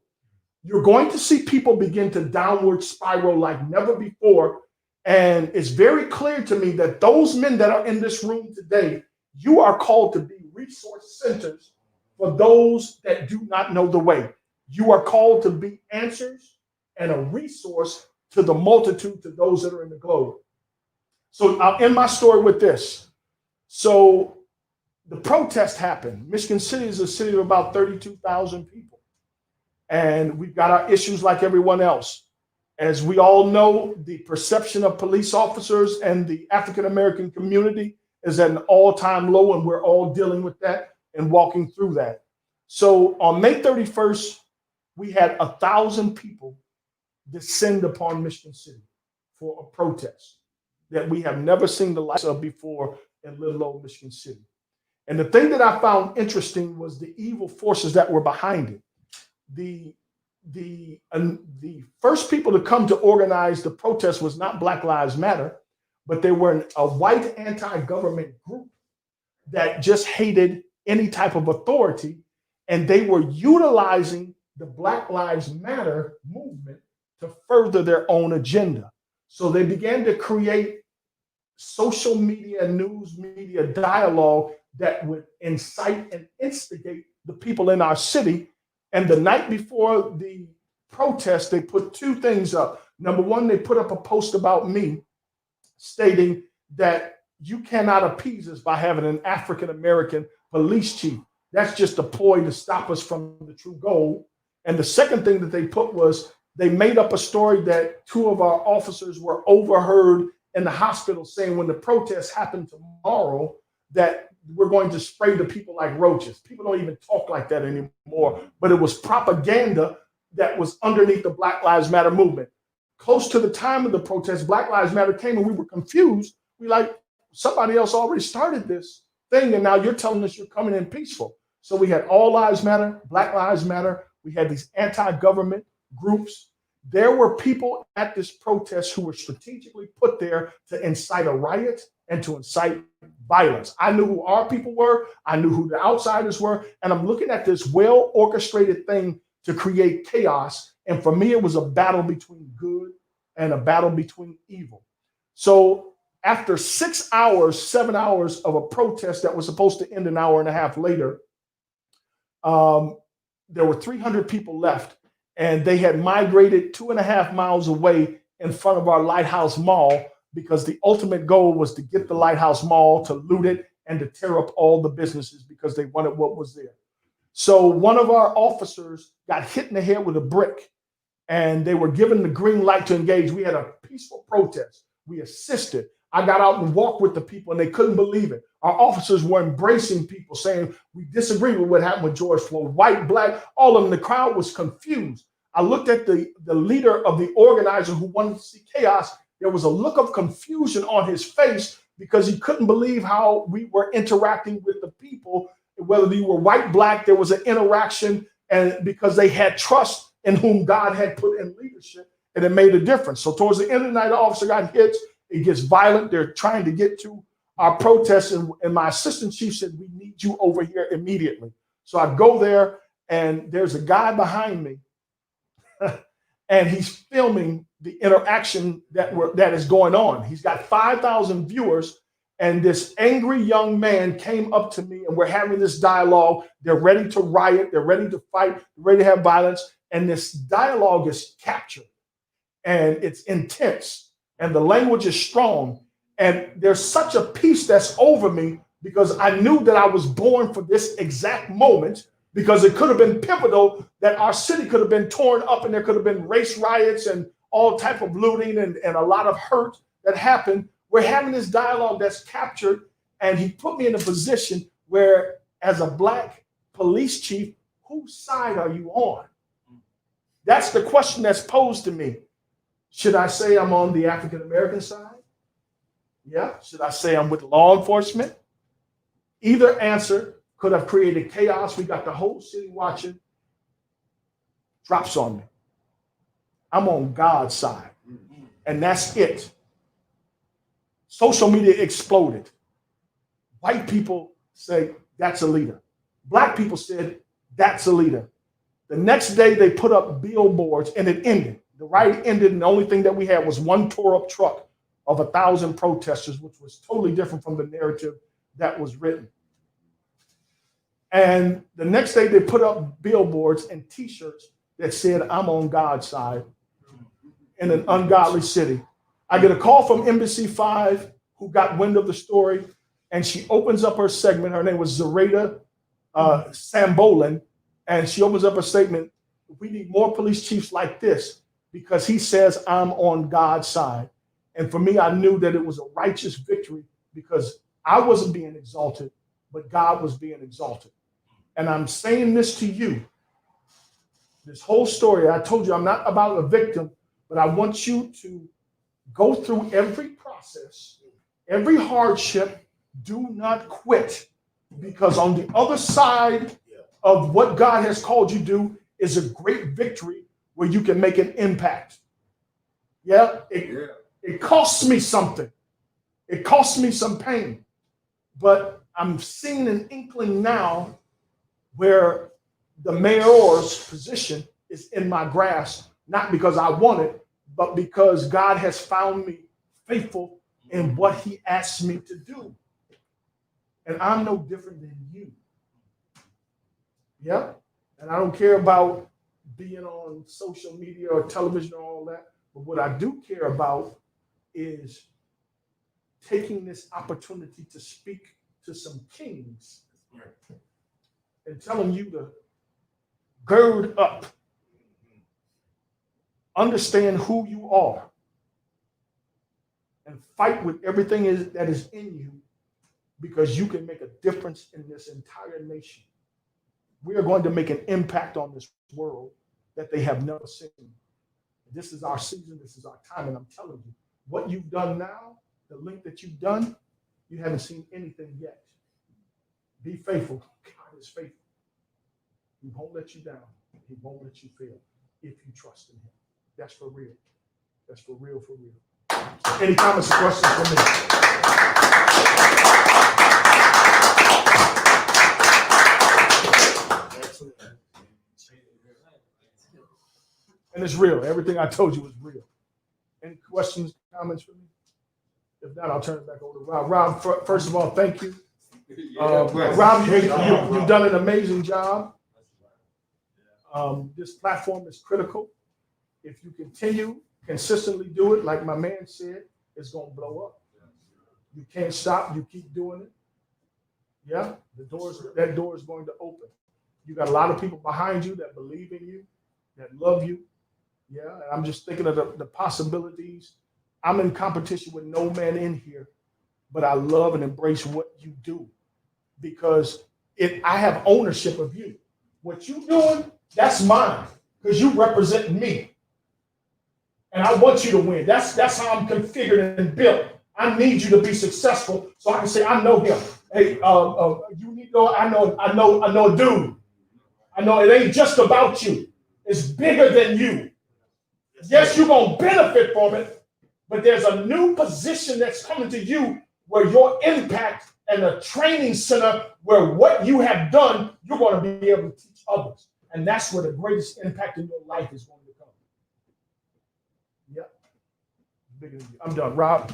You're going to see people begin to downward spiral like never before. And it's very clear to me that those men that are in this room today, you are called to be resource centers for those that do not know the way. You are called to be answers and a resource to the multitude, to those that are in the globe. So I'll end my story with this. So the protest happened. Michigan City is a city of about 32,000 people. And we've got our issues like everyone else. As we all know, the perception of police officers and the African-American community is at an all-time low, and we're all dealing with that and walking through that. So on May 31st, we had 1,000 people descend upon Michigan City for a protest that we have never seen the likes of before in little old Michigan City. And the thing that I found interesting was the evil forces that were behind it. The first people to come to organize the protest was not Black Lives Matter, but they were a white anti-government group that just hated any type of authority, and they were utilizing the Black Lives Matter movement to further their own agenda. So they began to create social media, news media dialogue that would incite and instigate the people in our city. And the night before the protest, they put two things up. Number one, they put up a post about me stating that you cannot appease us by having an African-American police chief. That's just a ploy to stop us from the true goal. And the second thing that they put was they made up a story that two of our officers were overheard in the hospital saying when the protest happened tomorrow that we're going to spray the people like roaches. People don't even talk like that anymore, but it was propaganda that was underneath the Black Lives Matter movement. Close to the time of the protest, Black Lives Matter came and we were confused. We like, somebody else already started this thing, and now you're telling us you're coming in peaceful. So we had All Lives Matter, Black Lives Matter. We had these anti-government groups. There were people at this protest who were strategically put there to incite a riot and to incite violence. I knew who our people were. I knew who the outsiders were. And I'm looking at this well-orchestrated thing to create chaos. And for me, it was a battle between good and a battle between evil. So after 6 hours, 7 hours of a protest that was supposed to end an hour and a half later, there were 300 people left, and they had migrated 2.5 miles away in front of our Lighthouse Mall because the ultimate goal was to get the Lighthouse Mall, to loot it, and to tear up all the businesses because they wanted what was there. So one of our officers got hit in the head with a brick, and they were given the green light to engage. We had a peaceful protest. We assisted. I got out and walked with the people, and they couldn't believe it. Our officers were embracing people, saying, we disagree with what happened with George Floyd, white, black, all of them. The crowd was confused. I looked at the leader of the organizer who wanted to see chaos. There was a look of confusion on his face because he couldn't believe how we were interacting with the people, whether you were white, black, there was an interaction, and because they had trust in whom God had put in leadership, and it made a difference. So towards the end of the night, the officer got hit. It gets violent. They're trying to get to our protest, and my assistant chief said, we need you over here immediately. So I go there, and there's a guy behind me, and he's filming the interaction that is going on. He's got 5,000 viewers, and this angry young man came up to me, and we're having this dialogue. They're ready to riot. They're ready to fight, ready to have violence, and this dialogue is captured, and it's intense. And the language is strong. And there's such a peace that's over me because I knew that I was born for this exact moment, because it could have been pivotal that our city could have been torn up and there could have been race riots and all type of looting and a lot of hurt that happened. We're having this dialogue that's captured, and he put me in a position where, as a black police chief, whose side are you on? That's the question that's posed to me. Should I say I'm on the African-American side? Yeah. Should I say I'm with law enforcement? Either answer could have created chaos. We got the whole city watching. Drops on me. I'm on God's side. And that's it. Social media exploded. White people say, that's a leader. Black people said, that's a leader. The next day they put up billboards, and it ended. The riot ended, and the only thing that we had was one tore up truck of 1,000 protesters, which was totally different from the narrative that was written. And the next day they put up billboards and t-shirts that said, I'm on God's side in an ungodly city. I get a call from Embassy 5 who got wind of the story, and she opens up her segment. Her name was Zareda Sambolin, and she opens up a statement. We need more police chiefs like this, because he says, I'm on God's side. And for me, I knew that it was a righteous victory because I wasn't being exalted, but God was being exalted. And I'm saying this to you. This whole story, I told you I'm not about a victim, but I want you to go through every process, every hardship. Do not quit, because on the other side of what God has called you to do is a great victory where you can make an impact. It costs me something. It costs me some pain. But I'm seeing an inkling now where the mayor's position is in my grasp, not because I want it, but because God has found me faithful in what he asked me to do. And I'm no different than you. Yeah? And I don't care about being on social media or television or all that. But what I do care about is taking this opportunity to speak to some kings and telling you to gird up, understand who you are, and fight with everything that is in you, because you can make a difference in this entire nation. We are going to make an impact on this world that they have never seen. This is our season. This is our time. And I'm telling you, what you've done now, the link that you've done, You haven't seen anything yet. Be faithful. God is faithful. He won't let you down. He won't let you fail if you trust in him. That's for real. That's for real, for real. Any comments or questions for me? And it's real. Everything I told you was real. Any questions, comments for me? If not, I'll turn it back over to Rob. Rob, first of all, thank you. Rob, you've done an amazing job. This platform is critical. If you continue consistently do it, like my man said, it's going to blow up. You can't stop. You keep doing it. Yeah, that door is going to open. You got a lot of people behind you that believe in you, that love you. Yeah, and I'm just thinking of the possibilities. I'm in competition with no man in here, but I love and embrace what you do because I have ownership of you. What you doing, that's mine because you represent me. And I want you to win. That's how I'm configured and built. I need you to be successful so I can say, I know him. Hey, you need to know, I know a dude. I know it ain't just about you. It's bigger than you. Yes, you're going to benefit from it, but there's a new position that's coming to you where your impact and a training center where what you have done, you're going to be able to teach others. And that's where the greatest impact in your life is going to come. Yep. Bigger than you. I'm done. Rob.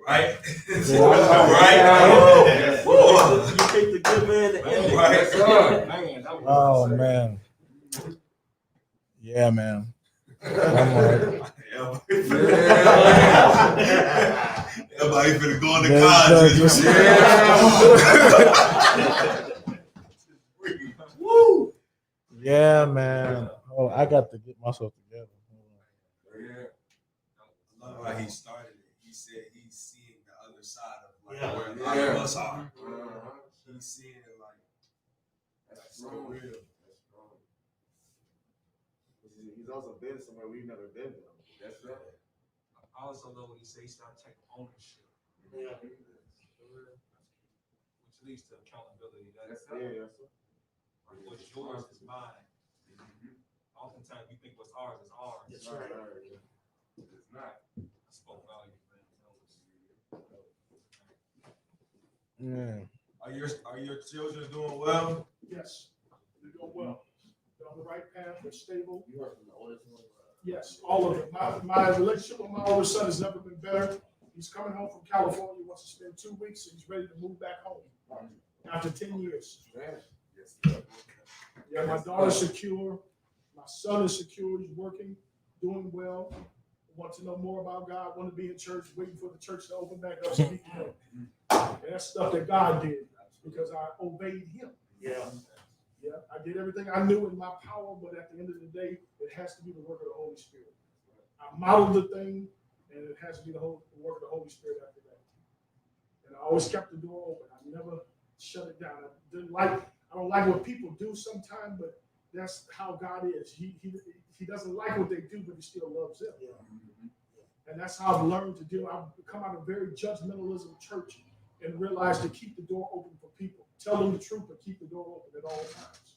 Right? Yeah. Right? You picked the good man to end it. Right. Oh man. Yeah, man. Everybody finna go into college. Woo! Yeah, man. Oh, I got to get myself together. I love how he started it. He said he's seeing the other side of like where a lot of us are. He's seeing it like that's so real. He's also been somewhere we've never been. That's right. I also love when he says start taking ownership. Yeah. Which leads to accountability. Yes, sir. Like what's yours is mine. Oftentimes we think what's ours is ours. That's right. It's not. I spoke value, Yeah. man. Are your children doing well? Yes, they're doing well. They're on the right path. They're stable. You heard from the oldest one? Yes, all of it. My relationship with my older son has never been better. He's coming home from California. He wants to spend 2 weeks, and he's ready to move back home after 10 years. Yeah, my daughter's secure. My son is secure. He's working, doing well. Want to know more about God. Want to be in church. Waiting for the church to open back up so he can go. And that's stuff that God did because I obeyed him. Yeah. Yeah, I did everything I knew in my power, but at the end of the day, it has to be the work of the Holy Spirit. I modeled the thing, and it has to be the work of the Holy Spirit after that. And I always kept the door open. I never shut it down. I don't like what people do sometimes, but that's how God is. He doesn't like what they do, but he still loves them. Yeah. And that's how I've learned to do. I've come out of a very judgmentalism church and realized to keep the door open for people. Tell them the truth, but keep the door open at all times.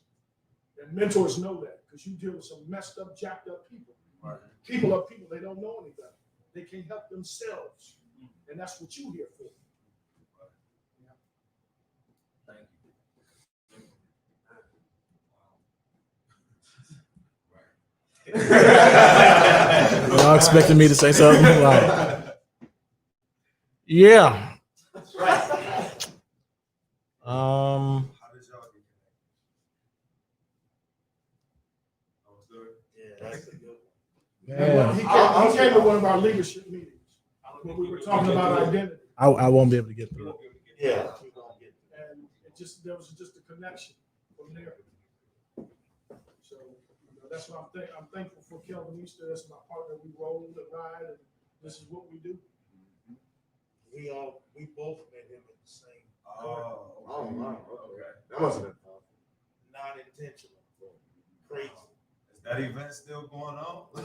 And mentors know that because you deal with some messed up, jacked up people. Right. People are people. They don't know any better. They can't help themselves. And that's what you're here for. Yeah. Y'all expecting me to say something? Like, yeah. How did y'all get connected? Yeah, that's a good Man. He came to one of our leadership meetings when we were talking about identity. I won't be able to get through it. Yeah. And there was just a connection from there. So that's what I'm thankful for Kelvin Easter. That's my partner. We roll and ride, and this is what we do. We both met him at the same. Oh, wow. Okay. That must have been fun. Non-intentional. Crazy. Is that event still going on? We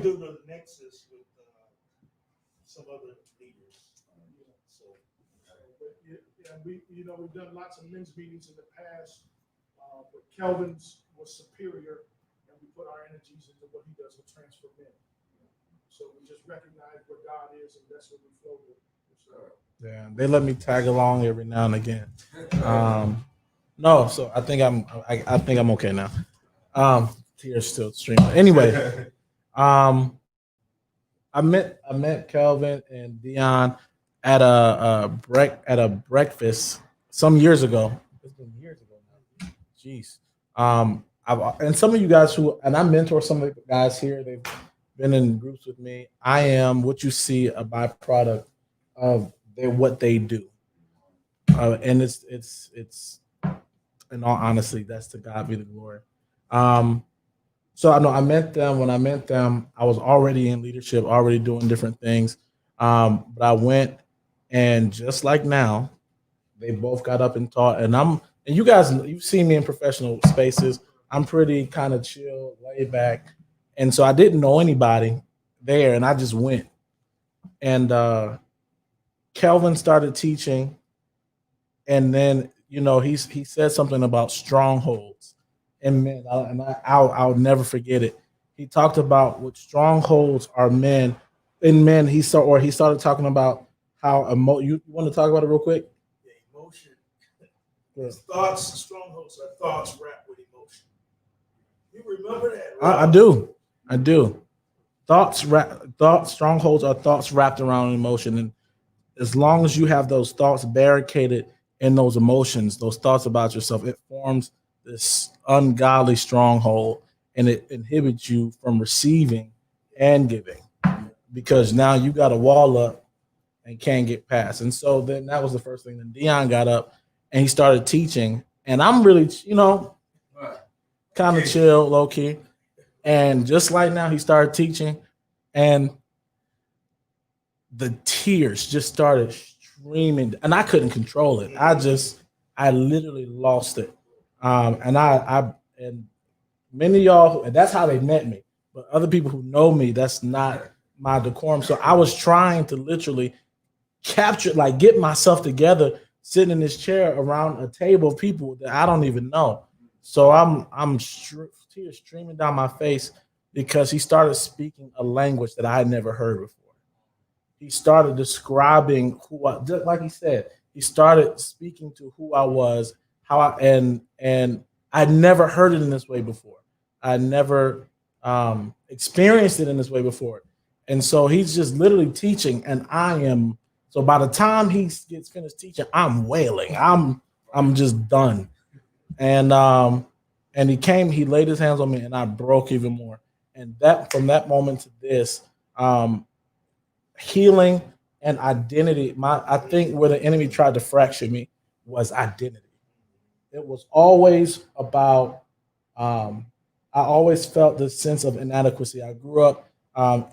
do the Nexus with some other leaders. So, Yeah, we've done lots of men's meetings in the past, but Kelvin's was superior, and we put our energies into what he does with transfer men. So we just recognize what God is, and that's what we flow with. So, Yeah, they let me tag along every now and again. No, so I think I'm okay now. Tears still streaming. Anyway, I met Kelvin and Dion at a breakfast some years ago. It's been years ago now. Jeez. And some of you guys I mentor some of the guys here. They've been in groups with me. I am what you see a byproduct of what they do, and it's in all honesty, that's to God be the glory. So I know I met them. When I met them, I was already in leadership, already doing different things. But I went, and just like now, they both got up and taught. And you guys, you've seen me in professional spaces. I'm pretty kind of chill, laid back, and so I didn't know anybody there, and I just went. And Kelvin started teaching, and then he said something about strongholds, and man, I'll never forget it. He talked about what strongholds are men. In men, he started talking about how you want to talk about it real quick? Yeah, emotion. Thoughts, strongholds are thoughts wrapped with emotion. You remember that? Right? I do. Strongholds are thoughts wrapped around emotion, and as long as you have those thoughts barricaded in those emotions, those thoughts about yourself, it forms this ungodly stronghold, and it inhibits you from receiving and giving, because now you got a wall up and can't get past. And so then that was the first thing. Then Dion got up and he started teaching, and I'm really, kind of chill, low key. And just like now, he started teaching, and the tears just started streaming, and I couldn't control it. I literally lost it. And many of y'all, and that's how they met me. But other people who know me, that's not my decorum. So I was trying to literally get myself together, sitting in this chair around a table of people that I don't even know. So tears streaming down my face because he started speaking a language that I had never heard before. He started describing just like he said, he started speaking to who I was, and I'd never heard it in this way before. I never experienced it in this way before. And so he's just literally teaching, and so by the time he gets finished teaching, I'm wailing. I'm just done. And he laid his hands on me, and I broke even more. And that from that moment to this, healing and identity. I think where the enemy tried to fracture me was identity. It was always about. I always felt this sense of inadequacy. I grew up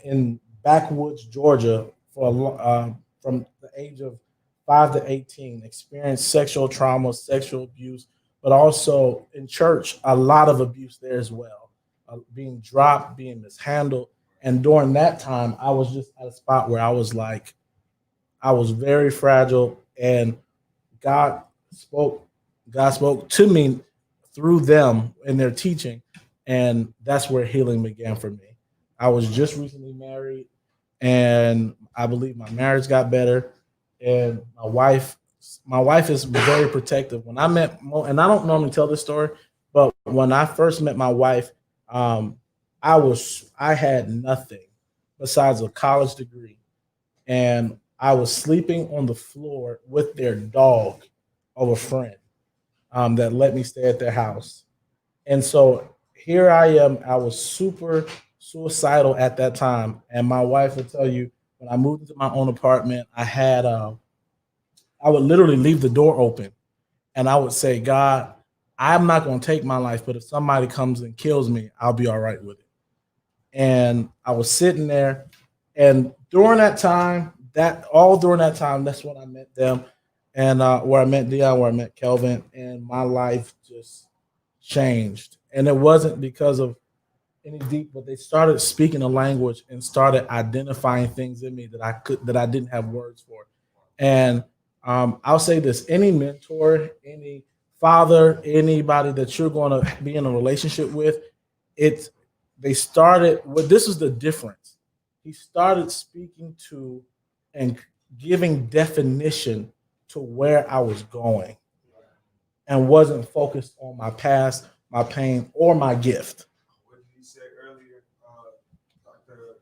in backwoods Georgia from the age of 5 to 18, experienced sexual trauma, sexual abuse, but also in church, a lot of abuse there as well, being dropped, being mishandled. And during that time, I was just at a spot where I was very fragile, and God spoke to me through them in their teaching, and that's where healing began for me. I was just recently married, and I believe my marriage got better, and my wife is very protective. When I met Mo, and I don't normally tell this story, but when I first met my wife, I had nothing besides a college degree, and I was sleeping on the floor with their dog of a friend that let me stay at their house. And so here I am. I was super suicidal at that time, and my wife will tell you when I moved into my own apartment, I would literally leave the door open, and I would say, God, I'm not going to take my life, but if somebody comes and kills me, I'll be all right with it. And I was sitting there, And during that time, that's when I met them, and where I met Dion, where I met Kelvin, and my life just changed. And it wasn't because of any deep, but they started speaking a language and started identifying things in me that I didn't have words for. And I'll say this: any mentor, any father, anybody that you're going to be in a relationship with, it's they started. Well, this is the difference. He started speaking to and giving definition to where I was going, and wasn't focused on my past, my pain, or my gift. What you said earlier, Dr.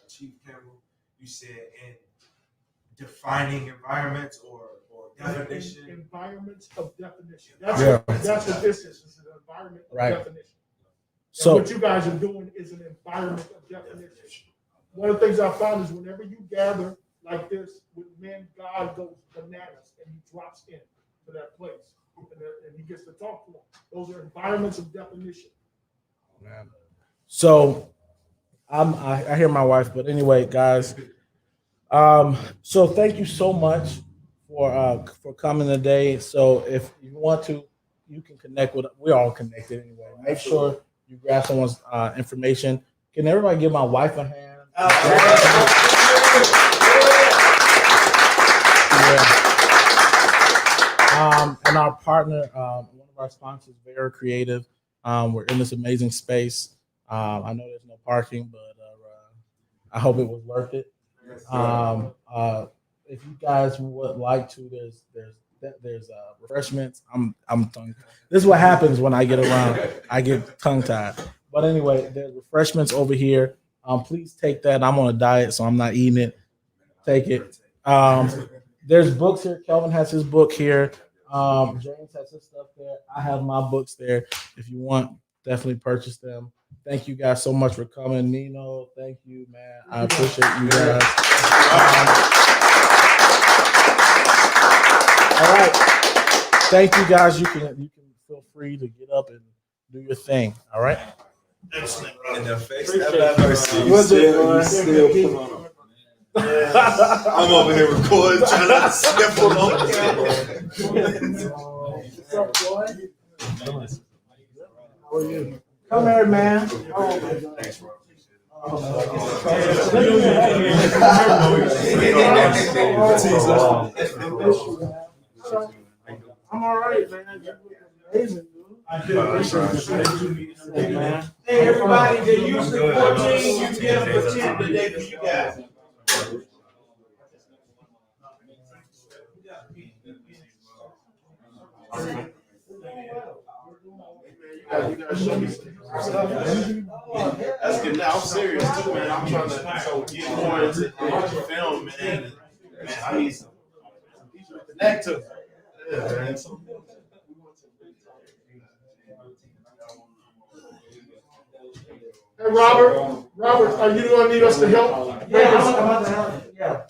Chief Campbell, you said in defining environments or definition. Environments of definition. That's what this is. It's an environment of definition. So what you guys are doing is an environment of definition. One of the things I found is whenever you gather like this with men, God goes bananas and he drops in to that place. And he gets to talk to them. Those are environments of definition. So I hear my wife, but anyway, guys. So thank you so much for coming today. So if you want to, you can connect with. We're all connected anyway. Make sure you grab someone's information. Can everybody give my wife a hand? And our partner, one of our sponsors, Vera Creative. We're in this amazing space. I know there's no parking, but I hope it was worth it. If you guys would like to, there's refreshments. This is what happens when I get around. I get tongue tied. But anyway, there's refreshments over here. Please take that. I'm on a diet, so I'm not eating it. Take it. There's books here. Kelvin has his book here. James has his stuff there. I have my books there. If you want, definitely purchase them. Thank you guys so much for coming. Nino, thank you, man. I appreciate you guys. All right. Thank you guys. You can feel free to get up and do your thing. All right. Excellent. In the face. I'm over here recording, trying not to sniffle on. What's up, boy? How are you? Come here, man. Thanks, bro. I'm all right, man. You're amazing, dude. Hey, everybody, they're usually 14. You get them for 10 today for you guys. You guys show me some. That's good. Now I'm serious too, man. I'm trying to get more into film, man. Man, I need some people to connect to. Yeah, man. Hey, Robert, are you going to need us to help? Yeah, I'm about to help. Yeah.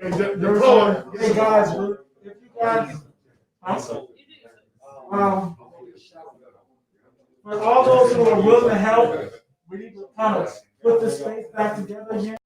Okay, deploy. Hey, guys, if you guys, for all those who are willing to help, we need to kind of put this space back together again.